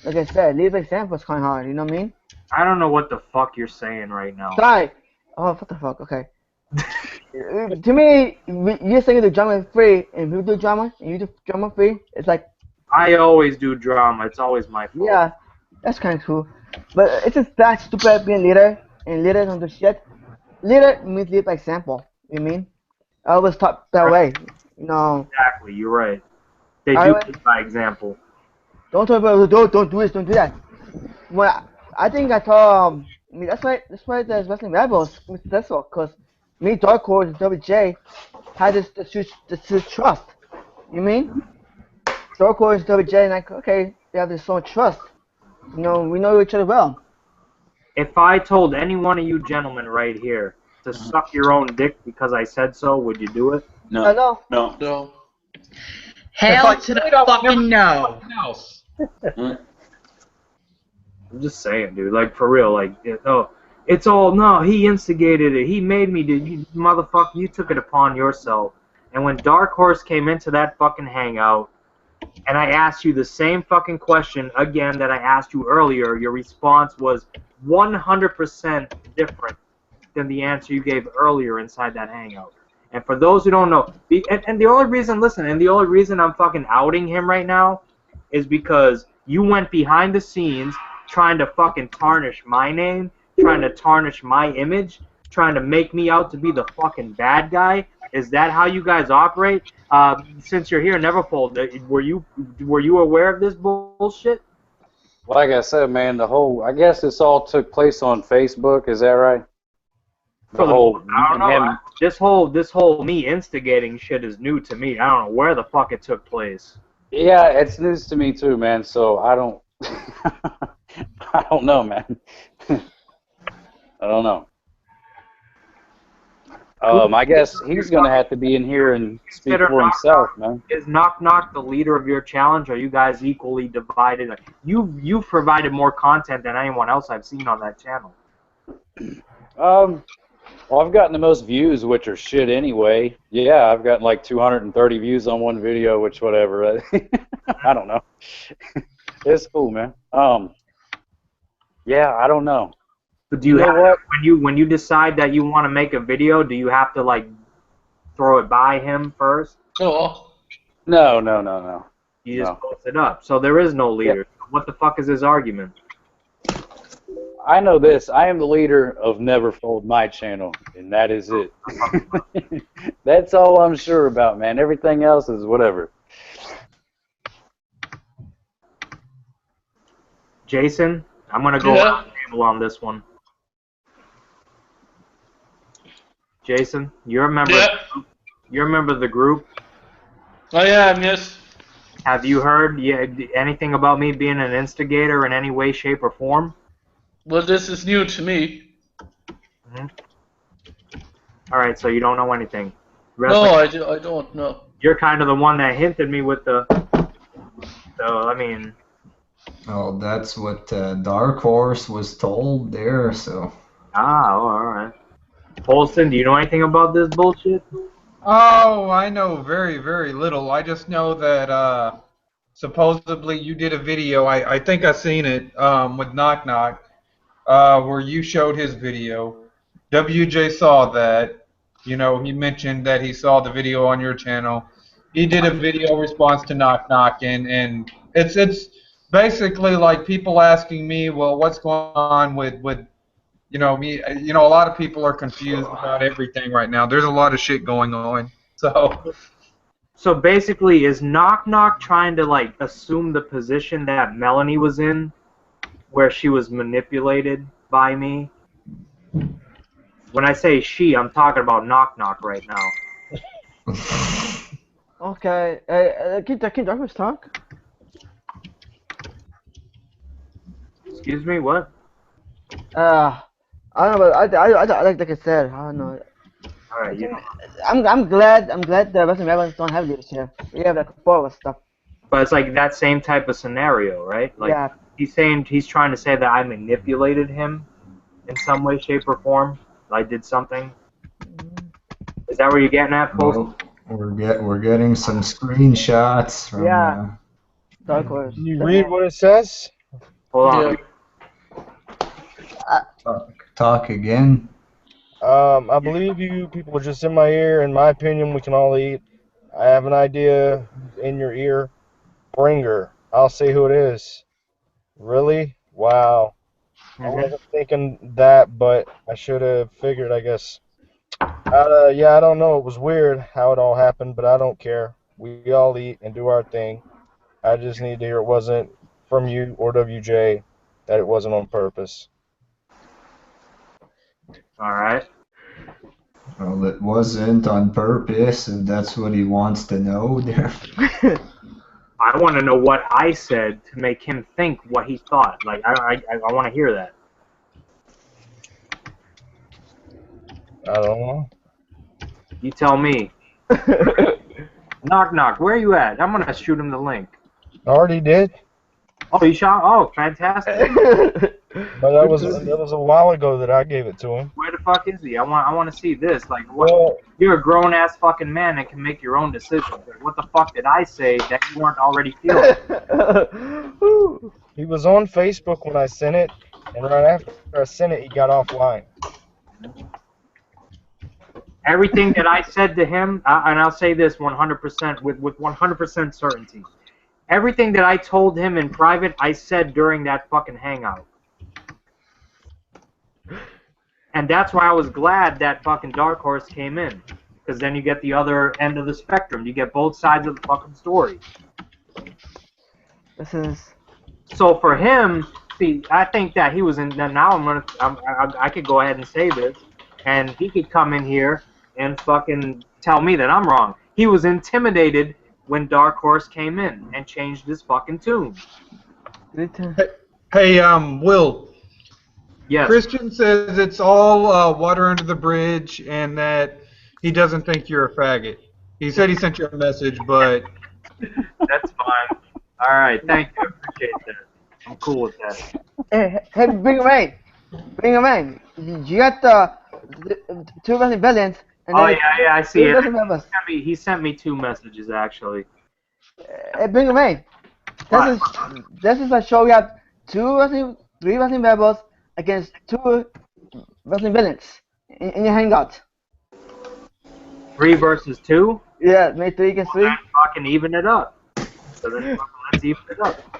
Speaker 12: Like I said, leave example is kind of hard. You know what I mean?
Speaker 1: I don't know what the fuck you're saying right now.
Speaker 12: Sorry. Oh, what the fuck? Okay. To me, you're saying you do drama free, and if you do drama and you do drama free, it's like.
Speaker 1: I always do drama. It's always my fault.
Speaker 12: Yeah, that's kind of cool. But it's just that stupid being leader and leader don't do shit. Leader means lead by example. You mean? I was taught that way. You know.
Speaker 1: Exactly. You're right. They do lead by example.
Speaker 12: Don't talk about don't do this, don't do that. Well, I think I told. I mean, that's why the wrestling rebels successful, cause me, Dark Horse, and WJ had this trust. You mean? Dark Horse, WJ, and like, okay, they have this so much trust. You know, we know each other well.
Speaker 1: If I told any one of you gentlemen right here to suck your own dick because I said so, would you do it?
Speaker 4: No.
Speaker 12: No.
Speaker 4: No.
Speaker 3: No.
Speaker 2: Hell to the fucking no.
Speaker 1: I'm just saying, dude. Like, for real. Like, it's all, no, he instigated it. He made me do it. You motherfucker, you took it upon yourself. And when Dark Horse came into that fucking hangout, and I asked you the same fucking question again that I asked you earlier, your response was 100% different than the answer you gave earlier inside that hangout. And for those who don't know, and the only reason, listen, and the only reason I'm fucking outing him right now is because you went behind the scenes trying to fucking tarnish my name, trying to tarnish my image, trying to make me out to be the fucking bad guy. Is that how you guys operate? Since you're here, Neverfold, were you aware of this bullshit?
Speaker 11: Like I said, man, I guess this all took place on Facebook. Is that right?
Speaker 1: I don't know. This whole me instigating shit is new to me. I don't know where the fuck it took place.
Speaker 11: Yeah, it's news to me too, man. So I don't, I don't know, man. I don't know. I guess he's gonna have to be in here and speak for himself, man.
Speaker 1: Is Knock Knock the leader of your challenge? Are you guys equally divided? You've provided more content than anyone else I've seen on that channel.
Speaker 11: Well, I've gotten the most views, which are shit anyway. Yeah, I've gotten like 230 views on one video, which whatever. I don't know. It's cool, man. Yeah, I don't know.
Speaker 1: But do you have what? When you decide that you want to make a video, do you have to like throw it by him first?
Speaker 3: No.
Speaker 11: No.
Speaker 1: You just post it up. So there is no leader. Yeah. What the fuck is his argument?
Speaker 11: I know this. I am the leader of Neverfold, my channel, and that is it. That's all I'm sure about, man. Everything else is whatever.
Speaker 1: Jason, I'm gonna go around the table on this one. Jason, you're a member. You're a member of the group.
Speaker 3: I am, yes.
Speaker 1: Have you heard anything about me being an instigator in any way, shape, or form?
Speaker 3: Well, this is new to me.
Speaker 1: Mm-hmm. All right, so you don't know anything.
Speaker 3: No, I don't know.
Speaker 1: You're kind of the one that hinted me with the. So I mean.
Speaker 8: Oh, that's what Dark Horse was told there. So.
Speaker 1: Ah, all right. Polston, do you know anything about this bullshit?
Speaker 6: Oh, I know very, very little. I just know that supposedly you did a video. I think I seen it with Knock Knock. Where you showed his video. WJ saw that. You know, he mentioned that he saw the video on your channel. He did a video response to Knock Knock, and it's basically like people asking me, well, what's going on with you know me? You know, a lot of people are confused about everything right now. There's a lot of shit going on. So
Speaker 1: basically, is Knock Knock trying to like assume the position that Melanie was in? Where she was manipulated by me. When I say she, I'm talking about Knock Knock right now.
Speaker 12: Okay, can Dark Horse talk?
Speaker 1: Excuse me, what?
Speaker 12: I don't know, but like I said, I don't know.
Speaker 1: All right, you.
Speaker 12: I'm glad the Western Rebels don't have leadership. We have like forward stuff.
Speaker 1: But it's like that same type of scenario, right? Like
Speaker 12: Yeah.
Speaker 1: he's trying to say that I manipulated him in some way, shape, or form. I did something. Is that where you're getting at, folks?
Speaker 8: Well, we're getting some screenshots from.
Speaker 12: Yeah. Dark Horse.
Speaker 7: Can you read what it says?
Speaker 1: Hold on.
Speaker 8: Talk again.
Speaker 7: I believe you people are just in my ear. In my opinion, we can all eat. I have an idea who's in your ear. Bring her. I'll say who it is. Really? Wow. I wasn't thinking that, but I should have figured, I guess. Yeah, I don't know. It was weird how it all happened, but I don't care. We all eat and do our thing. I just need to hear it wasn't from you or WJ, that it wasn't on purpose.
Speaker 1: All right.
Speaker 8: Well, it wasn't on purpose, if that's what he wants to know there.
Speaker 1: I want to know what I said to make him think what he thought. Like, I want to hear that.
Speaker 7: I don't know.
Speaker 1: You tell me. Knock, knock. Where are you at? I'm going to shoot him the link.
Speaker 7: I already did.
Speaker 1: Oh, you shot? Oh, fantastic.
Speaker 7: But that was a while ago that I gave it to him.
Speaker 1: Where the fuck is he? I want to see this. Like, what? You're a grown ass fucking man and can make your own decisions. Like, what the fuck did I say that you weren't already feeling?
Speaker 7: He was on Facebook when I sent it, and right after I sent it, he got offline.
Speaker 1: Everything that I said to him, and I'll say this 100% with 100% certainty. Everything that I told him in private, I said during that fucking hangout. And that's why I was glad that fucking Dark Horse came in. Because then you get the other end of the spectrum. You get both sides of the fucking story.
Speaker 12: This is...
Speaker 1: So for him, see, I think that he was in... Now I could go ahead and say this. And he could come in here and fucking tell me that I'm wrong. He was intimidated when Dark Horse came in and changed his fucking tune.
Speaker 6: Hey, Will.
Speaker 1: Yes.
Speaker 6: Christian says it's all water under the bridge and that he doesn't think you're a faggot. He said he sent you a message, but...
Speaker 1: That's fine. All right, thank you. I appreciate that. I'm cool with that.
Speaker 12: Hey, bring him in. Bring him in. You got the 2 wrestling villains. And
Speaker 1: Oh, yeah, I see it. He sent me 2 messages, actually.
Speaker 12: Hey, bring him in. This is a show. We have 3 wrestling rebels against 2 wrestling villains in your hangout.
Speaker 1: 3 versus 2?
Speaker 12: Yeah, maybe 3 against 3.
Speaker 1: Let's fucking even it up. So then let's even it up.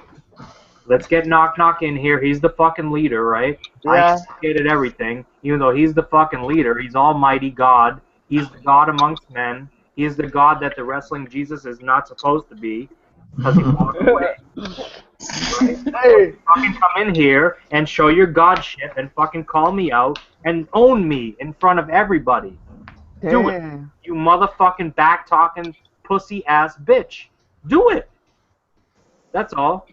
Speaker 1: Let's get Knock Knock in here. He's the fucking leader, right?
Speaker 12: Yeah.
Speaker 1: I created everything. Even though he's the fucking leader, he's Almighty God. He's the God amongst men. He's the God that the wrestling Jesus is not supposed to be. Because he walked away. Right?
Speaker 12: Hey.
Speaker 1: Fucking come in here and show your godship and fucking call me out and own me in front of everybody. Do it. You motherfucking back-talking pussy-ass bitch. Do it. That's all.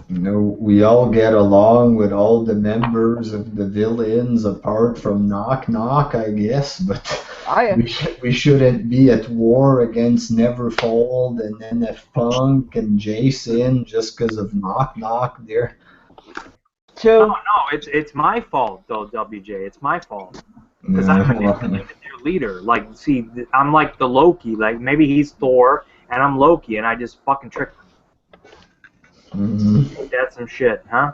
Speaker 8: You know, we all get along with all the members of the villains apart from Knock Knock, I guess, but we shouldn't be at war against Neverfold and NF Punk and Jason just because of Knock Knock there.
Speaker 1: No, it's my fault though, WJ. It's my fault. Because I manipulated their leader. Like, see, I'm like the Loki. Like, maybe he's Thor and I'm Loki and I just fucking tricked him. That's some shit, huh?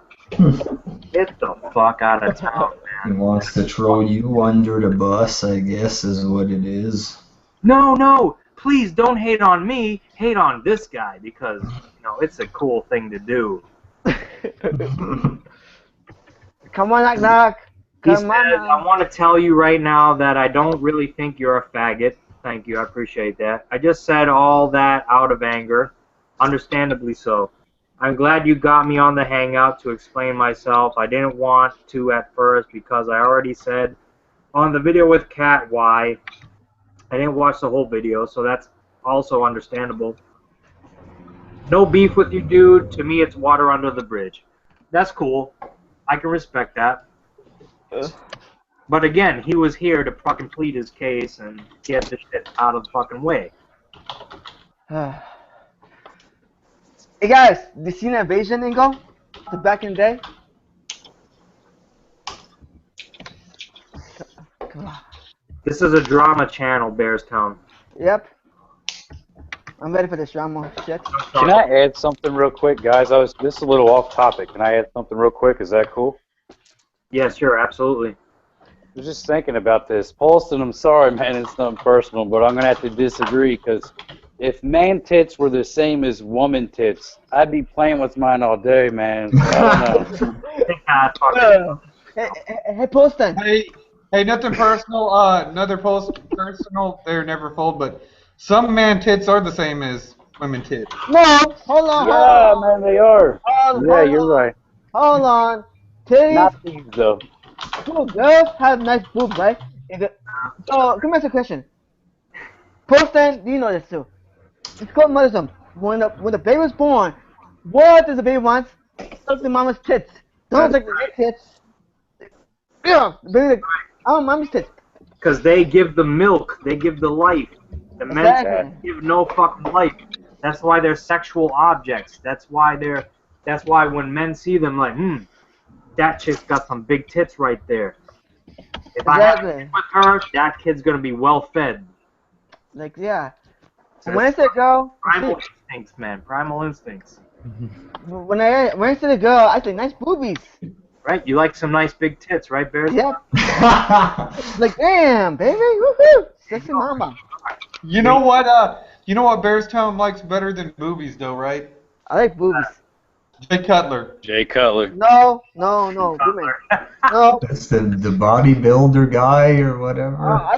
Speaker 1: Get the fuck out of town, man.
Speaker 8: He wants to throw you under the bus, I guess, is what it is.
Speaker 1: No, please don't hate on me. Hate on this guy because, you know, it's a cool thing to do.
Speaker 12: Come on, Knock Knock.
Speaker 1: He says, I want to tell you right now that I don't really think you're a faggot. Thank you, I appreciate that. I just said all that out of anger. Understandably so. I'm glad you got me on the hangout to explain myself. I didn't want to at first because I already said on the video with Kat why. I didn't watch the whole video, so that's also understandable. No beef with you, dude. To me, it's water under the bridge. That's cool. I can respect that. But again, he was here to fucking plead his case and get this shit out of the fucking way.
Speaker 12: Hey guys, did you see the invasion angle? The back in the day? Come on.
Speaker 1: This is a drama channel, Bearstown.
Speaker 12: Yep. I'm ready for this drama shit.
Speaker 11: Can I add something real quick, guys? This is a little off topic. Can I add something real quick? Is that cool?
Speaker 1: Yeah, sure, absolutely.
Speaker 11: I was just thinking about this. Paulson, I'm sorry, man, it's nothing personal, but I'm going to have to disagree because if man tits were the same as woman tits, I'd be playing with mine all day, man. So I don't know.
Speaker 12: Hey, Paulson.
Speaker 6: Hey, nothing personal. Another personal. They're never fold, but some man tits are the same as women tits.
Speaker 12: No, hold on.
Speaker 11: Yeah, man, they are. Yeah, you're right.
Speaker 12: Hold on. Titties.
Speaker 11: Not these, though.
Speaker 12: Cool girls have nice boobs, right? So, come ask a question. Paulson, you know this too. It's called motherism. When the baby was born, what does the baby want? Suck the mama's tits. Don't suck the tits. Yeah, the baby like, oh, mommy's tits.
Speaker 1: Because they give the milk, they give the life. The men give no fucking life. That's why they're sexual objects. That's why when men see them, like, that chick's got some big tits right there. If I have a kid with her, that kid's gonna be well fed.
Speaker 12: Like, yeah. When I say girl,
Speaker 1: primal instincts, man. Primal instincts.
Speaker 12: When I say the girl, I say nice boobies.
Speaker 1: Right? You like some nice big tits, right, Bears?
Speaker 12: Yep. Like, damn, baby, woohoo, sexy mama.
Speaker 6: You know what? You know what Bearstown likes better than boobies, though, right?
Speaker 12: I like boobies.
Speaker 6: Jay Cutler.
Speaker 11: Jay Cutler.
Speaker 12: No, women. No.
Speaker 8: That's the bodybuilder guy or whatever.
Speaker 12: I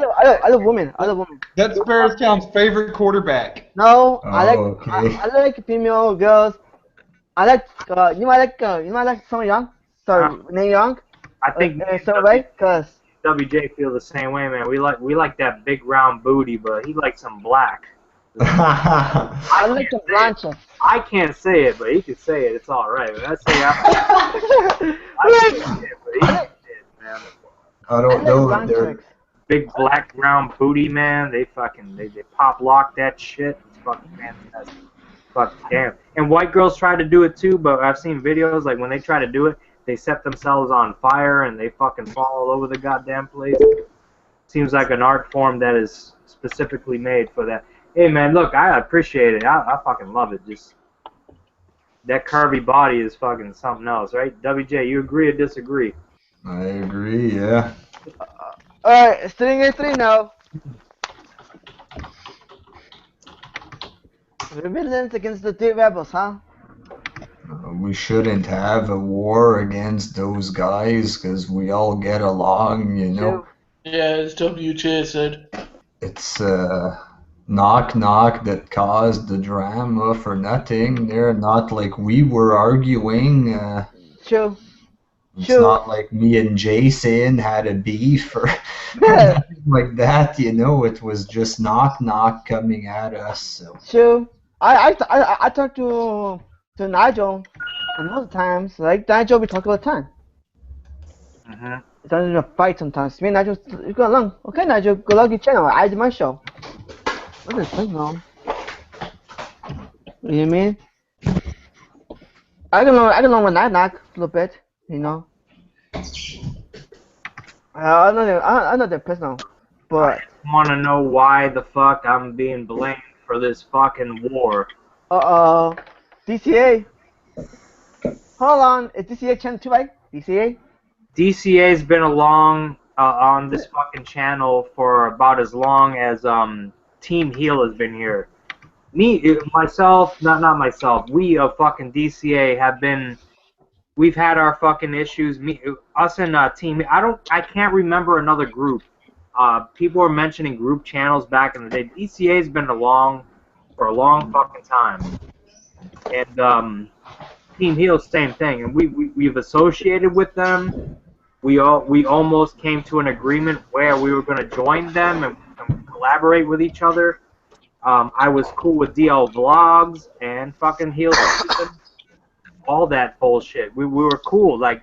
Speaker 12: love women.
Speaker 6: That's Bearstown's favorite quarterback.
Speaker 12: No,
Speaker 8: Oh,
Speaker 12: I like female girls. I like you might like someone young. Sorry, Nate Young.
Speaker 1: I think
Speaker 12: so right, cause
Speaker 1: WJ feel the same way, man. We like that big round booty, but he likes some black.
Speaker 12: I like the blonde chick.
Speaker 1: I can't say it, but he can say it. It's all right. When I say I can't say it, but he can say it, man.
Speaker 8: I don't know. They're
Speaker 1: big black round booty, man. They pop lock that shit. It's fucking fantastic. Fuck damn. And white girls try to do it too, but I've seen videos like when they try to do it, they set themselves on fire and they fucking fall all over the goddamn place. Seems like an art form that is specifically made for that. Hey man, look, I appreciate it. I fucking love it. Just that curvy body is fucking something else, right? WJ, you agree or disagree?
Speaker 8: I agree, yeah.
Speaker 12: Alright, it's 3-3 now. Rebellions against the three rebels, huh?
Speaker 8: We shouldn't have a war against those guys because we all get along, you know.
Speaker 3: Yeah, as WJ said.
Speaker 8: It's knock knock that caused the drama for nothing. They're not like we were arguing.
Speaker 12: True.
Speaker 8: It's not like me and Jason had a beef or nothing like that, you know. It was just knock knock coming at us. So.
Speaker 12: True. I talked to Nigel another times. Like Nigel, we talk all the time. It's not in a fight sometimes. Me and Nigel go along. Okay, Nigel, go log your channel. I do my show. What is going on? You know what I mean? I can learn with knock a little bit, you know. I'm not that personal, but
Speaker 1: I want to know why the fuck I'm being blamed for this fucking war.
Speaker 12: DCA. Hold on, is DCA channel 2, right? DCA?
Speaker 1: DCA's been along on this fucking channel for about as long as Team Heel has been here. Myself, not myself. We of fucking DCA have been. We've had our fucking issues. Us and Team. I can't remember another group. People were mentioning group channels back in the day. DCA's been along for a long fucking time, and Team Heel, same thing. And we've associated with them. We almost came to an agreement where we were going to join them and collaborate with each other. I was cool with DL Vlogs and fucking Heel, all that bullshit. We were cool. Like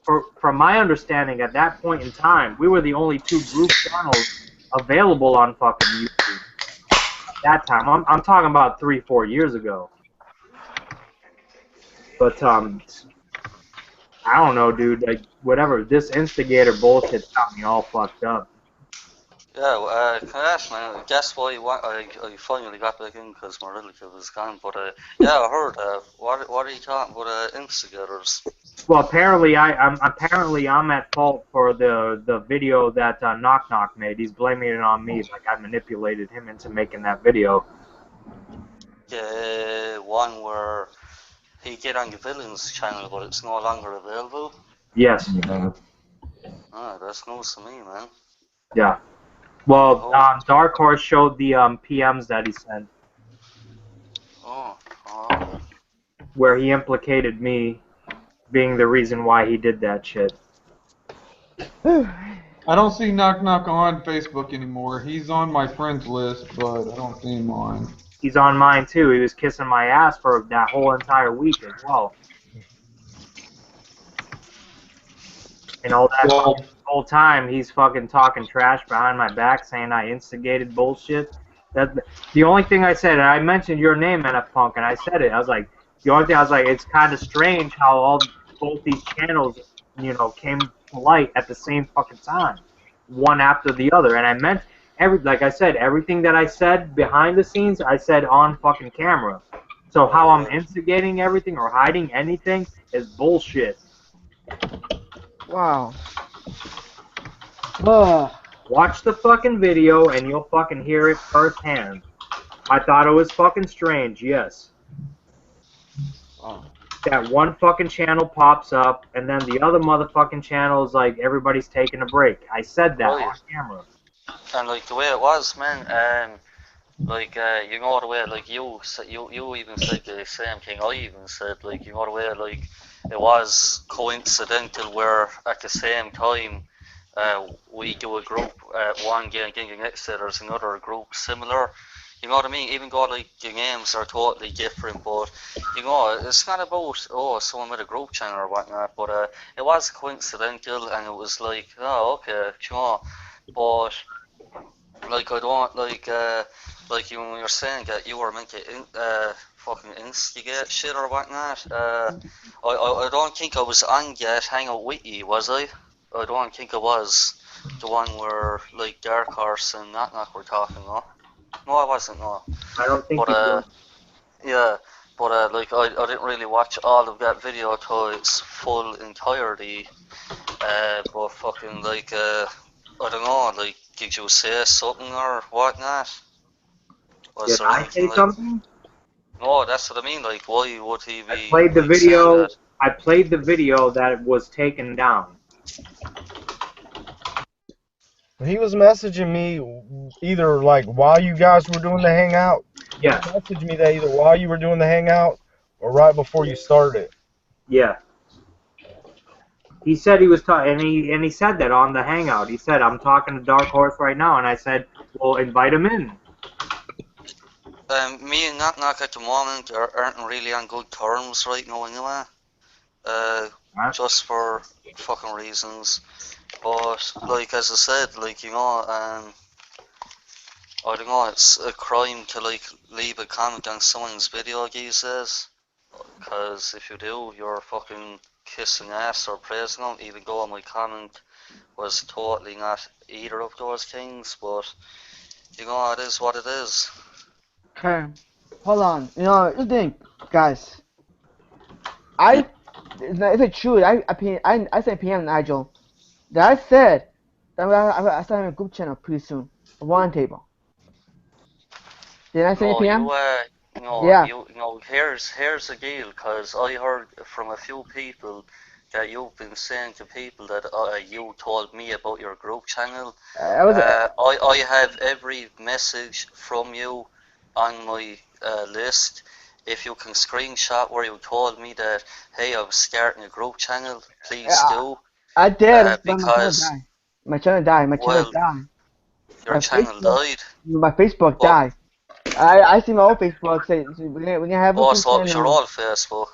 Speaker 1: from my understanding, at that point in time, we were the only 2 group channels available on fucking YouTube. At that time, I'm talking about 3-4 years ago. But I don't know, dude. Like, whatever. This instigator bullshit's got me all fucked up.
Speaker 9: Yeah, can I ask, man, guess why I finally got back in because my relative was gone, but yeah, I heard, what are you talking about, instigators?
Speaker 1: Well, apparently I'm at fault for the video that Knock Knock made. He's blaming it on me, like I manipulated him into making that video.
Speaker 9: Yeah, one where he get on the villains channel, but it's no longer available.
Speaker 1: Yes.
Speaker 8: Yeah.
Speaker 9: Ah, that's news to me, man.
Speaker 1: Yeah. Well, Dark Horse showed the PMs that he sent.
Speaker 9: Oh, okay.
Speaker 1: Where he implicated me being the reason why he did that shit.
Speaker 6: I don't see Knock Knock on Facebook anymore. He's on my friends list, but I don't see him on.
Speaker 1: He's on mine too. He was kissing my ass for that whole entire week as well. And all that whole time, he's fucking talking trash behind my back, saying I instigated bullshit. That the only thing I said, and I mentioned your name, NF Punk, and I said it. I was like, the only thing I was like, it's kind of strange how both these channels, you know, came to light at the same fucking time, one after the other. And I meant like I said, everything that I said behind the scenes, I said on fucking camera. So how I'm instigating everything or hiding anything is bullshit.
Speaker 12: Wow. Ugh.
Speaker 1: Watch the fucking video and you'll fucking hear it firsthand. I thought it was fucking strange, yes.
Speaker 12: Oh.
Speaker 1: That one fucking channel pops up and then the other motherfucking channel is like everybody's taking a break. I said that on camera.
Speaker 9: And like the way it was, man, like you know the way, like you even said the same thing I even said, like you know the way, like it was coincidental where at the same time we do a group, one game next to there's another group similar. You know what I mean? Even though like the names are totally different, but you know it's not about someone with a group channel or whatnot. But it was coincidental, and it was like, oh okay, you know, but. Like I don't like you when you're saying that you were meant to fucking instigate shit or whatnot. I don't think I was on yet hang out with you, was I? I don't think I was the one where like Dark Horse and Knock Knock were talking, no? No, I wasn't, no.
Speaker 1: I don't think
Speaker 9: but,
Speaker 1: you were.
Speaker 9: Yeah, but like I didn't really watch all of that video to its full entirety. But fucking like I don't know, like did you say something or whatnot?
Speaker 1: Did I say something?
Speaker 9: No, that's what I mean. Like, why would he be?
Speaker 1: I played the video. I played the video that was taken down.
Speaker 7: He was messaging me either like while you guys were doing the hangout.
Speaker 1: Yeah.
Speaker 7: He messaged me that either while you were doing the hangout or right before you started.
Speaker 1: Yeah. He said he was talking, and he said that on the hangout. He said, "I'm talking to Dark Horse right now," and I said, "Well, invite him in."
Speaker 9: Me and Knock Knock at the moment aren't really on good terms right now, anyway. Just for fucking reasons. But like as I said, like you know, I don't know, it's a crime to like leave a comment on someone's video these days. Because if you do, you're fucking kissing ass or praising them, even though my comment was totally not either of those things, but you know, it is what it is.
Speaker 12: Okay, hold on. You know, you think, guys, if it's true, I sent PM Nigel that I said that I started a group channel pretty soon, a one table. Did I say PM?
Speaker 9: Here's the deal, because I heard from a few people that you've been saying to people that you told me about your group channel. I have every message from you on my list. If you can screenshot where you told me that, hey, I'm starting a group channel, please do.
Speaker 12: I did,
Speaker 9: because
Speaker 12: my channel died.
Speaker 9: Your channel died?
Speaker 12: My Facebook died. I see my old Facebook say, when you have a
Speaker 9: so it was your old Facebook?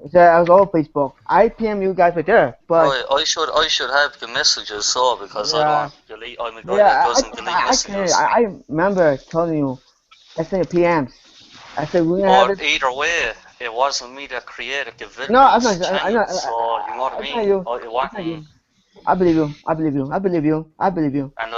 Speaker 12: So I was all Facebook. I PM you guys right there, but
Speaker 9: I should have the messages so because I
Speaker 12: yeah,
Speaker 9: don't delete. I'm a guy that
Speaker 12: yeah.
Speaker 9: doesn't delete messages.
Speaker 12: I remember telling you. I sent you PMs. I said we're gonna have
Speaker 9: But
Speaker 12: it.
Speaker 9: either way, it wasn't me that created the
Speaker 12: No, I'm not.
Speaker 9: videos
Speaker 12: I'm
Speaker 9: channel,
Speaker 12: not.
Speaker 9: so you know what I
Speaker 12: It's not
Speaker 9: mean.
Speaker 12: you.
Speaker 9: It
Speaker 12: It's not
Speaker 9: wasn't,
Speaker 12: you. I believe you. I believe you. I believe you. I believe you.
Speaker 9: and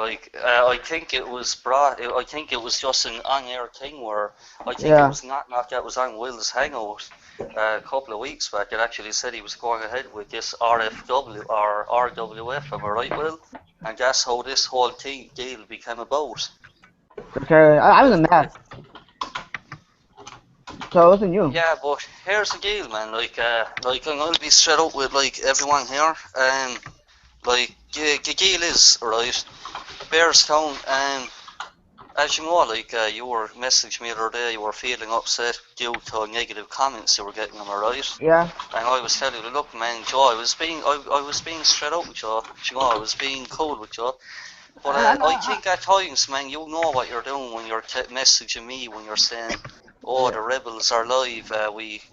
Speaker 9: I think it was I think it was just an on-air thing where I think it
Speaker 12: Yeah.
Speaker 9: was Knock that was on Will's Hangout a couple of weeks back. It actually said he was going ahead with this RFW or RWF. Am I right, Will? And that's how this whole thing deal became about.
Speaker 12: Okay. I was mad. So it wasn't you.
Speaker 9: Yeah, but here's the deal, man. I'm gonna be straight up with like everyone here. Like the deal is right. Bearstown, as you know, you were messaging me the other day. You were feeling upset due to negative comments you were getting. Am I right?
Speaker 12: Yeah.
Speaker 9: And I was telling you, look, man, Joe, I was being straight up with you. You know, I was being cool with you. But I think at times, man, you know what you're doing when you're messaging me, when you're saying, oh, the rebels are live,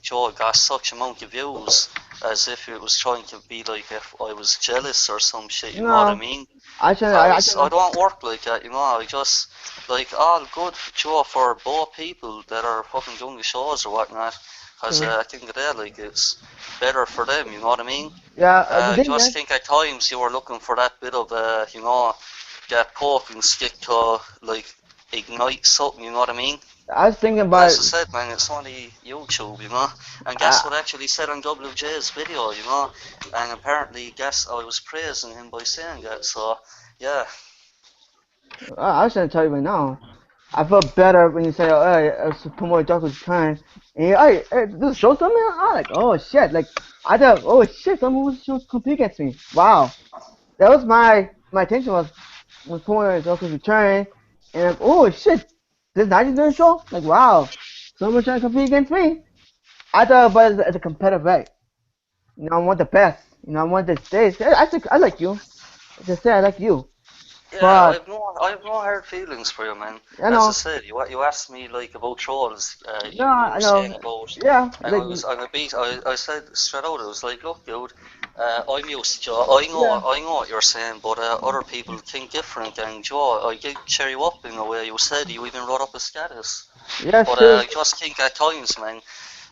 Speaker 9: Joe got such amount of views, as if it was trying to be like if I was jealous or some shit, you know what I mean?
Speaker 12: I
Speaker 9: don't work like that, you know, I just, like, all good, Joe, for both people that are fucking doing the shows or whatnot, because I think that, like, it's better for them, you know what I mean?
Speaker 12: Yeah.
Speaker 9: I just think at times you were looking for that bit of, you know, that poke and stick to, like, ignite something, you know what I mean?
Speaker 12: I was thinking about.
Speaker 9: As I said, man, it's only YouTube, you know? And guess what actually said on WJ's video, you know? And apparently, guess I was praising him by saying that, so, yeah.
Speaker 12: I was trying to tell you right now. I felt better when you say, "Oh, hey, promote Dark was trying." And hey, this show something. I'm like, oh shit! Like I thought, oh shit, someone was compete against me. Wow, that was my intention was promoting Dark was return, and like, oh shit, this 90 show. Like wow, someone trying to compete against me. I thought about it as a competitive way. You know, I want the best. You know, I want the stage. I think I like you. Just say I like you.
Speaker 9: Yeah,
Speaker 12: But
Speaker 9: I have no hard feelings for you, man.
Speaker 12: I
Speaker 9: As
Speaker 12: know.
Speaker 9: I said, you asked me like about trolls. You
Speaker 12: No, I
Speaker 9: were
Speaker 12: know.
Speaker 9: saying about,
Speaker 12: Yeah,
Speaker 9: and
Speaker 12: like
Speaker 9: I said straight out. I was like, look, dude, I'm used to Joe. I know what you're saying, but other people think different. And Joe, I did cheer you up in a way. You said you even wrote up a status.
Speaker 12: yeah,
Speaker 9: But
Speaker 12: sure.
Speaker 9: I just think at times, man,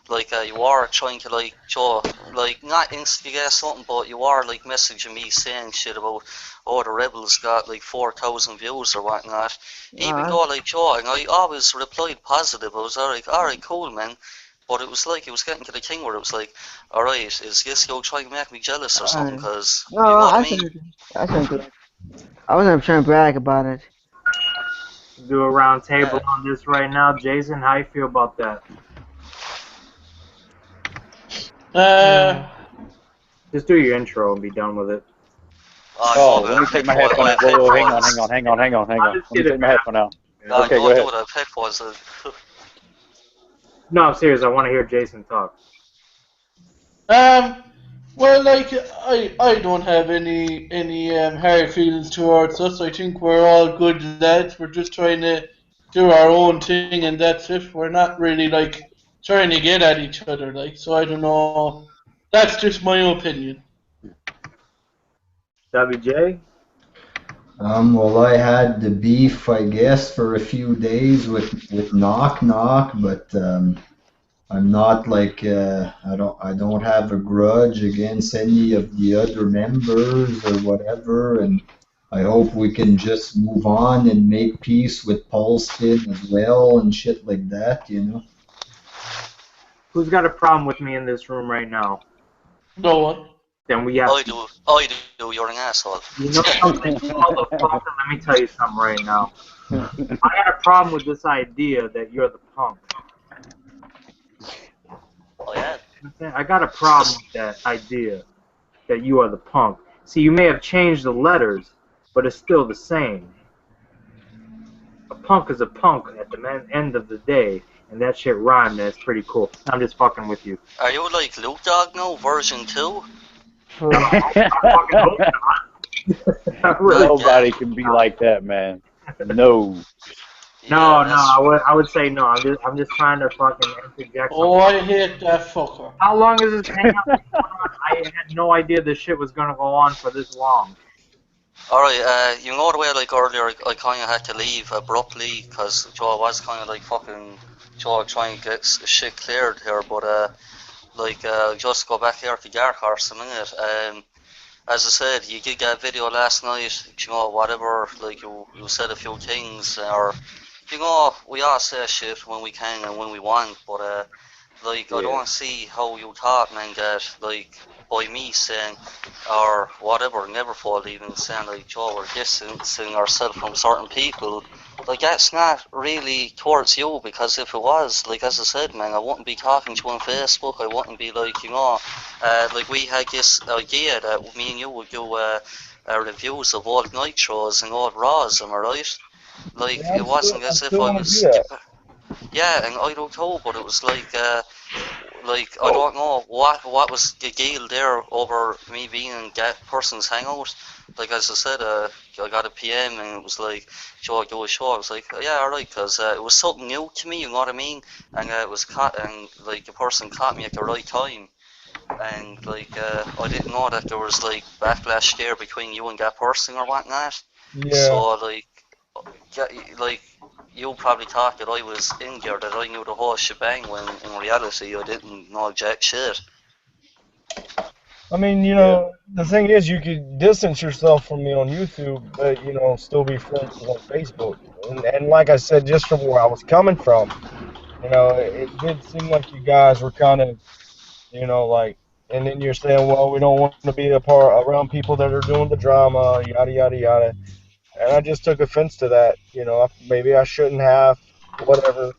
Speaker 9: like you are trying to like Joe, like not instigate something, but you are like messaging me saying shit about, oh, the rebels got like 4,000 views or whatnot. Even though like Joe, and I always replied positive. I was like, all right, cool, man. But it was like it was getting to the thing where it was like, all right, is this you trying to make me jealous or something? Because
Speaker 12: No,
Speaker 9: you know what I
Speaker 12: I
Speaker 9: mean.
Speaker 12: shouldn't. I shouldn't do it. I wasn't trying to brag about it.
Speaker 1: Do a round table on this right now. Jason, how you feel about that? Just do your intro and be done with it.
Speaker 11: Oh, let me take my headphone out. Whoa, hang on. Let me take my headphone out. Okay, go ahead.
Speaker 1: No, I'm serious. I want to hear Jason talk.
Speaker 3: Well, like I don't have any hard feelings towards us. I think we're all good lads. We're just trying to do our own thing, and that's it. We're not really like trying to get at each other, like. So I don't know. That's just my opinion.
Speaker 1: WJ?
Speaker 8: Well, I had the beef, I guess, for a few days with Knock Knock, but I'm not like I don't have a grudge against any of the other members or whatever, and I hope we can just move on and make peace with Paulston as well and shit like that, you know.
Speaker 1: Who's got a problem with me in this room right now?
Speaker 3: No one.
Speaker 1: Then we have.
Speaker 9: I do. You're an asshole.
Speaker 1: You know something, motherfucker? Let me tell you something right now. I got a problem with this idea that you're the punk.
Speaker 9: Oh yeah.
Speaker 1: I got a problem with that idea that you are the punk. See, you may have changed the letters, but it's still the same. A punk is a punk at the end of the day, and that shit rhymed, and it's pretty cool. I'm just fucking with you.
Speaker 9: Are you like Luke Dog now, version 2?
Speaker 11: Nobody can be like that, man. No.
Speaker 1: No,
Speaker 9: Yeah, that's
Speaker 1: I would say no. I'm just trying to fucking interject
Speaker 3: Oh,
Speaker 1: something.
Speaker 3: I hate that fucker.
Speaker 1: How long is this hangout going on? I had no idea this shit was gonna go on for this long.
Speaker 9: Alright, you know the way like earlier I kind of had to leave abruptly because Joe was kind of like fucking Joe trying to get shit cleared here, but just go back here to Dark Horse a minute. As I said, you did get a video last night, you know, whatever, like you said a few things, or, you know, we all say shit when we can and when we want, but like, I don't see how you thought, man, that, like, by me saying, or whatever, Neverfold even saying, like, Joe, we're distancing ourselves from certain people, like, that's not really towards you, because if it was, like, as I said, man, I wouldn't be talking to you on Facebook, I wouldn't be, like, you know, like, we had this idea that me and you would do reviews of old Nitros and old Raws, am I right? Like,
Speaker 7: Yeah,
Speaker 9: it wasn't
Speaker 7: I
Speaker 9: as if
Speaker 7: still
Speaker 9: I
Speaker 7: want
Speaker 9: was
Speaker 7: to do that.
Speaker 9: skipping. Yeah, and I don't know, but it was like I don't know what was the deal there over me being in that person's hangout. Like as I said, I got a PM and it was like, Joe, do a show. I was like, yeah, alright, because it was something new to me, you know what I mean? And it was caught, and like the person caught me at the right time. And like I didn't know that there was like backlash there between you and that person or whatnot.
Speaker 7: Yeah.
Speaker 9: So like you probably thought that I was in there, that I knew the whole shebang, when in reality I didn't know jack shit.
Speaker 7: I mean, you know, the thing is, you could distance yourself from me on YouTube, but you know, still be friends on Facebook. And like I said, just from where I was coming from, you know, it did seem like you guys were kind of, you know, like, and then you're saying, well, we don't want to be a part around people that are doing the drama, yada yada yada. And I just took offense to that. You know, maybe I shouldn't have, whatever.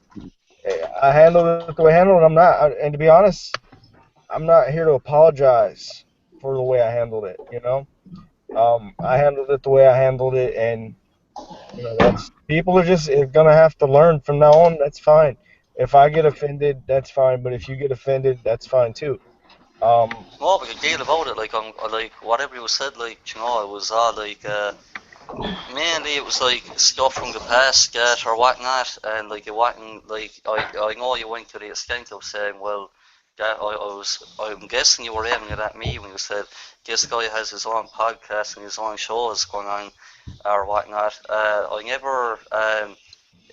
Speaker 7: I handled it the way I handled it. And to be honest, I'm not here to apologize for the way I handled it. You know, I handled it the way I handled it, and you know, that's people are just gonna have to learn from now on. That's fine. If I get offended, that's fine. But if you get offended, that's fine too.
Speaker 9: No, but the deal about it, like like whatever you said, like you know, it was all like mainly it was like stuff from the past, or whatnot, and like it wasn't like I know you went to the extent of saying, well, that I'm guessing you were aiming it at me when you said this guy has his own podcast and his own shows going on or whatnot. I never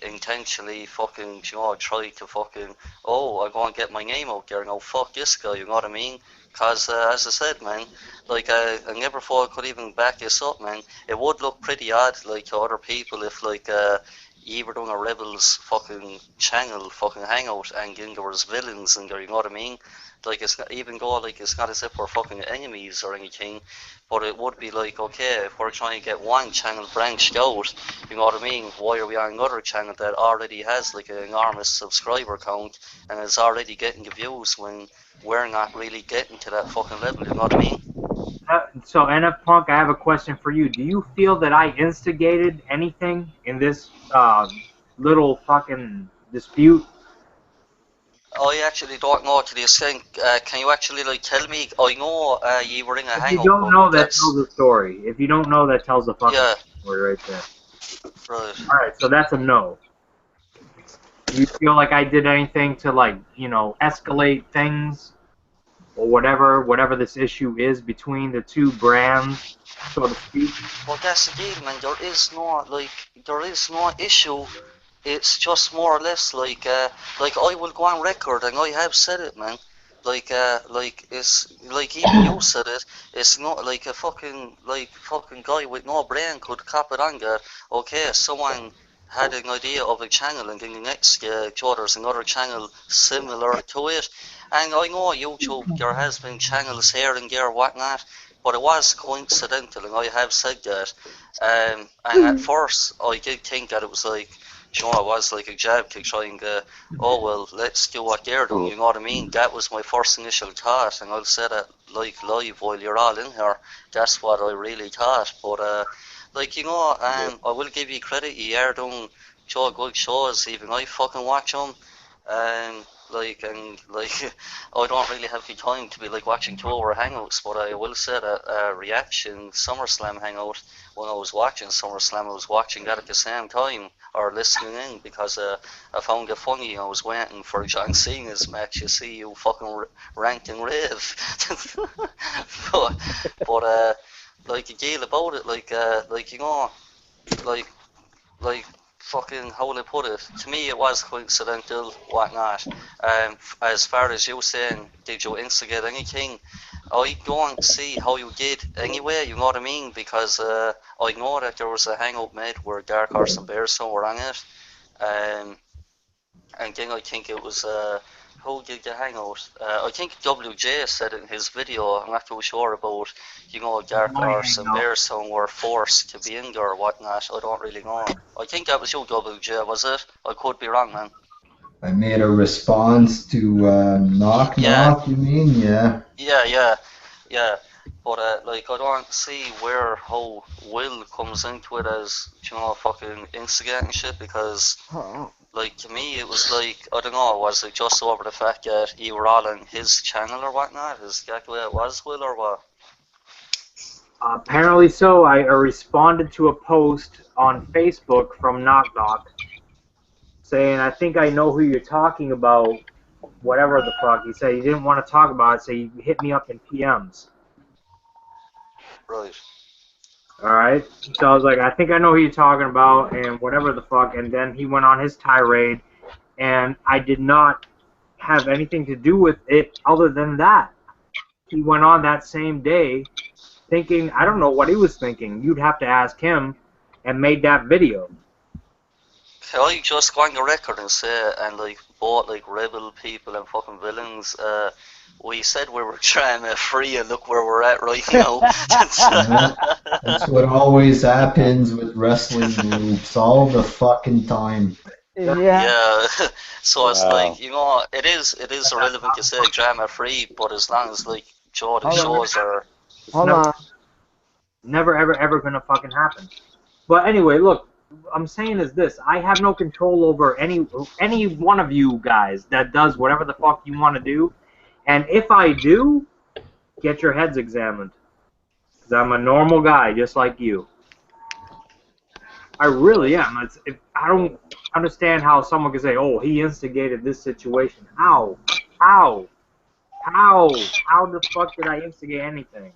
Speaker 9: intentionally fucking, you know, try to fucking, oh, I'm going to get my name out there, no, fuck this guy, you know what I mean? Because, as I said, man, like, I never thought I could even back this up, man. It would look pretty odd, like, to other people if, like, you were doing a Rebels fucking channel, fucking hangout, and then there was villains in there, you know what I mean? Like, it's not, even though, like, it's not as if we're fucking enemies or anything, but it would be like, okay, if we're trying to get one channel branched out, you know what I mean? Why are we on another channel that already has like an enormous subscriber count and is already getting the views when we're not really getting to that fucking level, you know what I mean?
Speaker 1: So NF Punk, I have a question for you. Do you feel that I instigated anything in this little fucking dispute?
Speaker 9: I actually don't know to the extent, can you actually like tell me? I know you were in a
Speaker 1: If you
Speaker 9: hangout,
Speaker 1: don't
Speaker 9: but
Speaker 1: know, that
Speaker 9: that's,
Speaker 1: tells the story. If you don't know, that tells the fucking
Speaker 9: yeah,
Speaker 1: story right there.
Speaker 9: right.
Speaker 1: All right, so that's a no. Do you feel like I did anything to, like, you know, escalate things or whatever this issue is between the two brands, so to speak?
Speaker 9: Well, that's the deal, man. There is no issue. It's just more or less like I will go on record, and I have said it, man. Like it's like even you said it. It's not like a fucking guy with no brain could cop it on that. Okay, someone had an idea of a channel, and then the next there's another channel similar to it. And I know YouTube, there has been channels here and there, whatnot, but it was coincidental, and I have said that. And at first, I did think that it was like, you know, it was like a jab kick trying to, oh, well, let's do what they're doing, you know what I mean? That was my first initial thought, and I'll say that, like, live while you're all in here. That's what I really thought, but, like, you know, I will give you credit, you are doing good shows, even I fucking watch them, and I don't really have the time to be like watching 2 hour hangouts, but I will say that reaction SummerSlam hangout, when I was watching SummerSlam, I was watching that at the same time. or listening in because I found it funny. I was waiting for John Cena's match. You see, you fucking rank and rave. but like a deal about it, like you know, like fucking how will I put it? To me, it was coincidental, whatnot. As far as you saying, did you instigate anything? I don't see how you did anyway. You know what I mean? Because I know that there was a hangout made where Dark Horse and Bearstone were on it, and then I think it was who did the hangout? I think WJ said it in his video. I'm not too sure about, you know, Dark Horse and Bearstone were forced to be in there or whatnot. I don't really know. I think that was you, WJ, was it? I could be wrong, man.
Speaker 8: I made a response to Knock Knock, you mean? Yeah.
Speaker 9: Yeah. But like, I don't see where how Will comes into it as, you know, fucking instigating shit, because like, to me, it was like, I don't know, was it just over the fact that you were all on his channel or whatnot? Is that the way it was, Will, or what?
Speaker 1: Apparently so. I responded to a post on Facebook from Knock Knock saying, I think I know who you're talking about, whatever the fuck. He said he didn't want to talk about it, so he hit me up in PMs.
Speaker 9: Right.
Speaker 1: Alright? So I was like, I think I know who you're talking about, and whatever the fuck. And then he went on his tirade, and I did not have anything to do with it other than that. He went on that same day thinking, I don't know what he was thinking. You'd have to ask him, and made that video.
Speaker 9: Can I just go on the record and say, and like, both like rebel people and fucking villains, we said we were drama free, and look where we're at right now.
Speaker 8: That's what always happens with wrestling groups all the fucking time.
Speaker 9: Yeah. So it's like, you know, it is irrelevant to say drama free, but as long as like Joe, the shows are.
Speaker 12: Hold on.
Speaker 1: Never, ever gonna fucking happen. But anyway, look, I'm saying is this: I have no control over any one of you guys that does whatever the fuck you want to do, and if I do, get your heads examined, because I'm a normal guy just like you. I really am. I don't understand how someone can say, "Oh, he instigated this situation." How the fuck did I instigate anything?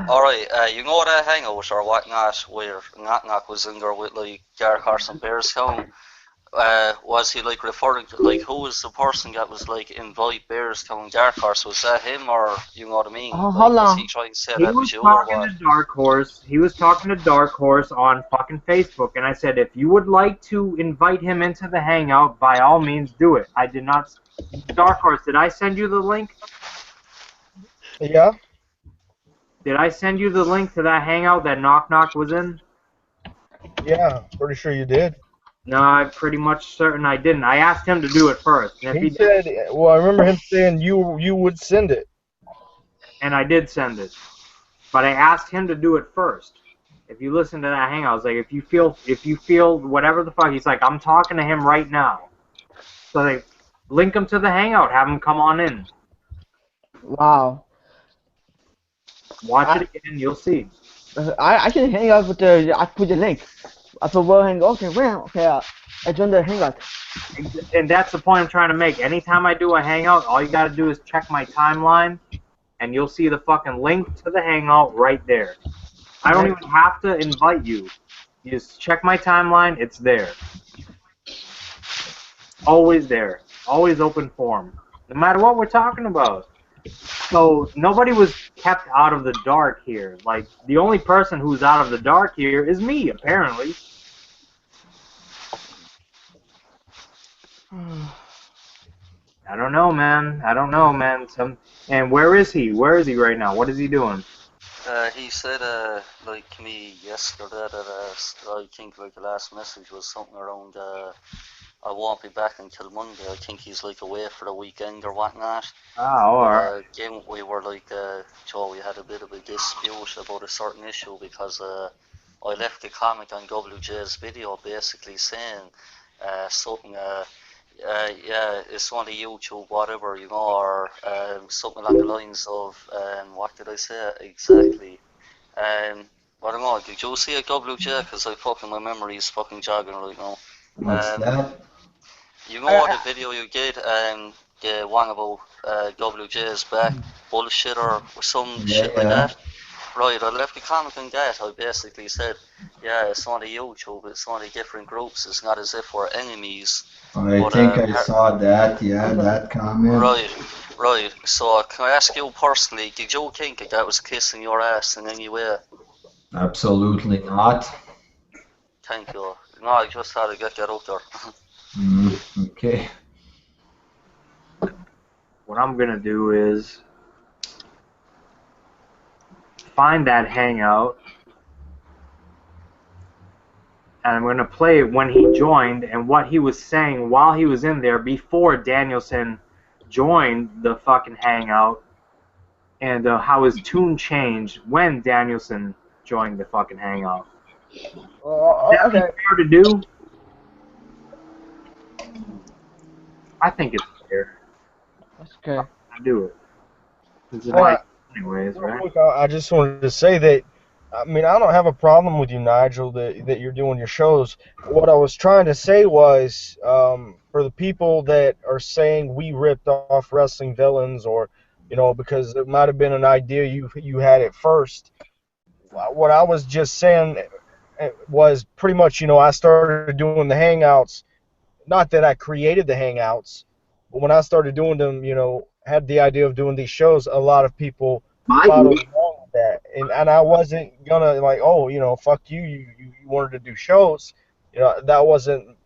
Speaker 9: Alright, you know that hangout or whatnot where Knock Knock was in there with like Dark Horse and Bearstone? Was he like referring to, like, who was the person that was like invite Bearstone Dark Horse? Was that him, or you know what I mean?
Speaker 12: Hold
Speaker 9: like,
Speaker 12: on.
Speaker 9: was he trying to say that was you or what?
Speaker 1: To Dark Horse. He was talking to Dark Horse on fucking Facebook, and I said, if you would like to invite him into the hangout, by all means do it. I did not. Dark Horse, did I send you the link?
Speaker 7: Yeah.
Speaker 1: Did I send you the link to that hangout that Knock Knock was in?
Speaker 7: Yeah, pretty sure you did.
Speaker 1: No, I'm pretty much certain I didn't. I asked him to do it first. And if
Speaker 7: He said, well, I remember him saying you would send it.
Speaker 1: And I did send it. But I asked him to do it first. If you listen to that hangout, I was like, if you feel whatever the fuck, he's like, I'm talking to him right now. So they link him to the hangout, have him come on in.
Speaker 12: Wow.
Speaker 1: Watch it again, you'll see.
Speaker 12: I can hang out with the. I put the link. I put World Hang. Okay, where? Okay, I joined the hangout.
Speaker 1: And that's the point I'm trying to make. Anytime I do a hangout, all you got to do is check my timeline, and you'll see the fucking link to the hangout right there. I don't even have to invite you. You just check my timeline, it's there. Always there. Always open forum. No matter what we're talking about. So nobody was kept out of the dark here. Like, the only person who's out of the dark here is me, apparently. I don't know, man. And where is he? Where is he right now? What is he doing?
Speaker 9: He said, like to me yesterday that I think like the last message was something around, I won't be back until Monday. I think he's like away for the weekend or whatnot.
Speaker 1: Alright.
Speaker 9: Again, we were like, Joe, we had a bit of a dispute about a certain issue because I left a comment on WJ's video basically saying something, yeah, it's on the YouTube, whatever, you know, or something along the lines of, what did I say exactly? I don't know, did you see a WJ? Because my memory is fucking jogging right now.
Speaker 8: What's that?
Speaker 9: You know what the video you did, the one about WJ's back bullshit or some shit like that? Right, I left a comment on that. I basically said, yeah, it's only YouTube, it's only different groups, it's not as if we're enemies.
Speaker 8: I think I saw that, yeah, that comment.
Speaker 9: Right. So, can I ask you personally, did you think that was kissing your ass in any way?
Speaker 8: Absolutely not.
Speaker 9: Thank you. No, I just had to get that out there.
Speaker 8: Okay.
Speaker 1: What I'm gonna do is find that hangout, and I'm gonna play when he joined and what he was saying while he was in there before Danielson joined the fucking hangout, and how his tune changed when Danielson joined the fucking hangout. That
Speaker 12: Okay.
Speaker 1: fair to do? I think it's fair.
Speaker 12: That's okay.
Speaker 1: I do it. It's
Speaker 7: Well,
Speaker 1: anyways, right?
Speaker 7: Look, I just wanted to say that, I mean, I don't have a problem with you, Nigel, that you're doing your shows. What I was trying to say was, for the people that are saying we ripped off wrestling villains, or, you know, because it might have been an idea you had at first, what I was just saying was pretty much, you know, I started doing the Hangouts, not that I created the Hangouts, but when I started doing them, you know, had the idea of doing these shows, a lot of people followed along with that, and I wasn't gonna like, oh, you know, fuck you, you wanted to do shows, you know, that wasn't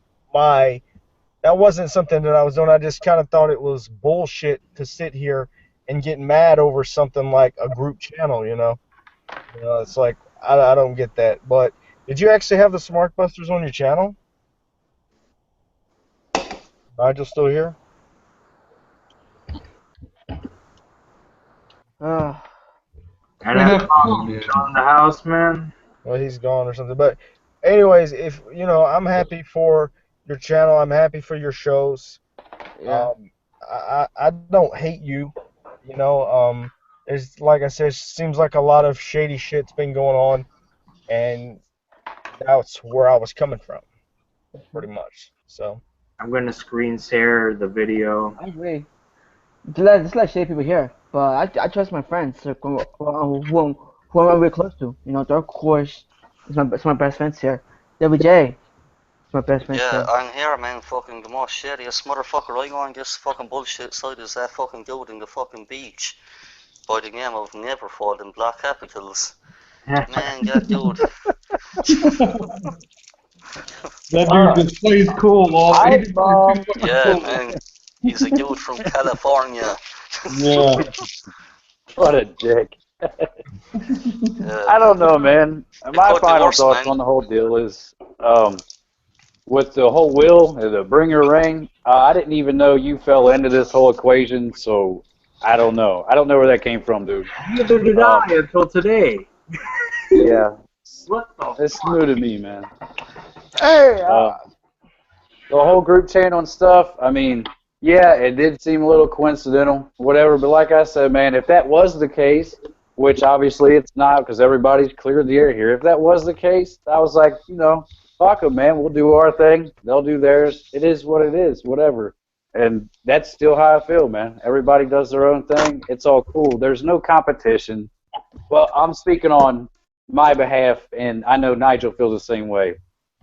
Speaker 7: something that I was doing. I just kind of thought it was bullshit to sit here and get mad over something like a group channel, you know. It's like I don't get that. But did you actually have the Smart Busters on your channel? Nigel still here?
Speaker 1: And I'm on the house, man.
Speaker 7: Well, he's gone or something. But anyways, if you know, I'm happy for your channel. I'm happy for your shows.
Speaker 12: Yeah.
Speaker 7: I don't hate you. You know, it's like I said, it seems like a lot of shady shit's been going on, and that's where I was coming from, pretty much. So
Speaker 1: I'm gonna screen share the video.
Speaker 12: I agree. Just let shady people here, but I trust my friends, like, who I'm really close to. You know, Dark Horse is my best friends here. WJ is my best friend
Speaker 9: Yeah,
Speaker 12: here.
Speaker 9: I'm here, man. Fucking the most shittiest motherfucker I go on this fucking bullshit side is that fucking dude in the fucking beach by the name of Neverfold in black capitals. Man, that dude.
Speaker 6: That dude just plays cool all
Speaker 11: Hi,
Speaker 6: day.
Speaker 11: Mom.
Speaker 9: Yeah, man. He's a dude from California.
Speaker 6: Yeah.
Speaker 11: What a dick. I don't know, man. My final thoughts on the whole deal is, with the whole will, the bringer ring, I didn't even know you fell into this whole equation, so I don't know. I don't know where that came from, dude.
Speaker 1: Neither did I until today.
Speaker 11: Yeah.
Speaker 1: What the
Speaker 11: It's
Speaker 1: fuck?
Speaker 11: new to me, man.
Speaker 12: Hey!
Speaker 11: The whole group channel and stuff, I mean, yeah, it did seem a little coincidental, whatever, but like I said, man, if that was the case, which obviously it's not because everybody's cleared the air here, if that was the case, I was like, you know, fuck them, man, we'll do our thing, they'll do theirs, it is what it is, whatever. And that's still how I feel, man. Everybody does their own thing, it's all cool. There's no competition. Well, I'm speaking on my behalf, and I know Nigel feels the same way.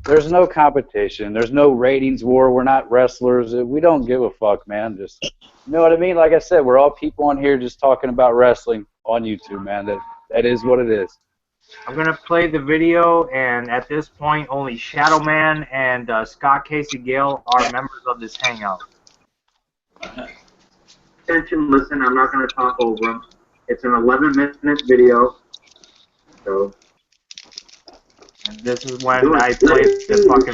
Speaker 11: There's no competition. There's no ratings war. We're not wrestlers. We don't give a fuck, man. Just, you know what I mean? Like I said, we're all people on here just talking about wrestling on YouTube, man. That is what it is.
Speaker 1: I'm gonna play the video, and at this point, only Shadow Man and Scott Casey Gale are members of this hangout. Attention, listen. I'm not gonna talk over them. It's an 11-minute video, so. And this is when I played the fucking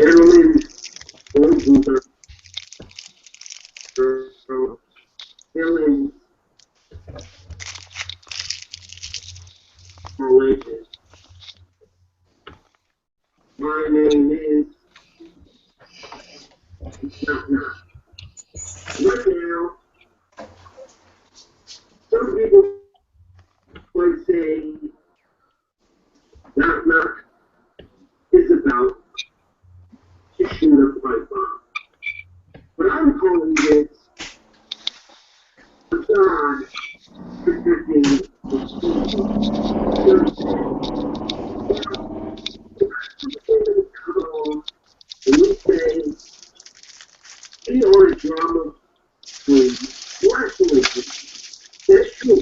Speaker 1: My name is Meow. Some people would say not
Speaker 13: when we say any art drama free, we're actually that's true.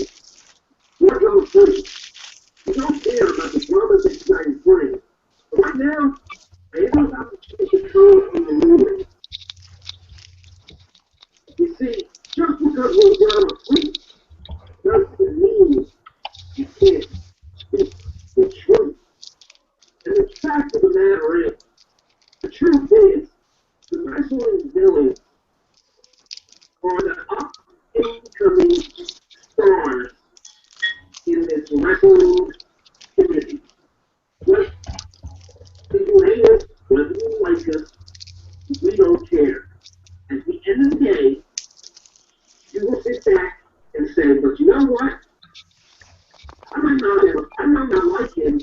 Speaker 13: We're drama free. We don't care about the drama that you guys bring. But right now, I am about to take control of the movie. You see, just because we're drama free doesn't mean you can't speak the truth. And the fact of the matter is, the truth is, the wrestling villains are the up-and-coming stars in this wrestling community. Whether you hate us, whether you like us, we don't care. At the end of the day, you will sit back and say, but you know what? I might not like him,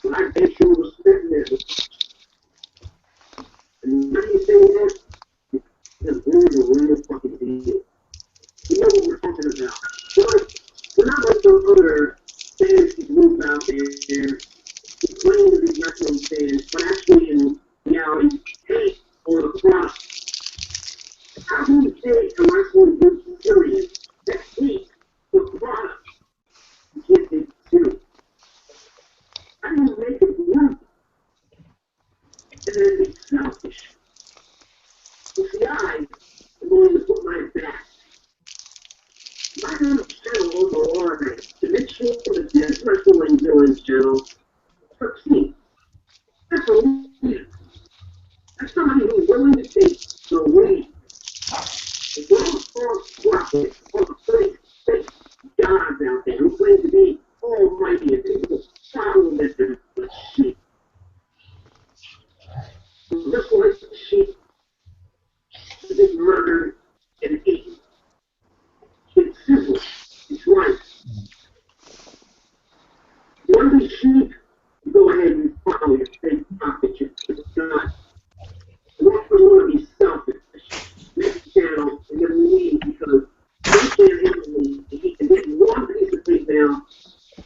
Speaker 13: but I bet you respect him. And why do you say that? Because we're the real fucking deal. We know what we're talking about. We're not like some other fantasy group out there who claim to be wrestling fans, but actually in reality hate on the product. How can you say a wrestling group period that hates the product? You can't take it serious. How do you make a group and then be selfish? You see, I am going to put my back. My channel overall to make sure that this wrestling villains channel succeeds. That's a leader. That's somebody who's willing to take the lead. If we're all false prophets, all the fake gods out there who claim to be almighty and people follow that they're sheep. Just like sheep to be murdered and eaten. It's simple. It's right. You want to be sheep, you go ahead and follow your fake prophet. It's not. You want to be selfish. Make a channel and then leave because they can't handle me. He can get one piece of tape down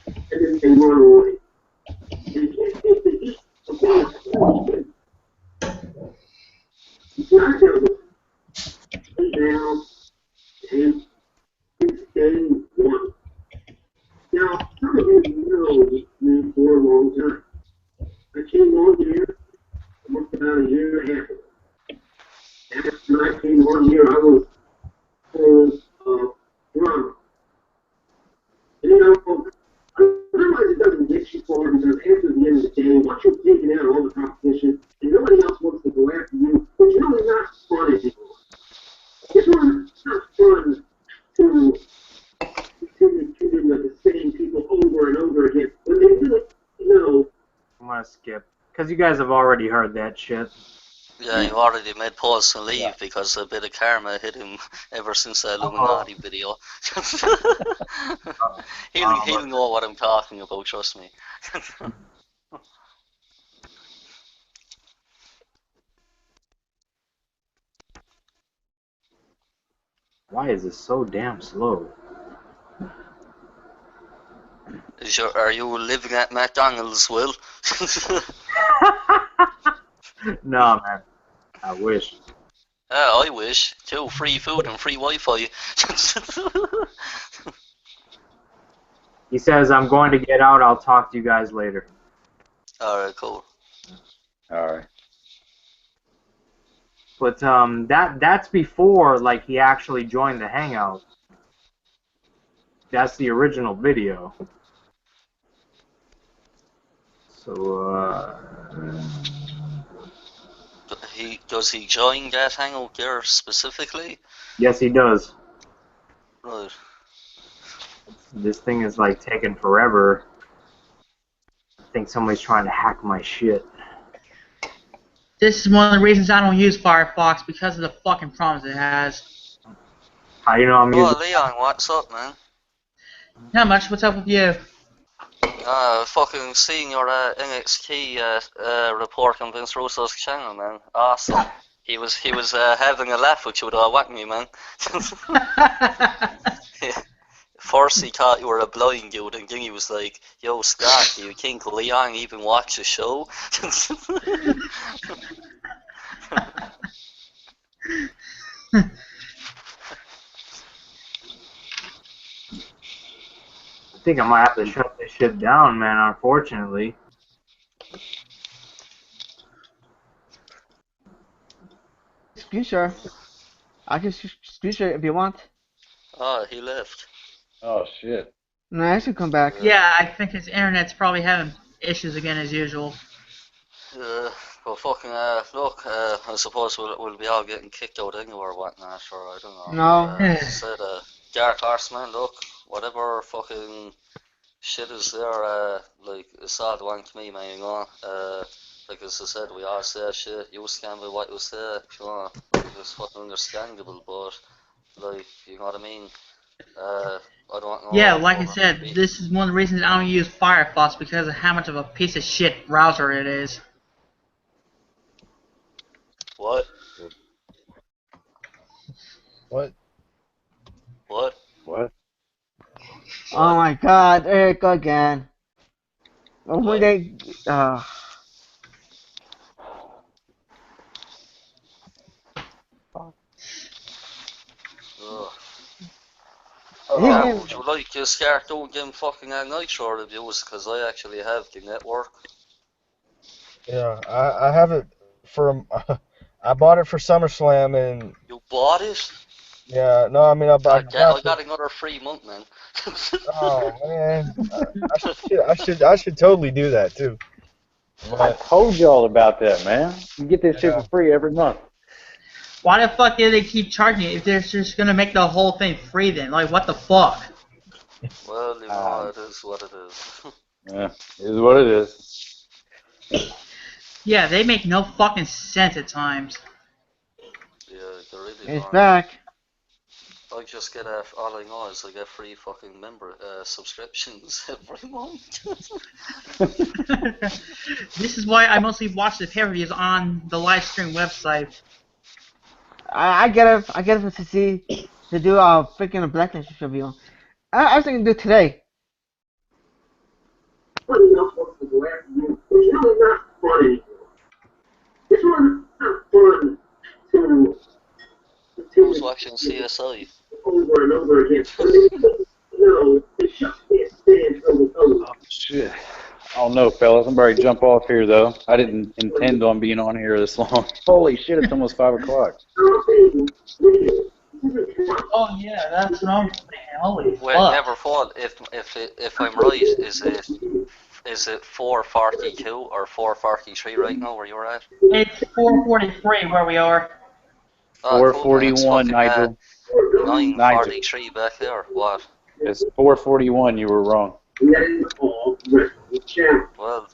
Speaker 13: and then they run away. And you can't take the heat of being a fool. It's not helpful. Stay down and stay one. Now, some of you know me for a long time. I came on here almost about a year and a half ago. After I came on here, I was full of drama. And you know, I realize it doesn't get you far because after the end of the day, once you're taking out all the competition and nobody else wants to go after you, it's really not fun anymore. It's really not fun to continue treating like the same people over and over again when they really know.
Speaker 1: I'm gonna skip because you guys have already heard that shit.
Speaker 9: Yeah, you already made Paulson leave because a bit of karma hit him ever since that Illuminati video. He'll know what I'm talking about, trust me.
Speaker 1: Why is this so damn slow?
Speaker 9: Are you living at McDonald's, Will?
Speaker 1: No, man. I wish.
Speaker 9: I wish. Too. Free food and free Wi-Fi.
Speaker 1: He says, I'm going to get out. I'll talk to you guys later.
Speaker 9: Alright, cool.
Speaker 11: Alright.
Speaker 1: But that's before like he actually joined the Hangout. That's the original video. So
Speaker 9: Does he join that Hangout there specifically?
Speaker 1: yes, he does.
Speaker 9: Right.
Speaker 1: This thing is like taking forever. I think somebody's trying to hack my shit.
Speaker 2: This is one of the reasons I don't use Firefox because of the fucking problems it has.
Speaker 1: How do you know I'm using?
Speaker 9: Leon, what's up, man?
Speaker 2: Not much. What's up with you?
Speaker 9: Fucking seeing your NXT report on Vince Russo's channel, man. Awesome. He was having a laugh with you with Whack Me, man. First he thought you were a blind dude, and then he was like, "Yo, Scott, do you think Leon even watch the show?"
Speaker 1: think I might have to shut this shit down, man, unfortunately.
Speaker 12: Screen share. I can screen share if you want.
Speaker 9: Oh, he left.
Speaker 11: Oh shit.
Speaker 12: No, I should come back.
Speaker 2: Yeah, I think his internet's probably having issues again as usual.
Speaker 9: Well, fucking, look, I suppose we'll be all getting kicked out anyway or whatnot, or I don't know.
Speaker 12: No.
Speaker 9: Said, Dark Horseman, look, whatever fucking shit is there, like, it's all the one to me, man, you know. Like as I said, we all say shit, you stand by what you say, you know, like, it's fucking understandable, but, like, you know what I mean? I don't know.
Speaker 2: Yeah, like I said, this is one of the reasons I don't use Firefox because of how much of a piece of shit browser it is.
Speaker 9: What?
Speaker 7: What?
Speaker 9: What?
Speaker 11: What?
Speaker 12: Oh my God, there you go again. Oh, one day,
Speaker 9: Would you like to start doing them fucking Nitro reviews? Because I actually have the network.
Speaker 7: Yeah, I have it for. I bought it for SummerSlam and.
Speaker 9: You bought it?
Speaker 7: Yeah, no, I mean I
Speaker 9: I
Speaker 7: got
Speaker 9: got another free month, man.
Speaker 7: Oh man, I should totally do that too.
Speaker 11: I told y'all about that, man. You get this shit for free every month.
Speaker 2: Why the fuck did they keep charging it if they're just gonna make the whole thing free then? Like, what the fuck?
Speaker 9: Well, you know, it is what it is.
Speaker 11: Yeah, it is what it is.
Speaker 2: Yeah, they make no fucking sense at times.
Speaker 9: Yeah, they really
Speaker 12: it's
Speaker 9: don't.
Speaker 12: back.
Speaker 9: I just get all I know is I get free fucking member subscriptions every month.
Speaker 2: This is why I mostly watch the pay-per-views on the live stream website.
Speaker 12: I get it to do a freaking Blacklist review. I was thinking to do today.
Speaker 13: Funny enough, what's the last move? It's really not funny. It's really not fun to
Speaker 9: Who's watching CSI?
Speaker 13: over and over again. No, it's just can't stand over.
Speaker 11: Shit. I don't know, fellas. I'm ready to jump off here, though. I didn't intend on being on here this long. Holy shit, it's almost 5 o'clock.
Speaker 2: Oh yeah, that's what I'm saying. Holy
Speaker 9: Wait,
Speaker 2: fuck.
Speaker 9: never fall. If I'm right, is it 4:42 or 4:43 right now where you're at?
Speaker 2: It's 4:43 where we are.
Speaker 11: 4:41, Nigel.
Speaker 9: 9:43 back there. What?
Speaker 11: It's 4:41. You were wrong.
Speaker 9: Well,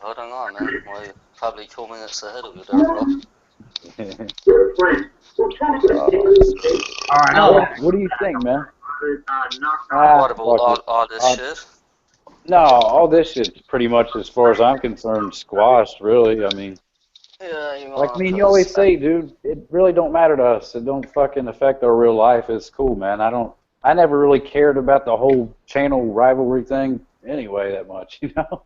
Speaker 9: I don't know, man. We're probably 2 minutes ahead of you there, bro.
Speaker 11: Alright, what do you think, man?
Speaker 9: What about all this shit?
Speaker 11: No, all this shit's pretty much, as far as I'm concerned, squashed, really. I mean,
Speaker 9: yeah, you know,
Speaker 11: like, I mean, you always say, dude, it really don't matter to us. It don't fucking affect our real life. It's cool, man. I never really cared about the whole channel rivalry thing anyway that much, you know?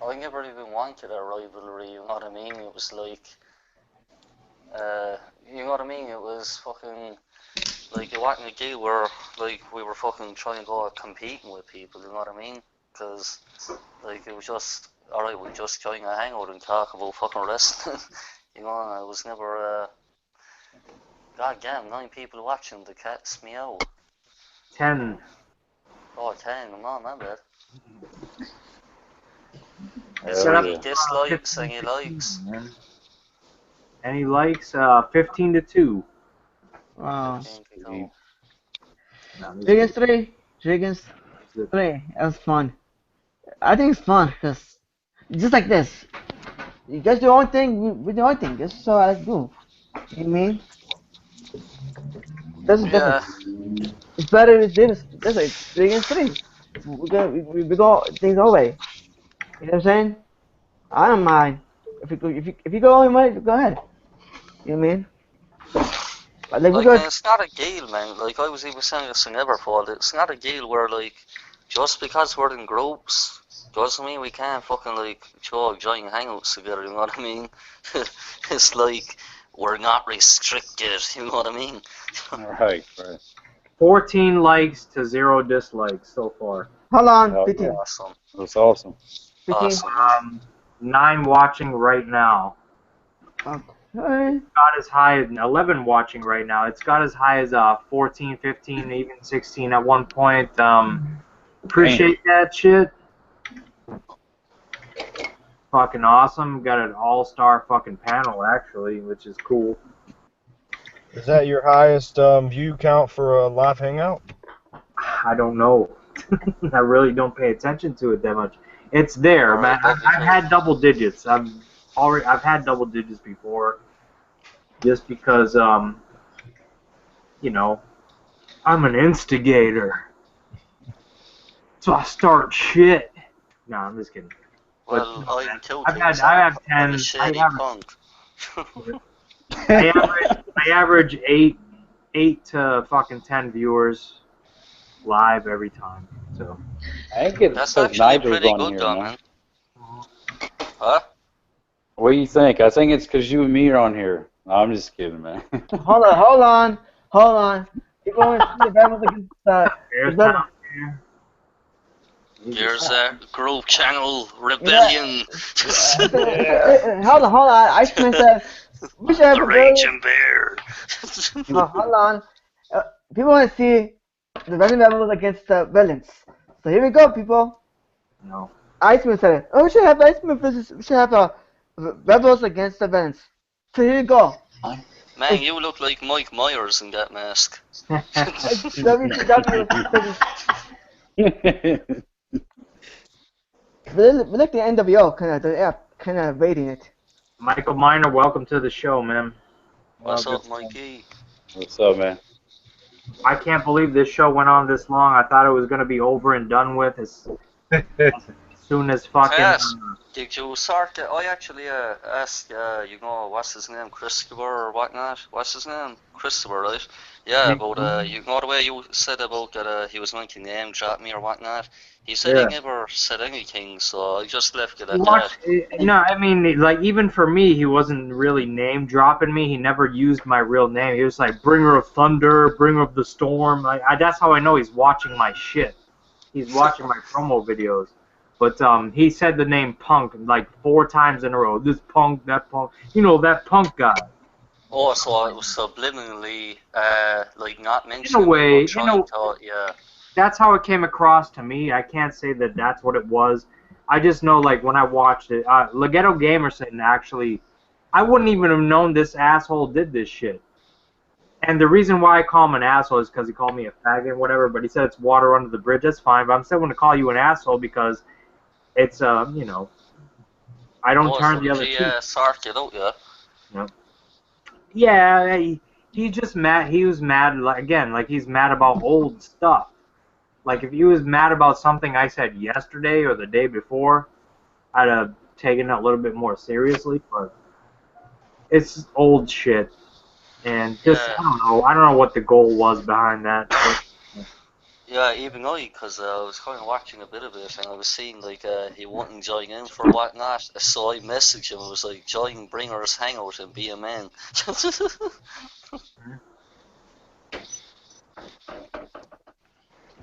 Speaker 9: I never even wanted a rivalry, you know what I mean? It was like, you know what I mean? It was fucking, like, it wasn't a deal where, like, we were fucking trying to go competing with people, you know what I mean? Because, like, it was just, alright, we just kind of hang out and talk about fucking wrestling. You know, it was never, god damn, 9 people watching, the cat's meow.
Speaker 1: 10.
Speaker 9: Oh, 10, I'm on, my bad. Is
Speaker 1: Set
Speaker 9: there
Speaker 1: up,
Speaker 9: any dislikes, any likes?
Speaker 1: Any likes? 15 to 2.
Speaker 12: Wow.
Speaker 9: 15 to 2.
Speaker 12: Three against three. 3 against 3. That was fun. I think it's fun because just like this. You guys do your own thing, we do our thing. This is all I do. You know what I mean? This is different. It's better than this. This is 3 against 3. We go things our way. You know what I'm saying? I don't mind. If you go all your way, go ahead. You know what I mean? But like,
Speaker 9: It's not a deal, man. Like, I was even saying this in Everfall, it's not a deal where, like, just because we're in groups doesn't mean we can't fucking, like, join hangouts together, you know what I mean? It's like, we're not restricted, you know what I mean?
Speaker 11: Right.
Speaker 1: 14 likes to 0 dislikes so far.
Speaker 12: Hold on,
Speaker 11: Oh,
Speaker 12: 15.
Speaker 9: Awesome.
Speaker 11: that's awesome.
Speaker 12: 15.
Speaker 9: Awesome.
Speaker 1: 9 watching right now.
Speaker 12: Okay.
Speaker 1: Got as high as 11 watching right now. It's got as high as 14, 15, even 16 at one point. Appreciate that shit. Fucking awesome. Got an all-star fucking panel actually, which is cool.
Speaker 7: Is that your highest view count for a live hangout?
Speaker 1: I don't know. I really don't pay attention to it that much. It's there, man. I've had double digits. I've had double digits before. Just because, you know, I'm an instigator. So I start shit. No, I'm just kidding.
Speaker 9: Well,
Speaker 1: But,
Speaker 9: I'm killed
Speaker 1: I have 10. I average 8 to fucking 10 viewers live every time. So
Speaker 11: I think it's
Speaker 9: That's
Speaker 11: because
Speaker 9: actually
Speaker 11: Nigel's
Speaker 9: pretty
Speaker 11: on
Speaker 9: good,
Speaker 11: here,
Speaker 9: though,
Speaker 11: man.
Speaker 9: Huh?
Speaker 11: What do you think? I think it's because you and me are on here. No, I'm just kidding, man.
Speaker 12: Hold on. You're going to see the Rebels against the Villains.
Speaker 9: There's a group channel rebellion.
Speaker 12: Hold on. Iceman said we should have
Speaker 9: The
Speaker 12: a very...
Speaker 9: Raging Bear.
Speaker 12: hold on. People want to see the Random Rebels against the Villains. So here we go, people.
Speaker 1: No.
Speaker 12: Iceman said it. Oh, we should have Iceman versus. We should have Rebels against the Villains. So here you go.
Speaker 9: Man, you look like Mike Myers in that mask.
Speaker 12: WCW. We like the NWO kind of rating it.
Speaker 1: Michael Miner, welcome to the show, man.
Speaker 9: What's up, Mikey?
Speaker 11: What's up, man?
Speaker 1: I can't believe this show went on this long. I thought it was gonna be over and done with as soon as fucking.
Speaker 9: Yes. Did you sort of, I actually asked, you know, what's his name, Christopher or whatnot? What's his name? Christopher, right? Yeah, about, you know the way you said about that he was going to name drop me or whatnot? He said he never said anything, so I just left it at that.
Speaker 1: No, I mean, like, even for me, he wasn't really name dropping me. He never used my real name. He was like, Bringer of Thunder, Bringer of the Storm. That's how I know he's watching my shit. He's watching my promo videos. But he said the name Punk like 4 times in a row. This Punk, that Punk. You know, that Punk guy.
Speaker 9: Oh, so it was subliminally, like, not mentioned.
Speaker 1: In a way,
Speaker 9: yeah.
Speaker 1: That's how it came across to me. I can't say that that's what it was. I just know, like, when I watched it, Legato Gamerson actually, I wouldn't even have known this asshole did this shit. And the reason why I call him an asshole is because he called me a faggot and whatever, but he said it's water under the bridge. That's fine, but I'm still going to call you an asshole because it's, you know, I don't turn the other cheek.
Speaker 9: Sark it out, yeah.
Speaker 1: No. Yeah, he's just mad. He was mad, like he's mad about old stuff. Like, if he was mad about something I said yesterday or the day before, I'd have taken it a little bit more seriously, but it's old shit. And just, I don't know what the goal was behind that. But,
Speaker 9: yeah, even I, because I was kind of watching a bit of it, and I was seeing, like, he wouldn't join in for whatnot, so I messaged him, it was like, join Bringer's Hangout and be a man.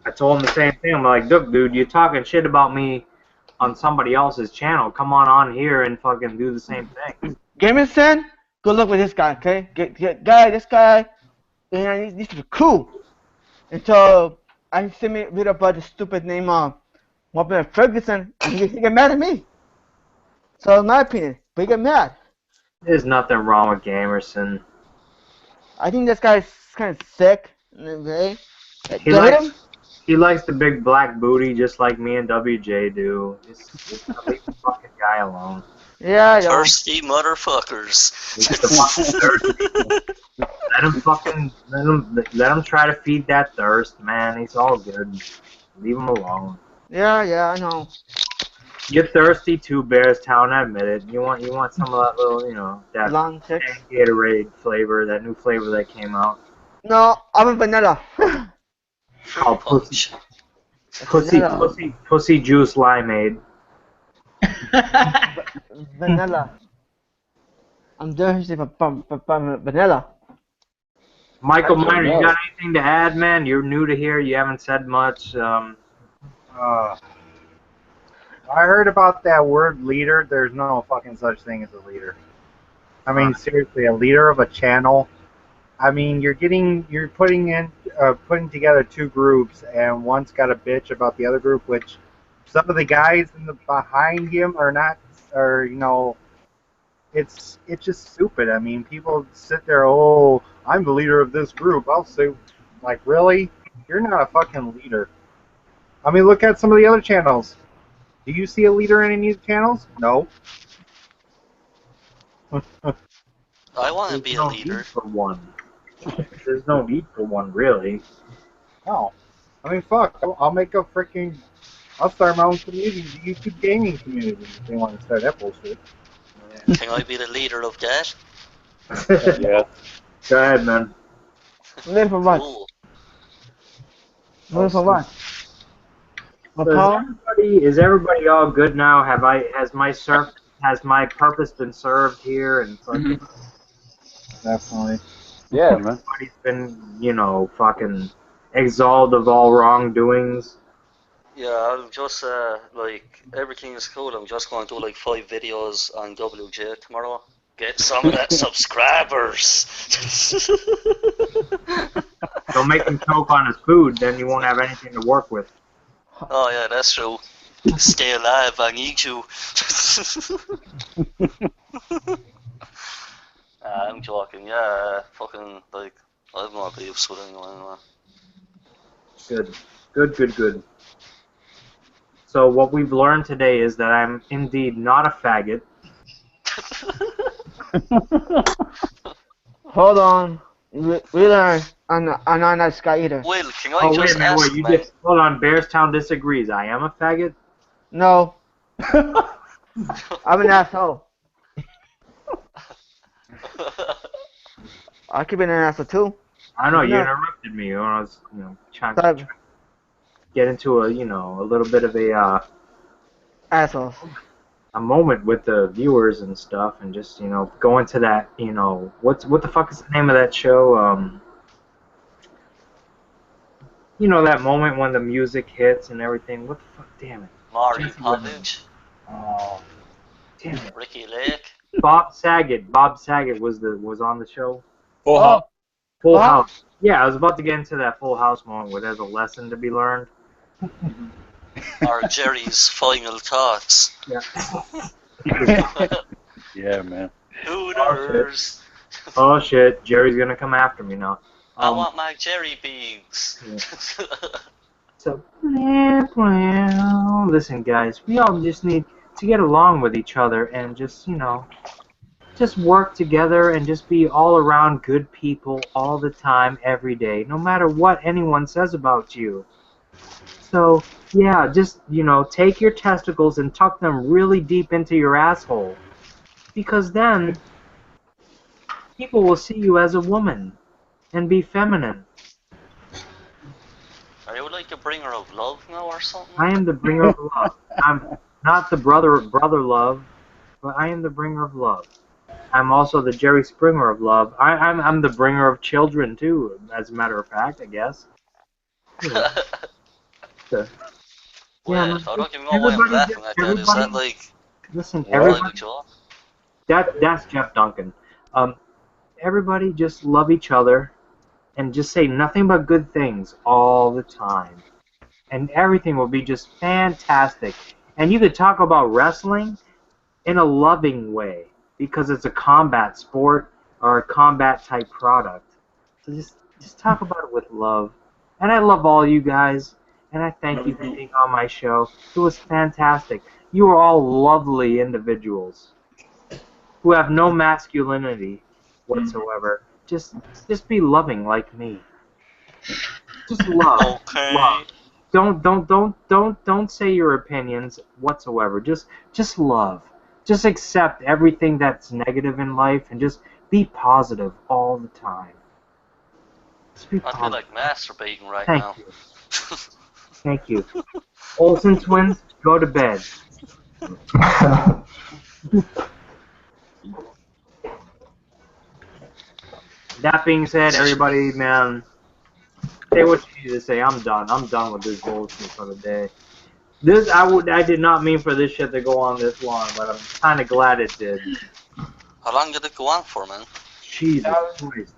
Speaker 1: I told him the same thing. I'm like, look, dude, you're talking shit about me on somebody else's channel. Come on here and fucking do the same thing.
Speaker 12: Gamerson, good luck with this guy, okay? This guy, and this is cool. Until I see me read about the stupid name Whopper Ferguson, and he get mad at me. So in my opinion, but he get mad.
Speaker 1: There's nothing wrong with Gamerson.
Speaker 12: I think this guy's kind of sick in a way.
Speaker 1: He likes the big black booty just like me and WJ do. Just leave the fucking guy alone.
Speaker 12: Yeah,
Speaker 9: thirsty motherfuckers.
Speaker 1: Let him try to feed that thirst, man. He's all good. Leave him alone.
Speaker 12: Yeah, I know.
Speaker 1: You're thirsty too, Bearstown. I admit it. You want some of that little, you know, that Gatorade flavor, that new flavor that came out.
Speaker 12: No, I'm a vanilla.
Speaker 1: Oh, pussy juice limeade.
Speaker 12: Vanilla. I'm thirsty for vanilla.
Speaker 1: Michael Miner, you got anything to add, man? You're new to here. You haven't said much.
Speaker 14: I heard about that word leader. There's no fucking such thing as a leader. I mean, seriously, a leader of a channel. I mean, you're putting together two groups, and one's got a bitch about the other group, which some of the guys behind him are not, or it's just stupid. I mean, people sit there, oh, I'm the leader of this group. I'll say, like, really? You're not a fucking leader. I mean, look at some of the other channels. Do you see a leader in any of the channels? No.
Speaker 9: I want to be a leader.
Speaker 1: For one. There's no need for one, really.
Speaker 14: No. I mean, fuck. I'll make a freaking. I'll start my own community, the YouTube gaming community, if they want to start that bullshit.
Speaker 9: Can I be the leader of that?
Speaker 11: Yeah.
Speaker 1: Go ahead, man.
Speaker 12: Leader for what?
Speaker 9: Cool.
Speaker 12: Leader for what?
Speaker 1: So is everybody all good now? Has my purpose been served here? And fucking
Speaker 14: Definitely.
Speaker 11: Yeah, man.
Speaker 1: everybody's been, fucking exalted of all wrongdoings.
Speaker 9: Yeah, I'm just, like, everything is cool. I'm just going to do, like, 5 videos on WJ tomorrow. Get some of that subscribers.
Speaker 1: Don't make him choke on his food, then you won't have anything to work with.
Speaker 9: Oh, yeah, that's true. Stay alive, I need you. I'm joking, yeah, fucking, like, I have no beefs with anyone anyway.
Speaker 1: Good. So what we've learned today is that I'm indeed not a faggot.
Speaker 12: Hold on. We learn. I'm not a Sky either.
Speaker 9: Will, can I just
Speaker 1: wait a minute,
Speaker 9: ask,
Speaker 1: you
Speaker 9: man?
Speaker 1: hold on, Bearstown disagrees. I am a faggot?
Speaker 12: No. I'm an asshole. I could be an asshole too.
Speaker 1: I know, you
Speaker 12: No.
Speaker 1: interrupted me when I was, trying to get into a little bit of
Speaker 12: Assholes.
Speaker 1: a moment with the viewers and stuff, and just, go into that, what the fuck is the name of that show? That moment when the music hits and everything. What the fuck? Damn it.
Speaker 9: Maury
Speaker 1: Jesse
Speaker 9: Povich,
Speaker 1: Oh, damn it.
Speaker 9: Ricky Lake.
Speaker 1: Bob Saget. Bob Saget was on the show.
Speaker 4: Full House.
Speaker 1: Full House. Yeah, I was about to get into that Full House moment where there's a lesson to be learned.
Speaker 9: Or Jerry's final thoughts.
Speaker 1: Yeah.
Speaker 11: Yeah, man.
Speaker 9: Hooters.
Speaker 1: Oh shit, Jerry's gonna come after me now.
Speaker 9: I want my Jerry beads.
Speaker 1: Yeah. So, listen, guys, we all just need to get along with each other and just, just work together and just be all around good people all the time, every day, no matter what anyone says about you. So, yeah, just, take your testicles and tuck them really deep into your asshole. Because then, people will see you as a woman and be feminine.
Speaker 9: Are you like the bringer of love now or something?
Speaker 1: I am the bringer of love. I'm not the brother love, but I am the bringer of love. I'm also the Jerry Springer of love. I'm the bringer of children too, as a matter of fact, I guess. Yeah.
Speaker 9: Well, I don't even know why I'm laughing at that. Is that like...
Speaker 1: Listen,
Speaker 9: Like
Speaker 1: everybody...
Speaker 9: a joke?
Speaker 1: That's Jeff Duncan. Everybody just love each other and just say nothing but good things all the time. And everything will be just fantastic. And you could talk about wrestling in a loving way because it's a combat sport or a combat type product. So just talk about it with love. And I love all you guys. And I thank you for being on my show. It was fantastic. You are all lovely individuals who have no masculinity whatsoever. Just be loving like me. Just love.
Speaker 9: Okay.
Speaker 1: Love. Don't say your opinions whatsoever. Just love. Just accept everything that's negative in life and just be positive all the time. Just be
Speaker 9: I feel like masturbating right
Speaker 1: Thank
Speaker 9: now.
Speaker 1: you. Thank you. Olsen twins, go to bed. That being said, everybody, man, say what you need to say. I'm done. I'm done with this bullshit for the day. I did not mean for this shit to go on this long, but I'm kind of glad it did.
Speaker 9: How long did it go on for, man?
Speaker 1: Jesus Christ.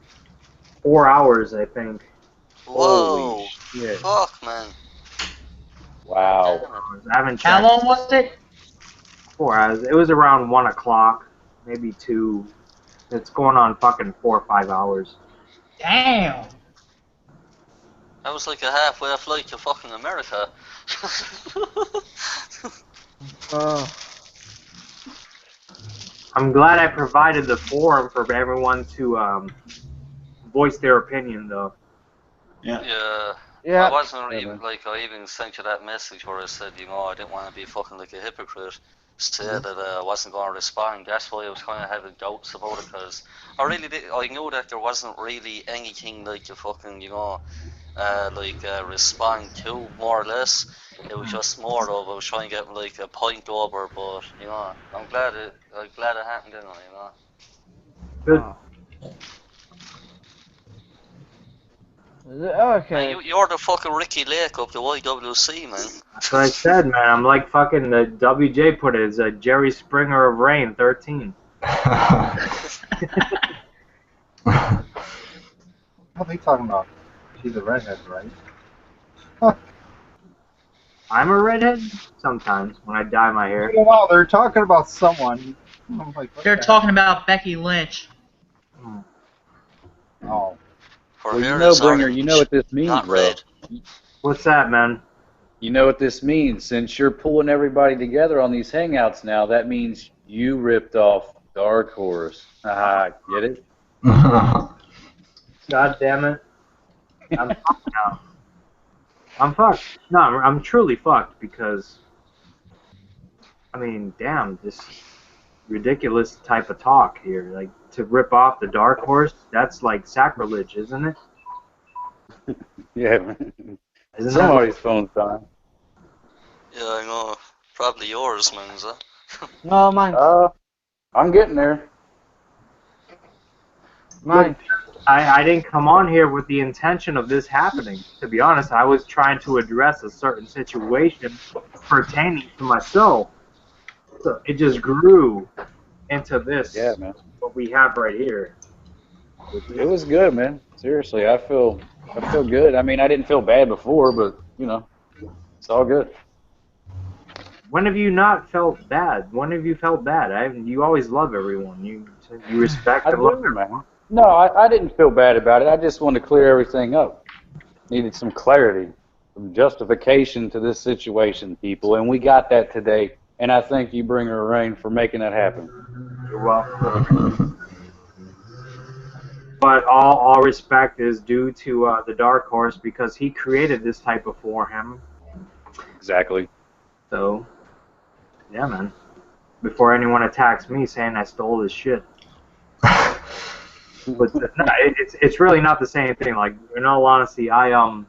Speaker 1: 4 hours, I think.
Speaker 9: Whoa.
Speaker 11: Holy shit.
Speaker 9: Fuck, man.
Speaker 11: Wow.
Speaker 1: I haven't checked.
Speaker 2: How long was it?
Speaker 1: 4 hours. It was around 1 o'clock, maybe 2. It's going on fucking 4 or 5 hours.
Speaker 2: Damn.
Speaker 9: That was like a halfway flight to fucking America.
Speaker 1: I'm glad I provided the forum for everyone to voice their opinion, though.
Speaker 9: Yeah.
Speaker 12: Yeah.
Speaker 9: I wasn't even, like, I even sent you that message where I said, you know, I didn't want to be fucking like a hypocrite. Said that I wasn't going to respond. That's why I was kind of having doubts about it, because I really did. I knew that there wasn't really anything like to fucking, you know, respond to, more or less. It was just more of I was trying to get like a point over, but you know, I'm glad it happened anyway, you know.
Speaker 1: Good.
Speaker 12: Okay.
Speaker 9: Man, you're the fucking Ricky Lake of the YWC, man.
Speaker 1: That's what I said, man. I'm like fucking the WJ put it as a Jerry Springer of Rain 13.
Speaker 14: What are they talking about? She's a redhead, right?
Speaker 1: I'm a redhead sometimes when I dye my hair.
Speaker 14: Wow, they're talking about someone. I'm like,
Speaker 2: They're talking about Becky Lynch.
Speaker 14: Oh.
Speaker 11: Well, you know, Bringer, you know what this means, bro.
Speaker 1: What's that, man?
Speaker 11: You know what this means. Since you're pulling everybody together on these hangouts now, that means you ripped off Dark Horse. Haha, get it?
Speaker 1: God damn it. I'm fucked now. I'm fucked. No, I'm truly fucked because, I mean, damn, this ridiculous type of talk here. Like, to rip off the Dark Horse, that's like sacrilege, isn't it?
Speaker 11: Yeah, man.
Speaker 1: Isn't
Speaker 11: Somebody's phone's dying.
Speaker 9: Yeah, I know. Probably yours, man, is that?
Speaker 12: No, mine.
Speaker 11: I'm getting there.
Speaker 12: Mine.
Speaker 1: I didn't come on here with the intention of this happening. To be honest, I was trying to address a certain situation pertaining to myself. So it just grew into this.
Speaker 11: Yeah, man.
Speaker 1: What we have right here.
Speaker 11: It was good, man. Seriously, I feel good. I mean, I didn't feel bad before, but you know, it's all good.
Speaker 1: When have you not felt bad? When have you felt bad? You always love everyone. You respect and love everyone.
Speaker 11: Man. No, I didn't feel bad about it. I just wanted to clear everything up. Needed some clarity, some justification to this situation, people, and we got that today. And I thank you, Bringer Rain, for making that happen.
Speaker 1: You're welcome. But all respect is due to the Dark Horse because he created this type of for him.
Speaker 11: Exactly.
Speaker 1: So, yeah, man. Before anyone attacks me saying I stole his shit. But no, it's really not the same thing. Like, in all honesty, I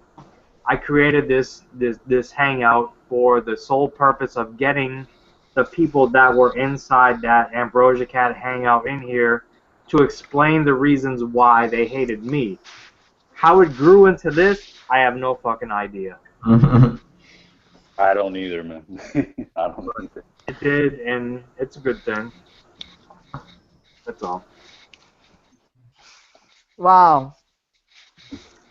Speaker 1: created this hangout for the sole purpose of getting the people that were inside that Ambrosia Cat hangout in here to explain the reasons why they hated me. How it grew into this, I have no fucking idea.
Speaker 11: I don't either, man. I don't either.
Speaker 1: It did, and it's a good thing. That's all.
Speaker 12: Wow.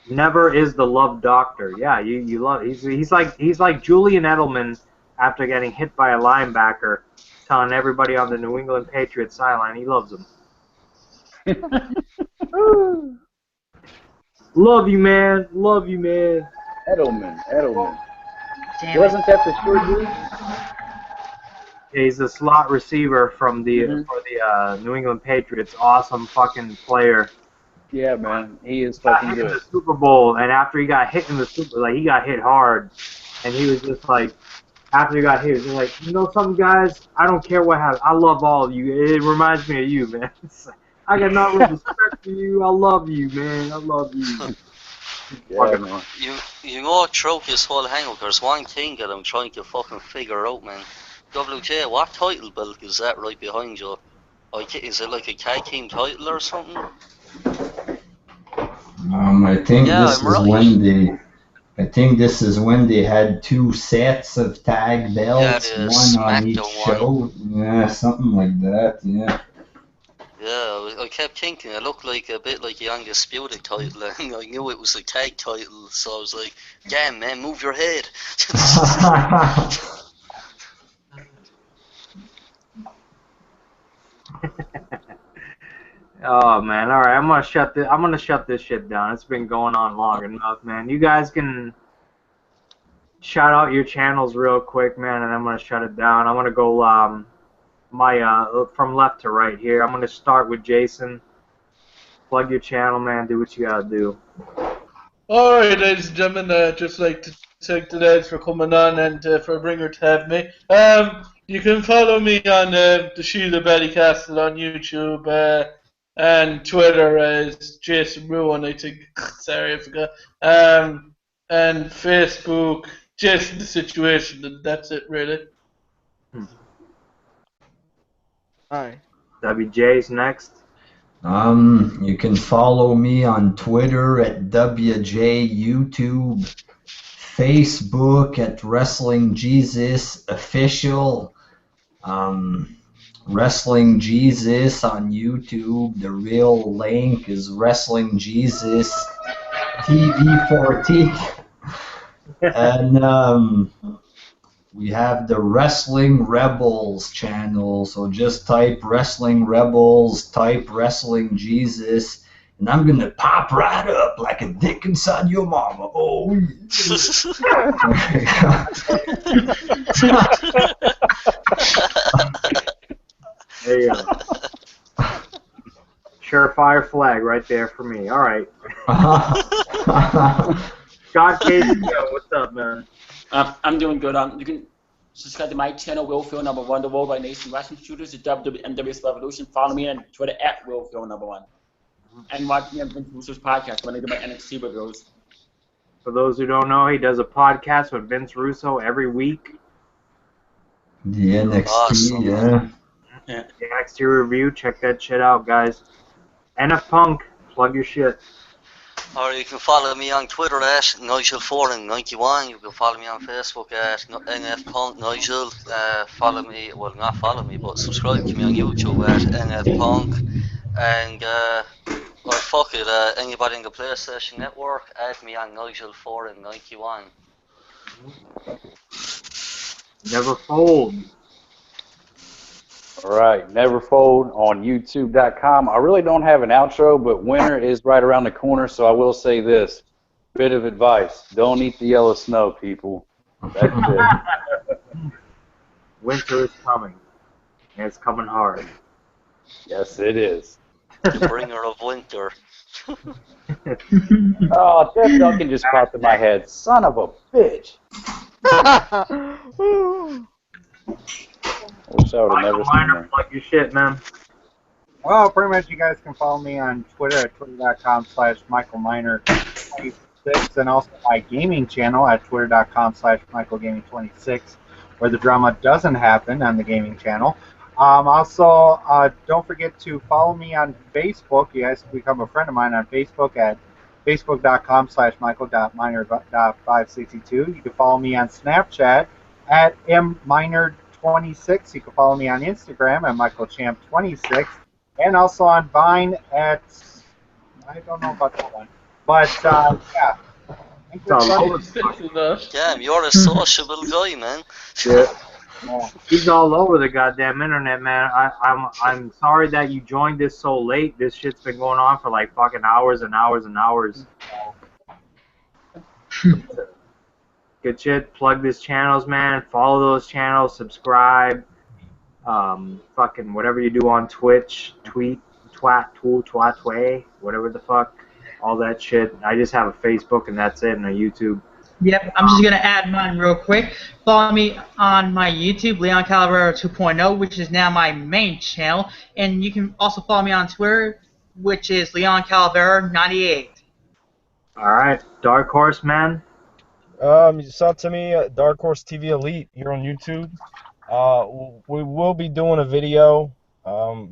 Speaker 1: Never is the love doctor. Yeah, you love. He's like Julian Edelman after getting hit by a linebacker, telling everybody on the New England Patriots sideline he loves them. Love you, man. Love you, man.
Speaker 11: Edelman.
Speaker 2: Damn
Speaker 11: Wasn't that the short dude?
Speaker 1: He's a slot receiver from the for the New England Patriots. Awesome fucking player.
Speaker 11: Yeah, man. He is
Speaker 1: Got
Speaker 11: fucking
Speaker 1: hit in
Speaker 11: good.
Speaker 1: the Super Bowl, and after he got hit in the he got hit hard, and he was just like, after he got hit, he was just like, you know, some guys, I don't care what happens, I love all of you. It reminds me of you, man. I got nothing but respect for you. I love you, man. I love you.
Speaker 11: Yeah, man.
Speaker 9: You know, throughout this whole hangout, there's one thing that I'm trying to fucking figure out, man. WJ, what title belt is that right behind you? Is it like a tag team title or something?
Speaker 8: I think
Speaker 9: Yeah,
Speaker 8: this
Speaker 9: I'm
Speaker 8: was
Speaker 9: right.
Speaker 8: when I think this is when they had 2 sets of tag belts,
Speaker 9: the
Speaker 8: one on each
Speaker 9: SmackDown
Speaker 8: show. Yeah, something like that. Yeah.
Speaker 9: Yeah, I kept thinking it looked like a bit like the Undisputed title, and I knew it was a tag title, so I was like, damn man, move your head.
Speaker 1: Oh man, all right. I'm gonna shut this shit down. It's been going on long enough, man. You guys can shout out your channels real quick, man, and I'm gonna shut it down. I'm gonna go from left to right here. I'm gonna start with Jason. Plug your channel, man. Do what you gotta do.
Speaker 3: Alright, ladies and gentlemen, just like to thank the lads for coming on and for a bringer to have me. You can follow me on the Sheila Ballycastle on YouTube and Twitter as Jason Ruin, I think. Sorry, I forgot. And Facebook, Jason the Situation, and that's it, really.
Speaker 12: Alright.
Speaker 1: WJ's next.
Speaker 8: You can follow me on Twitter at WJYouTube, Facebook at Wrestling Jesus Official, Wrestling Jesus on YouTube. The real link is Wrestling Jesus TV 14, and we have the Wrestling Rebels channel, so just type Wrestling Rebels, type Wrestling Jesus, and I'm gonna pop right up like a dick inside your mama. Oh,
Speaker 1: There you go. Surefire flag right there for me. All right. Scott Casey, what's up, man?
Speaker 4: I'm doing good. You can subscribe to my channel, Willfield #1, the Worldwide Nation Wrestling Shooters, the WWS Revolution. Follow me on Twitter at Willfield #1. And watch me on Vince Russo's podcast when I do my NXT reviews.
Speaker 1: For those who don't know, he does a podcast with Vince Russo every week.
Speaker 8: the NXT,
Speaker 9: Awesome.
Speaker 8: yeah.
Speaker 1: The NXT review, check that shit out, guys. NF Punk, plug your shit.
Speaker 9: Or you can follow me on Twitter at Nigel491. You can follow me on Facebook at NFPunkNigel. Follow me, well, not follow me, but subscribe to me on YouTube at NFPunk. And, or fuck it, anybody in the PlayStation Network, add me on Nigel491.
Speaker 1: Never fold.
Speaker 11: All right, Never Fold on YouTube.com. I really don't have an outro, but winter is right around the corner, so I will say this. Bit of advice. Don't eat the yellow snow, people. That's it.
Speaker 1: Winter is coming. And it's coming hard.
Speaker 11: Yes, it is.
Speaker 9: The bringer of winter.
Speaker 11: Oh, Jeff Duncan just popped in my head. Son of a bitch. Wish I would have never seen that.
Speaker 1: Plug your shit, man.
Speaker 14: Well, pretty much you guys can follow me on Twitter at twitter.com/MichaelMiner26 and also my gaming channel at twitter.com/MichaelGaming26 where the drama doesn't happen on the gaming channel. Also, don't forget to follow me on Facebook. You guys can become a friend of mine on Facebook at facebook.com/michael.miner.562. You can follow me on Snapchat at mminer26. You can follow me on Instagram at michaelchamp26. And also on Vine at, I don't know about that one. But, yeah.
Speaker 9: Damn, you're a sociable guy, man.
Speaker 1: Yeah. He's all over the goddamn internet, man. I'm sorry that you joined this so late. This shit's been going on for like fucking hours and hours and hours. Good shit. Plug these channels, man. Follow those channels. Subscribe. Fucking whatever you do on Twitch, tweet, twat, whatever the fuck. All that shit. I just have a Facebook and that's it, and a YouTube.
Speaker 2: Yep, I'm just going to add mine real quick. Follow me on my YouTube, Leon Calavera 2.0, which is now my main channel. And you can also follow me on Twitter, which is Leon Calavera 98.
Speaker 1: All right. Dark Horse, man.
Speaker 7: It's up to me, Dark Horse TV Elite here on YouTube. We will be doing a video,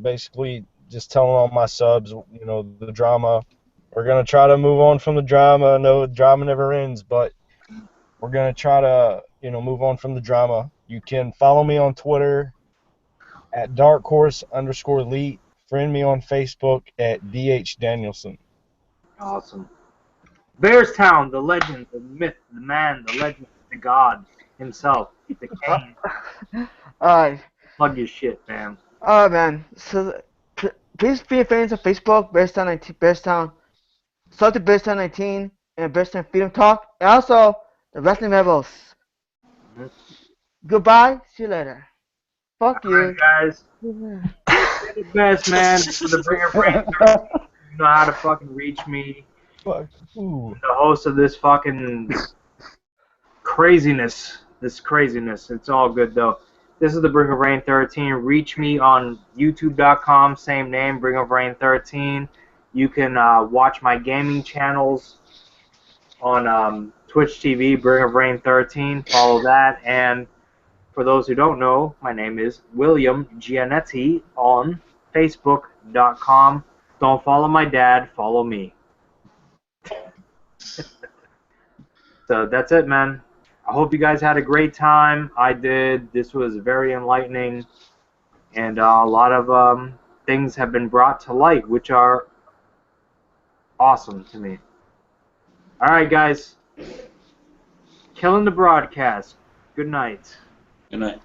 Speaker 7: basically just telling all my subs, you know, the drama. We're going to try to move on from the drama. I know the drama never ends, but we're gonna try to, move on from the drama. You can follow me on Twitter at darkhorse_elite. Friend me on Facebook at DHDanielson.
Speaker 1: Awesome. Bearstown, the legend, the myth, the man, the legend, the god himself, the king.
Speaker 12: Alright.
Speaker 1: Plug your shit, man.
Speaker 12: Alright, man. So, please be fans of Facebook, Bearstown 19, Bearstown, Salty Bearstown 19, and Bearstown Freedom Talk, and also the Wrestling Rebels. Goodbye. See you later. Fuck
Speaker 1: All
Speaker 12: you.
Speaker 1: right, guys. You're the best, man. For the Bringer Brain, you know how to fucking reach me.
Speaker 7: Ooh.
Speaker 1: The host of this fucking craziness. This craziness. It's all good, though. This is the Bring of Rain 13. Reach me on youtube.com, same name, Bring of Rain 13. You can watch my gaming channels on Twitch TV, Bring of Rain 13. Follow that. And for those who don't know, my name is William Gianetti on Facebook.com. Don't follow my dad, follow me. So that's it, man. I hope you guys had a great time. I did. This was very enlightening. And a lot of things have been brought to light, which are awesome to me. All right, guys. Killing the broadcast. Good night.
Speaker 4: Good night.